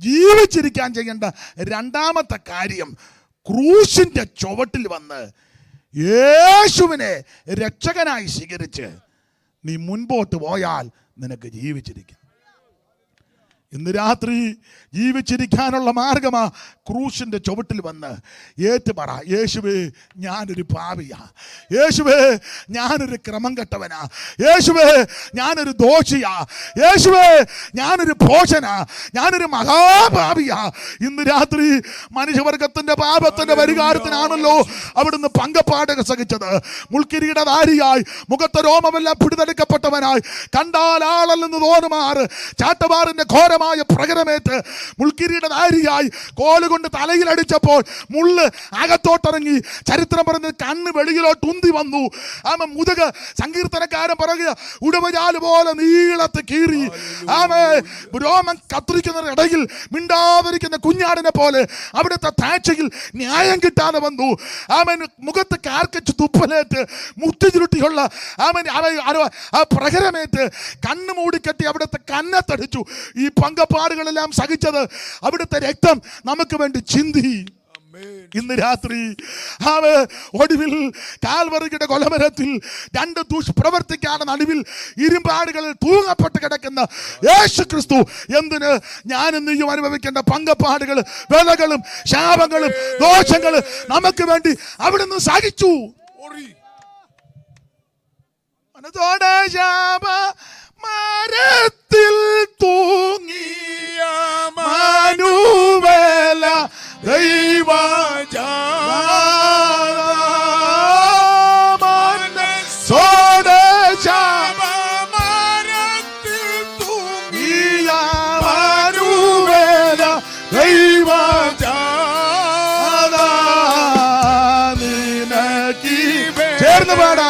A: ജീവിച്ചിരിക്കാൻ ചെയ്യേണ്ട രണ്ടാമത്തെ കാര്യം, ക്രൂശിന്റെ ചുവട്ടിൽ വന്ന് യേശുവിനെ രക്ഷകനായി സ്വീകരിച്ച് നീ മുൻപോട്ട് പോയാൽ നിനക്ക് ജീവിച്ചിരിക്കാം. ഇന്ന് രാത്രി ജീവിച്ചിരിക്കാനുള്ള മാർഗമാ ക്രൂശിന്റെ ചുവട്ടിൽ വന്ന് ഏറ്റുപറ, യേശുവേ ഞാനൊരു പാപിയാ, യേശുവേ ഞാനൊരു ക്രമം കെട്ടവനാ, യേശുവേ ഞാനൊരു ദോഷിയാ, യേശുവേ ഞാനൊരു ഭോഷനാ, ഞാനൊരു മഹാപാപിയാ. ഇന്ന് രാത്രി മനുഷ്യവർഗത്തിന്റെ പാപത്തിന്റെ പരിഹാരത്തിനാണല്ലോ അവിടുന്ന് പങ്കപ്പാട് സഹിച്ചത്. മുൾക്കിരീടധാരിയായി, മുഖത്തെ രോമമെല്ലാം പിടിതെടുക്കപ്പെട്ടവനായി, കണ്ടാൽ ആളല്ലെന്ന് തോന്നുമാറ് ചാട്ടവാറിന്റെ ഘോരമായ പ്രകടമേറ്റ് മുൾക്കിരീടധാരിയായി കോലുകൊണ്ട് തലയിൽ അടിച്ചപ്പോൾ മുള്ള് അകത്തോട്ടിറങ്ങി. ചരിത്രം പറഞ്ഞത് കണ്ണ് വെളിയിലോട്ട് ഉന്തി വന്നു. ആമ മുതുക സങ്കീർത്തനക്കാരൻ പറയുക ഉടവജാല് പോലെ നീളത്ത് കീറി. ആമേ രോമൻ കത്തിരിക്കുന്ന ഇടയിൽ മിണ്ടാതിരിക്കുന്ന കുഞ്ഞാടിനെ പോലെ അവിടുത്തെ താഴ്ചയിൽ ന്യായം കിട്ടാതെ വന്നു. ആമൻ മുഖത്ത് കാർക്കച്ച് തുപ്പലേറ്റ് മുട്ടി ചുരുട്ടിയുള്ള ആമൻ ആ പ്രകരമേറ്റ് കണ്ണ് മൂടിക്കെട്ടി അവിടുത്തെ കന്നത്തടിച്ചു. ഈ പങ്കപ്പാടുകളെല്ലാം സഹിച്ചത് അവിടുത്തെ രക്തം നമുക്ക് വേണ്ടി ചിന്തി. ഇന്ന് രാത്രി ഒടുവിൽ കാൽവറിയുടെ കൊലമരത്തിൽ 2 ദുഷ്പ്രവർത്തിക്കാണ് നടുവിൽ ഇരുമ്പാടുകളിൽ തൂങ്ങപ്പെട്ട് കിടക്കുന്ന യേശു ക്രിസ്തു എന്തിന് ഞാനും നീയും അനുഭവിക്കേണ്ട പങ്കപ്പാടുകൾ, വേദനകളും ശാപങ്ങളും ദോഷങ്ങളും നമുക്ക് വേണ്ടി അവിടുന്ന് സഹിച്ചു. ശാപ മരത്തിൽ തൂങ്ങിയ മാനുവേല ചേർന്ന് പാടാ.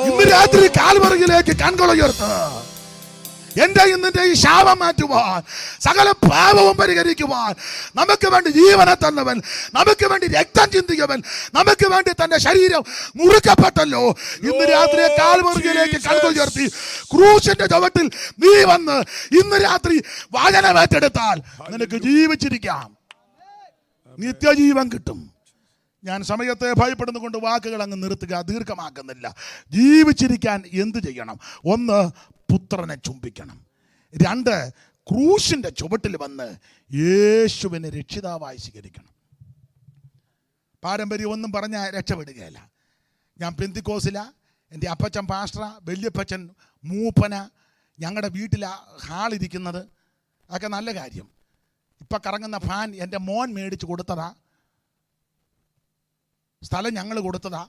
A: ഇന്ന് രാത്രി കാൽവറിയിലേക്ക് കൺകളുയർത്ത് എന്റെ ഇന്നിന്റെ ഈ ശാപം മാറ്റുവാൻ, സകല പാപവും പരിഹരിക്കുവാൻ നമുക്ക് വേണ്ടി ജീവനെ തന്നവൻ, നമുക്ക് വേണ്ടി രക്തം ചിന്തിക്കവൻ, നമുക്ക് വേണ്ടി തന്റെ ശരീരം മുറുക്കപ്പെട്ടല്ലോ. ഇന്ന് രാത്രി കാൽവറിയിലേക്ക് കൺകളുയർത്തി ക്രൂശിന്റെ ചുവട്ടിൽ നീ വന്ന് ഇന്ന് രാത്രി വചനമേറ്റെടുത്താൽ നിനക്ക് ജീവിച്ചിരിക്കാം, നിത്യജീവൻ കിട്ടും. ഞാൻ സമയത്തെ ഭയപ്പെടുന്ന കൊണ്ട് വാക്കുകൾ അങ്ങ് നിർത്തുക, ദീർഘമാക്കുന്നില്ല. ജീവിച്ചിരിക്കാൻ എന്ത് ചെയ്യണം? 1, പുത്രനെ ചുംബിക്കണം. 2, ക്രൂശിന്റെ ചുവട്ടിൽ വന്ന് യേശുവിനെ രക്ഷിതാവായി സ്വീകരിക്കണം. പാരമ്പര്യം ഒന്നും പറഞ്ഞാൽ രക്ഷപ്പെടുകയല്ല. ഞാൻ പെന്തിക്കോസില, എൻ്റെ അപ്പച്ചൻ പാസ്റ്റർ, വല്യപ്പച്ചൻ മൂപ്പന, ഞങ്ങളുടെ വീട്ടിലാ ഹാളിരിക്കുന്നത്. അതൊക്കെ നല്ല കാര്യം. ഇപ്പം കറങ്ങുന്ന ഫാൻ എൻ്റെ മോൻ മേടിച്ച് കൊടുത്തതാ, സ്ഥലം ഞങ്ങൾ കൊടുത്തതാ,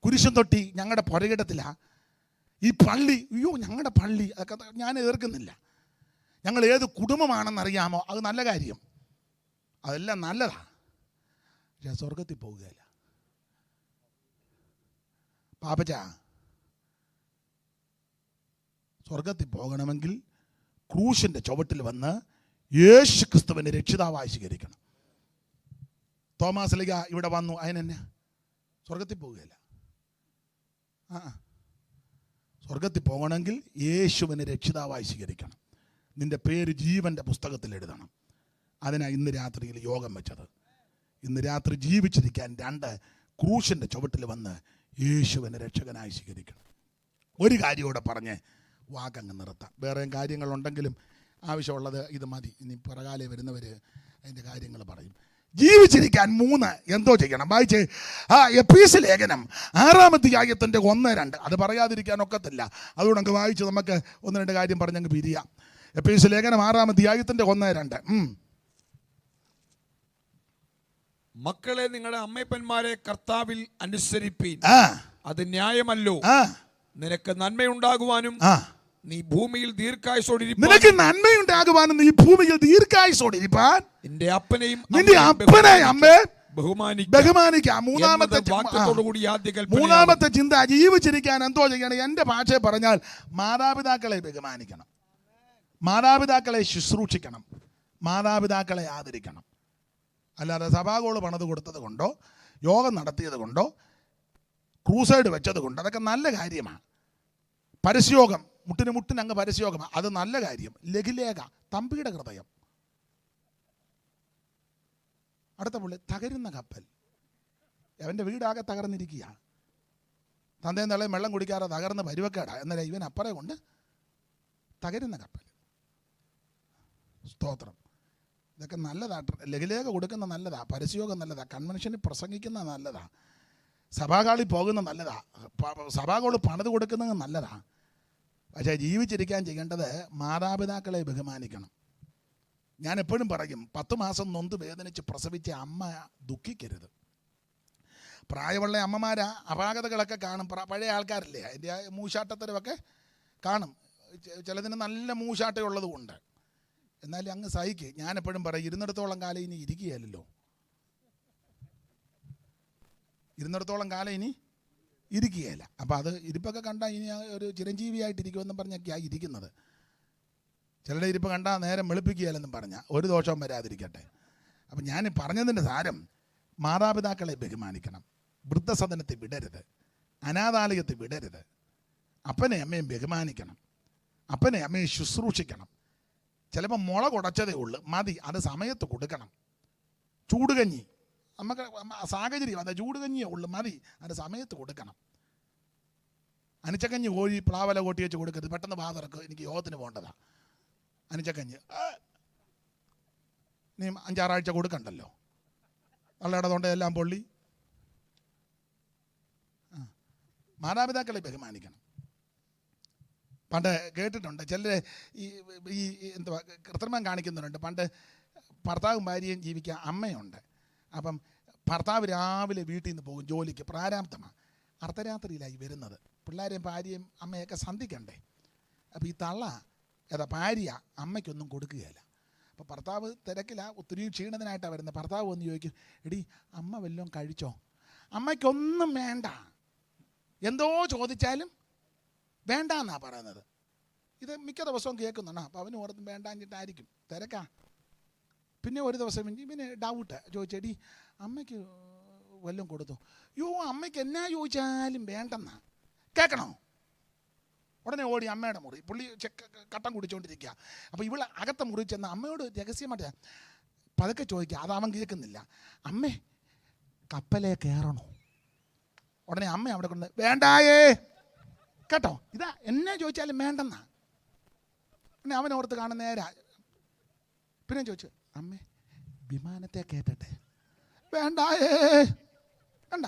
A: കുരിശും തൊട്ടി ഞങ്ങളുടെ പുരയിടത്തിലാ, ഈ പള്ളി അയ്യോ ഞങ്ങളുടെ പള്ളി, അതൊക്കെ ഞാൻ എതിർക്കുന്നില്ല. ഞങ്ങൾ ഏത് കുടുംബമാണെന്നറിയാമോ? അത് നല്ല കാര്യം, അതെല്ലാം നല്ലതാ. പക്ഷെ സ്വർഗത്തിൽ പോവുകയല്ല. പാപ്പച്ച, സ്വർഗത്തിൽ പോകണമെങ്കിൽ ക്രൂശിൻ്റെ ചുവട്ടിൽ വന്ന് യേശു ക്രിസ്തുവിനെ രക്ഷിതാവായി സ്വീകരിക്കണം. തോമാസ് ലീഗ ഇവിടെ വന്നു, അതിനെന്നെ സ്വർഗത്തിൽ പോവുകയില്ല. സ്വർഗത്തിൽ പോകണമെങ്കിൽ യേശുവിനെ രക്ഷിതാവായി സ്വീകരിക്കണം. നിന്റെ പേര് ജീവൻ്റെ പുസ്തകത്തിൽ എഴുതണം. അതിനാണ് ഇന്ന് രാത്രിയിൽ യോഗം വെച്ചത്. ഇന്ന് രാത്രി ജീവിച്ചിരിക്കാൻ 2 ക്രൂശിൻ്റെ ചുവട്ടിൽ വന്ന് യേശുവിനെ രക്ഷകനായി സ്വീകരിക്കണം. ഒരു കാര്യം കൂടെ പറഞ്ഞ് വാക്കങ്ങ് നിർത്താം. വേറെയും കാര്യങ്ങളുണ്ടെങ്കിലും ആവശ്യമുള്ളത് ഇത് മതി. ഇനി പിറകാലെ വരുന്നവർ അതിൻ്റെ കാര്യങ്ങൾ പറയും. ജീവിച്ചിരിക്കാൻ 3 എന്തോ ചെയ്യണം. വായിച്ചേ. എഫീസ്യ ലേഖനം 6-ാം അധ്യായത്തിൻ്റെ 1-2. അത് പറയാതിരിക്കാൻ ഒക്കത്തില്ല. അതുകൊണ്ട് അങ്ങ് വായിച്ച് നമുക്ക് 1-2 കാര്യം പറഞ്ഞങ്ങ് പിരിയാം. എഫീസ്യ ലേഖനം 6-ാം അധ്യായത്തിൻ്റെ 1-2.
B: മക്കളെ, നിങ്ങളുടെ അമ്മയപ്പന്മാരെ കർത്താവിൽ അനുസരിപ്പീൻ. അത് ന്യായമല്ലോ. നിനക്ക് നന്മയുണ്ടാകുവാനും നീ ഭൂമിയിൽ ദീർഘായുസ്സോടിരിപ്പാൻ
A: നീ ഭൂമിയിൽ ദീർഘായുസ്സോടിരിപ്പാൻ
B: നിന്റെ അപ്പനെയും
A: നിന്റെ അപ്പനെയും അമ്മയെ
B: ബഹുമാനിക്കാം.
A: മൂന്നാമത്തെ ചിന്ത, ജീവിച്ചിരിക്കാൻ എന്തോ ചെയ്യണം. എൻ്റെ ഭാഷയെ പറഞ്ഞാൽ മാതാപിതാക്കളെ ബഹുമാനിക്കണം, മാതാപിതാക്കളെ ശുശ്രൂഷിക്കണം, മാതാപിതാക്കളെ ആദരിക്കണം. അല്ലാതെ സഭാഗോള് പണിത് കൊടുത്തത് കൊണ്ടോ യോഗം നടത്തിയത് കൊണ്ടോ ക്രൂസൈഡ് വെച്ചത് കൊണ്ടോ അതൊക്കെ നല്ല കാര്യമാണ്. പരസ്യോഗം, മുട്ടിന് അങ്ങ് പരസ്യോഗമാണ്, അത് നല്ല കാര്യം. ലഘുലേഖ, തമ്പിയുടെ ഹൃദയം. അടുത്ത പുള്ളി തകരുന്ന കപ്പൽ. അവൻ്റെ വീടാകെ തകർന്നിരിക്കുക. തന്തയും തള്ളയും വെള്ളം കുടിക്കാതെ തകർന്ന് പരുവക്കേടാ. എന്നാലും ഇവൻ അപ്പറെ കൊണ്ട് തകരുന്ന കപ്പൽ. സ്തോത്രം. ഇതൊക്കെ നല്ലതാണ്. ലഘുലേഖ കൊടുക്കുന്ന നല്ലതാ, പരസ്യോഗം നല്ലതാ, കൺവെൻഷനിൽ പ്രസംഗിക്കുന്ന നല്ലതാ, സഭാകാളിൽ പോകുന്ന നല്ലതാ, സഭാകോള് പണിത് കൊടുക്കുന്നത് നല്ലതാ. പക്ഷേ ജീവിച്ചിരിക്കാൻ ചെയ്യേണ്ടത് മാതാപിതാക്കളെ ബഹുമാനിക്കണം. ഞാൻ എപ്പോഴും പറയും, 10 മാസം നൊന്ത് വേദനിച്ച് പ്രസവിച്ച അമ്മ ദുഃഖിക്കരുത്. പ്രായമുള്ള അമ്മമാരാ അപാകതകളൊക്കെ കാണും. പഴയ ആൾക്കാരില്ലേ, അതിൻ്റെ മൂശാട്ടത്തരമൊക്കെ കാണും. ചിലതിന് നല്ല മൂശാട്ടമുള്ളത് കൊണ്ട്. എന്നാലും അങ്ങ് സഹിക്ക്. ഞാനെപ്പോഴും പറയും, ഇരുന്നിടത്തോളം കാലം ഇനി ഇരിക്കുകയല്ലോ, ഇരുന്നിടത്തോളം കാലം ഇനി ഇരിക്കുകയില്ല. അപ്പോൾ അത് ഇരിപ്പൊക്കെ കണ്ടാൽ ഇനി ഒരു ചിരഞ്ജീവിയായിട്ടിരിക്കുമെന്നും പറഞ്ഞൊക്കെയാണ് ഇരിക്കുന്നത്. ചിലരുടെ ഇരിപ്പ് കണ്ടാൽ നേരം വെളുപ്പിക്കുകയില്ലെന്നും പറഞ്ഞാൽ ഒരു ദോഷവും വരാതിരിക്കട്ടെ. അപ്പം ഞാൻ പറഞ്ഞതിൻ്റെ സാരം, മാതാപിതാക്കളെ ബഹുമാനിക്കണം, വൃദ്ധസദനത്തെ വിടരുത്, അനാഥാലയത്തെ വിടരുത്, അപ്പനെ അമ്മയും ബഹുമാനിക്കണം, അപ്പനെ അമ്മയെ ശുശ്രൂഷിക്കണം. ചിലപ്പോൾ മുള കുടച്ചതേ ഉള്ളൂ, മതി, അത് സമയത്ത് കൊടുക്കണം. ചൂടുകഞ്ഞി നമുക്ക് സാഹചര്യം അത് ചൂടുകഞ്ഞിയേ ഉള്ളൂ, മതി, അത് സമയത്ത് കൊടുക്കണം. അനിച്ചക്കഞ്ഞി കോഴി പ്ലാവല കൂട്ടി വെച്ച് കൊടുക്കരുത്. പെട്ടെന്ന് ബാധർക്ക് എനിക്ക് യോഗത്തിന് പോകേണ്ടതാണ്. അനിച്ചക്കഞ്ഞി നീ 5-6 ആഴ്ച കൊടുക്കണ്ടല്ലോ, വള്ളയുടെ തൊണ്ടയെല്ലാം പൊള്ളി. മാതാപിതാക്കളെ ബഹുമാനിക്കണം. പണ്ട് കേട്ടിട്ടുണ്ട് ചിലർ ഈ എന്തുവാ കൃത്രിമം കാണിക്കുന്നുണ്ട്. പണ്ട് ഭർത്താവും ഭാര്യയും ജീവിക്കാൻ അമ്മയുണ്ട്. അപ്പം ഭർത്താവ് രാവിലെ വീട്ടിൽ നിന്ന് പോകും ജോലിക്ക്, പ്രാരാബ്ധമാണ്. അർദ്ധരാത്രിയിലായി വരുന്നത്. പിള്ളേരെയും ഭാര്യയും അമ്മയൊക്കെ സന്ധിക്കണ്ടേ. അപ്പോൾ ഈ തള്ള ഭാര്യ അമ്മയ്ക്കൊന്നും കൊടുക്കുകയില്ല. അപ്പോൾ ഭർത്താവ് തിരക്കില്ല, ഒത്തിരി ക്ഷീണിതനായിട്ടാണ് വരുന്നത്. ഭർത്താവ് വന്ന് ചോദിക്കും, എടി അമ്മ വല്ലതും കഴിച്ചോ? അമ്മയ്ക്കൊന്നും വേണ്ട, എന്തോ ചോദിച്ചാലും വേണ്ട എന്നാണ് പറയുന്നത്. ഇത് മിക്ക ദിവസവും കേൾക്കുന്നുണ്ടോ? അപ്പോൾ അവന് ഓർത്തും വേണ്ടാഞ്ഞിട്ടായിരിക്കും, തിരക്കാ. പിന്നെ ഒരു ദിവസം ഇവന് ഡൗട്ട് ചോദിച്ചെടി അമ്മയ്ക്ക് വല്ലതും കൊടുത്തോ? യോ, അമ്മയ്ക്ക് എന്നാ ചോദിച്ചാലും വേണ്ടെന്നാ. കേൾക്കണോ? ഉടനെ ഓടി അമ്മയുടെ മുറി. പുള്ളി കട്ടം കുടിച്ചുകൊണ്ടിരിക്കുക. അപ്പോൾ ഇവൾ അകത്തെ മുറി ചെന്ന് അമ്മയോട് രഹസ്യമായിട്ട് പതുക്കെ ചോദിക്കുക. അത് അവൻ കേൾക്കുന്നില്ല. അമ്മേ, കപ്പലേ കയറണോ? ഉടനെ അമ്മ അവിടെ കൊണ്ട് വേണ്ടായേ, കേട്ടോ, ഇതാ എന്നെ ചോദിച്ചാലും വേണ്ടെന്നാ. പിന്നെ അവനോർത്ത് കാണുന്ന നേരാ. പിന്നെ ചോദിച്ചു, അമ്മേ വിമാനത്തെ കയറ്റട്ടെ? വേണ്ടായേ, വേണ്ട.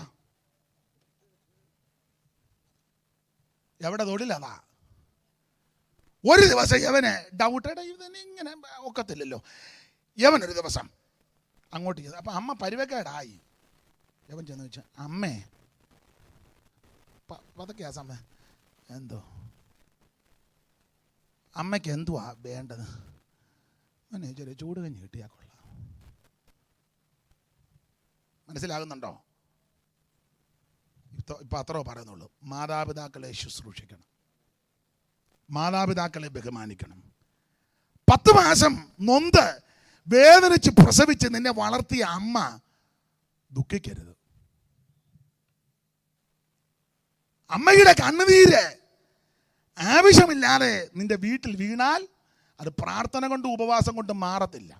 A: എവിടെ തൊഴിലതാ. ഒരു ദിവസം യവന് ഡൗട്ടേടാ, ഇതിന് ഇങ്ങനെ ഒക്കത്തില്ലല്ലോ. യവനൊരു ദിവസം അങ്ങോട്ട് ചെയ്തു. അപ്പം അമ്മ പരിവക്കേടായി. യവൻ ചെന്ന് വെച്ചു, അമ്മേ പതൊക്കെയാ സമയം, എന്തോ അമ്മയ്ക്ക് എന്തുവാ വേണ്ടത്? അങ്ങനെ ചെറിയ ചൂട് കഞ്ഞി കിട്ടിയാൽ കൊള്ളാം. മനസ്സിലാകുന്നുണ്ടോ? ഇപ്പം അത്രയോ പറയുന്നുള്ളൂ. മാതാപിതാക്കളെ ശുശ്രൂഷിക്കണം, മാതാപിതാക്കളെ ബഹുമാനിക്കണം. 10 മാസം നൊന്ത് വേദനിച്ച് പ്രസവിച്ച് നിന്നെ വളർത്തിയ അമ്മ ദുഃഖിക്കരുത്. അമ്മയുടെ കണ്ണുനീര് ആവശ്യമില്ലാതെ നിന്റെ വീട്ടിൽ വീണാൽ അത് പ്രാർത്ഥന കൊണ്ടും ഉപവാസം കൊണ്ടും മാറത്തില്ല.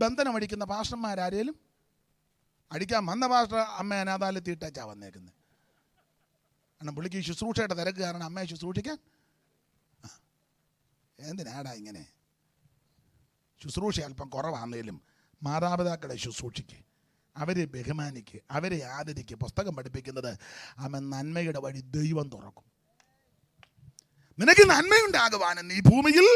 A: ബന്ധനം അടിക്കുന്ന പാസ്റ്റർമാരാരേലും അടിക്കാൻ വന്ന പാസ്റ്റർ അമ്മ അനാഥാലയത്തിൽ ഇട്ടേച്ചാ വന്നേക്കുന്നത്. കാരണം പുള്ളിക്ക് ഈ ശുശ്രൂഷയുടെ തിരക്ക് കാരണം അമ്മയെ ശുശ്രൂഷിക്കാൻ. എന്തിനാടാ ഇങ്ങനെ? ശുശ്രൂഷ അല്പം കുറവാണെങ്കിലും മാതാപിതാക്കളെ ശുശ്രൂഷിക്ക്, അവരെ ബഹുമാനിക്ക്, അവരെ ആദരിക്ക്. പുസ്തകം പഠിപ്പിക്കുന്നത് അവൻ നന്മയുടെ വഴി ദൈവം തുറക്കും. നിനക്ക് നന്മയുണ്ടാകുവാനും നീ ഭൂമിയിൽ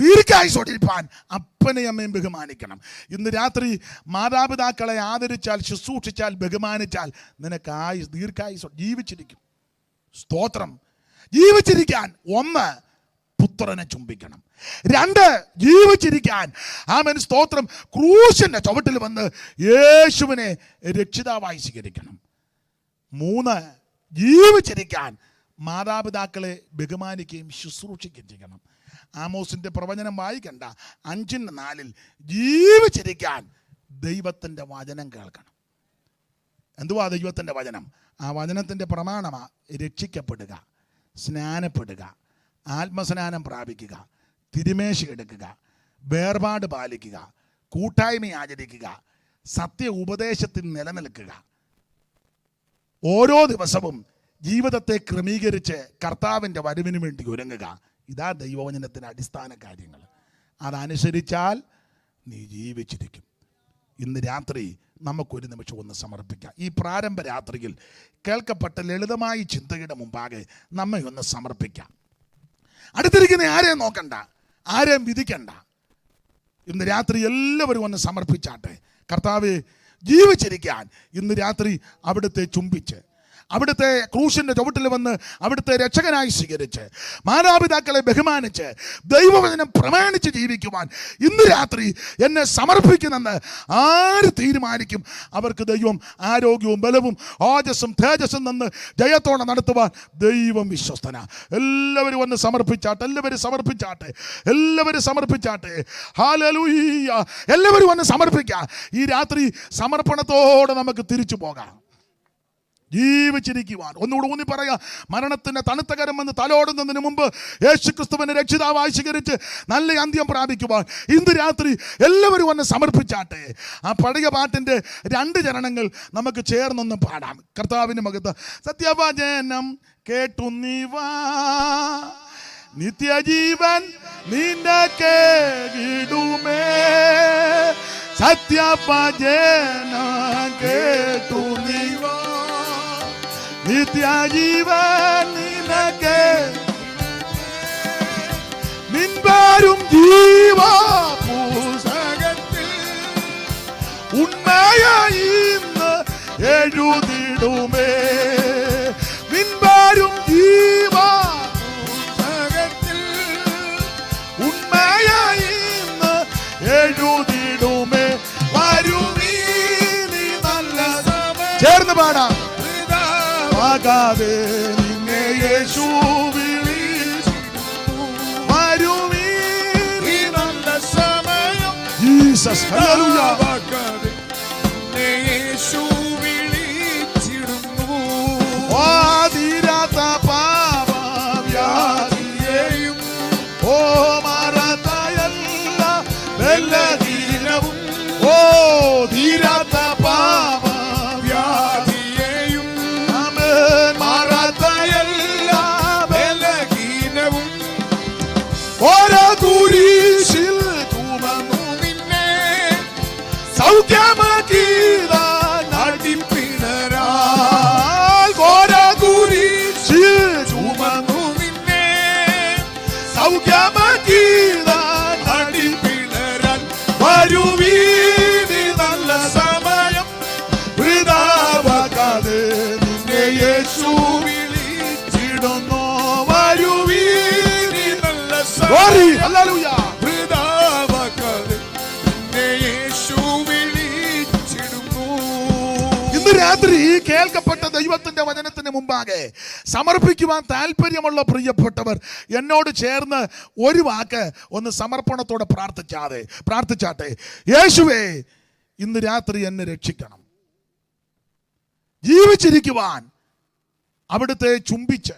A: ദീർഘായുസ്സോടിരിപ്പാൻ അപ്പനെയും അമ്മയും ബഹുമാനിക്കണം. ഇന്ന് രാത്രി മാതാപിതാക്കളെ ആദരിച്ചാൽ, ശുശ്രൂഷിച്ചാൽ, ബഹുമാനിച്ചാൽ നിനക്ക് ദീർഘായുസ്സോ ജീവിച്ചിരിക്കും. സ്തോത്രം. ജീവിച്ചിരിക്കാൻ 1 പുത്രനെ ചുംബിക്കണം. 2 ജീവിച്ചിരിക്കാൻ ആമേൻ സ്തോത്രം ക്രൂശിന്റെ ചുവട്ടിൽ വന്ന് യേശുവിനെ രക്ഷിതാവായി സ്വീകരിക്കണം. 3 ജീവിച്ചിരിക്കാൻ മാതാപിതാക്കളെ ബഹുമാനിക്കുകയും ശുശ്രൂഷിക്കുകയും ചെയ്യണം. ആമോസിന്റെ പ്രവചനം വായിക്കണ്ട, 5:4 ജീവിച്ചിരിക്കാൻ ദൈവത്തിൻ്റെ വചനം കേൾക്കണം. എന്തുവാ ദൈവത്തിൻ്റെ വചനം? ആ വചനത്തിൻ്റെ പ്രമാണമാ രക്ഷിക്കപ്പെടുക, സ്നാനപ്പെടുക, ആത്മസ്നാനം പ്രാപിക്കുക, തിരുമേശ എടുക്കുക, വേർപാട് പാലിക്കുക, കൂട്ടായ്മ ആചരിക്കുക, സത്യ ഉപദേശത്തിൽ നിലനിൽക്കുക, ഓരോ ദിവസവും ജീവിതത്തെ ക്രമീകരിച്ച് കർത്താവിൻ്റെ വരവിന് വേണ്ടി ഒരുങ്ങുക. ഇതാ ദൈവവചനത്തിൻ്റെ അടിസ്ഥാന കാര്യങ്ങൾ. അതനുസരിച്ചാൽ നീ ജീവിച്ചിരിക്കും. ഇന്ന് രാത്രി നമുക്കൊരു നിമിഷം ഒന്ന് സമർപ്പിക്കാം. ഈ പ്രാരംഭ രാത്രിയിൽ കേൾക്കപ്പെട്ട ലളിതമായ ചിന്തയുടെ മുമ്പാകെ നമ്മെ ഒന്ന് സമർപ്പിക്കാം. അടുത്തിരിക്കുന്ന ആരെയും നോക്കണ്ട, ആരെയും വിധിക്കണ്ട. ഇന്ന് രാത്രി എല്ലാവരും ഒന്ന് സമർപ്പിച്ചാട്ടെ. കർത്താവേ, ജീവിച്ചിരിക്കാൻ ഇന്ന് രാത്രി അവിടുത്തെ ചുംബിച്ച്, അവിടുത്തെ ക്രൂശിൻ്റെ ചുവട്ടിൽ വന്ന് അവിടുത്തെ രക്ഷകനായി സ്വീകരിച്ച്, മാതാപിതാക്കളെ ബഹുമാനിച്ച്, ദൈവവചനം പ്രമാണിച്ച് ജീവിക്കുവാൻ ഇന്ന് രാത്രി എന്നെ സമർപ്പിക്കുന്നെന്ന് ആര് തീരുമാനിക്കും, അവർക്ക് ദൈവം ആരോഗ്യവും ബലവും ഓജസ്സും തേജസ്സും തന്ന് ജയത്തോടെ നടത്തുവാൻ ദൈവം വിശ്വസ്തന. എല്ലാവരും ഒന്ന് സമർപ്പിച്ചാട്ടെ, എല്ലാവരും സമർപ്പിച്ചാട്ടെ. ഹല്ലേലൂയ. എല്ലാവരും ഒന്ന് സമർപ്പിക്കാം. ഈ രാത്രി സമർപ്പണത്തോടെ നമുക്ക് തിരിച്ചു പോകാം. ജീവിച്ചിരിക്കുവാൻ ഒന്നുകൂടെ ഊന്നി പറയാ. മരണത്തിന്റെ തണുത്ത കരം വന്ന് തലോടുന്നതിന് മുമ്പ് യേശുക്രിസ്തുവിനെ രക്ഷിതാവായി സ്വീകരിച്ച് നല്ല അന്ത്യം പ്രാപിക്കുവാൻ ഇന്ന് രാത്രി എല്ലാവരും ഒന്ന് സമർപ്പിച്ചാട്ടെ. ആ പഴയ പാട്ടിന്റെ 2 ചരണങ്ങൾ നമുക്ക് ചേർന്നൊന്ന് പാടാം. കർത്താവിന് മഹത്വം. സത്യവചനം കേട്ടു നീവാ, നിത്യജീവൻ നിന്റെ കേടുമേ. സത്യവചനം കേട്ടു നീവാ, നിത്യജീവൻ നിനക്ക്. നിൻപാരും ജീവപുസ്തകത്തിൽ ഉണ്മയായി ഇന്ന് എഴുതിടുമേ. നിൻപാരും ജീവപുസ്തകത്തിൽ ഉണ്മയായി ഇന്ന് എഴുതിടുമേ. വരുവീ നീ നല്ല സമയം. ചേർന്ന് പാടാം. നിന്നെ യേശു വിളിച്ചിടുന്നു. വരുവീ നീ നല്ല സമയം. ജീസസ്. ഹല്ലേലൂയ. നിന്നെ യേശു വിളിച്ചിടുന്നു. തീരാത്ത പാപവ്യാധിയെയും മാറാത്ത എല്ലാ ബലഹീനവും തീരാത്ത പാപവ്യാധിയെയും മാറാത്ത എല്ലാ ബലഹീനവും ഓരോ കുരിശിൽ ചുമന്നു നിന്നെ സൗഖ്യമാക്കിയത നടിപ്പിണരാൽ. ഓരോ കുരിശിൽ ചുമന്നു നിന്നെ സൗഖ്യമാക്കിയത നടിപ്പിണരാൽ. വരുവീ നീ നല്ല സമയം. വൃഥാവാക്കാതെ നിന്നെ യേശു വിളിച്ചിടുന്നു. വരുവീ നീ നല്ല സമയം. ഹല്ലേലൂയ. വൃഥാവാക്കാതെ നിന്നെ യേശു വിളിച്ചിടുന്നു. ഇന്ന് രാത്രി കേൾക്കപ്പെട്ട ദൈവത്തിന്റെ വചനത്തിന് മുമ്പാകെ സമർപ്പിക്കുവാൻ താല്പര്യമുള്ള പ്രിയപ്പെട്ടവർ എന്നോട് ചേർന്ന് ഒരു വാക്ക് ഒന്ന് സമർപ്പണത്തോടെ പ്രാർത്ഥിച്ചാട്ടെ. യേശുവേ, ഇന്ന് രാത്രി എന്നെ രക്ഷിക്കണം. ജീവിച്ചിരിക്കുവാൻ അവിടുത്തെ ചുംബിച്ച്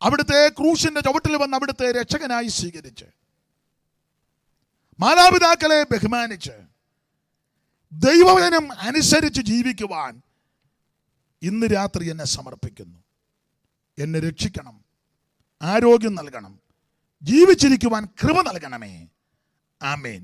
A: അവിടുത്തെ ക്രൂശിന്റെ ചുവട്ടിൽ വന്ന് അവിടുത്തെ രക്ഷകനായി സ്വീകരിച്ച്, മാതാപിതാക്കളെ ബഹുമാനിച്ച്, ദൈവവചനം അനുസരിച്ച് ജീവിക്കുവാൻ ഇന്ന് രാത്രി എന്നെ സമർപ്പിക്കുന്നു. എന്നെ രക്ഷിക്കണം, ആരോഗ്യം നൽകണം, ജീവിച്ചിരിക്കുവാൻ കൃപ നൽകണമേ. ആമേൻ.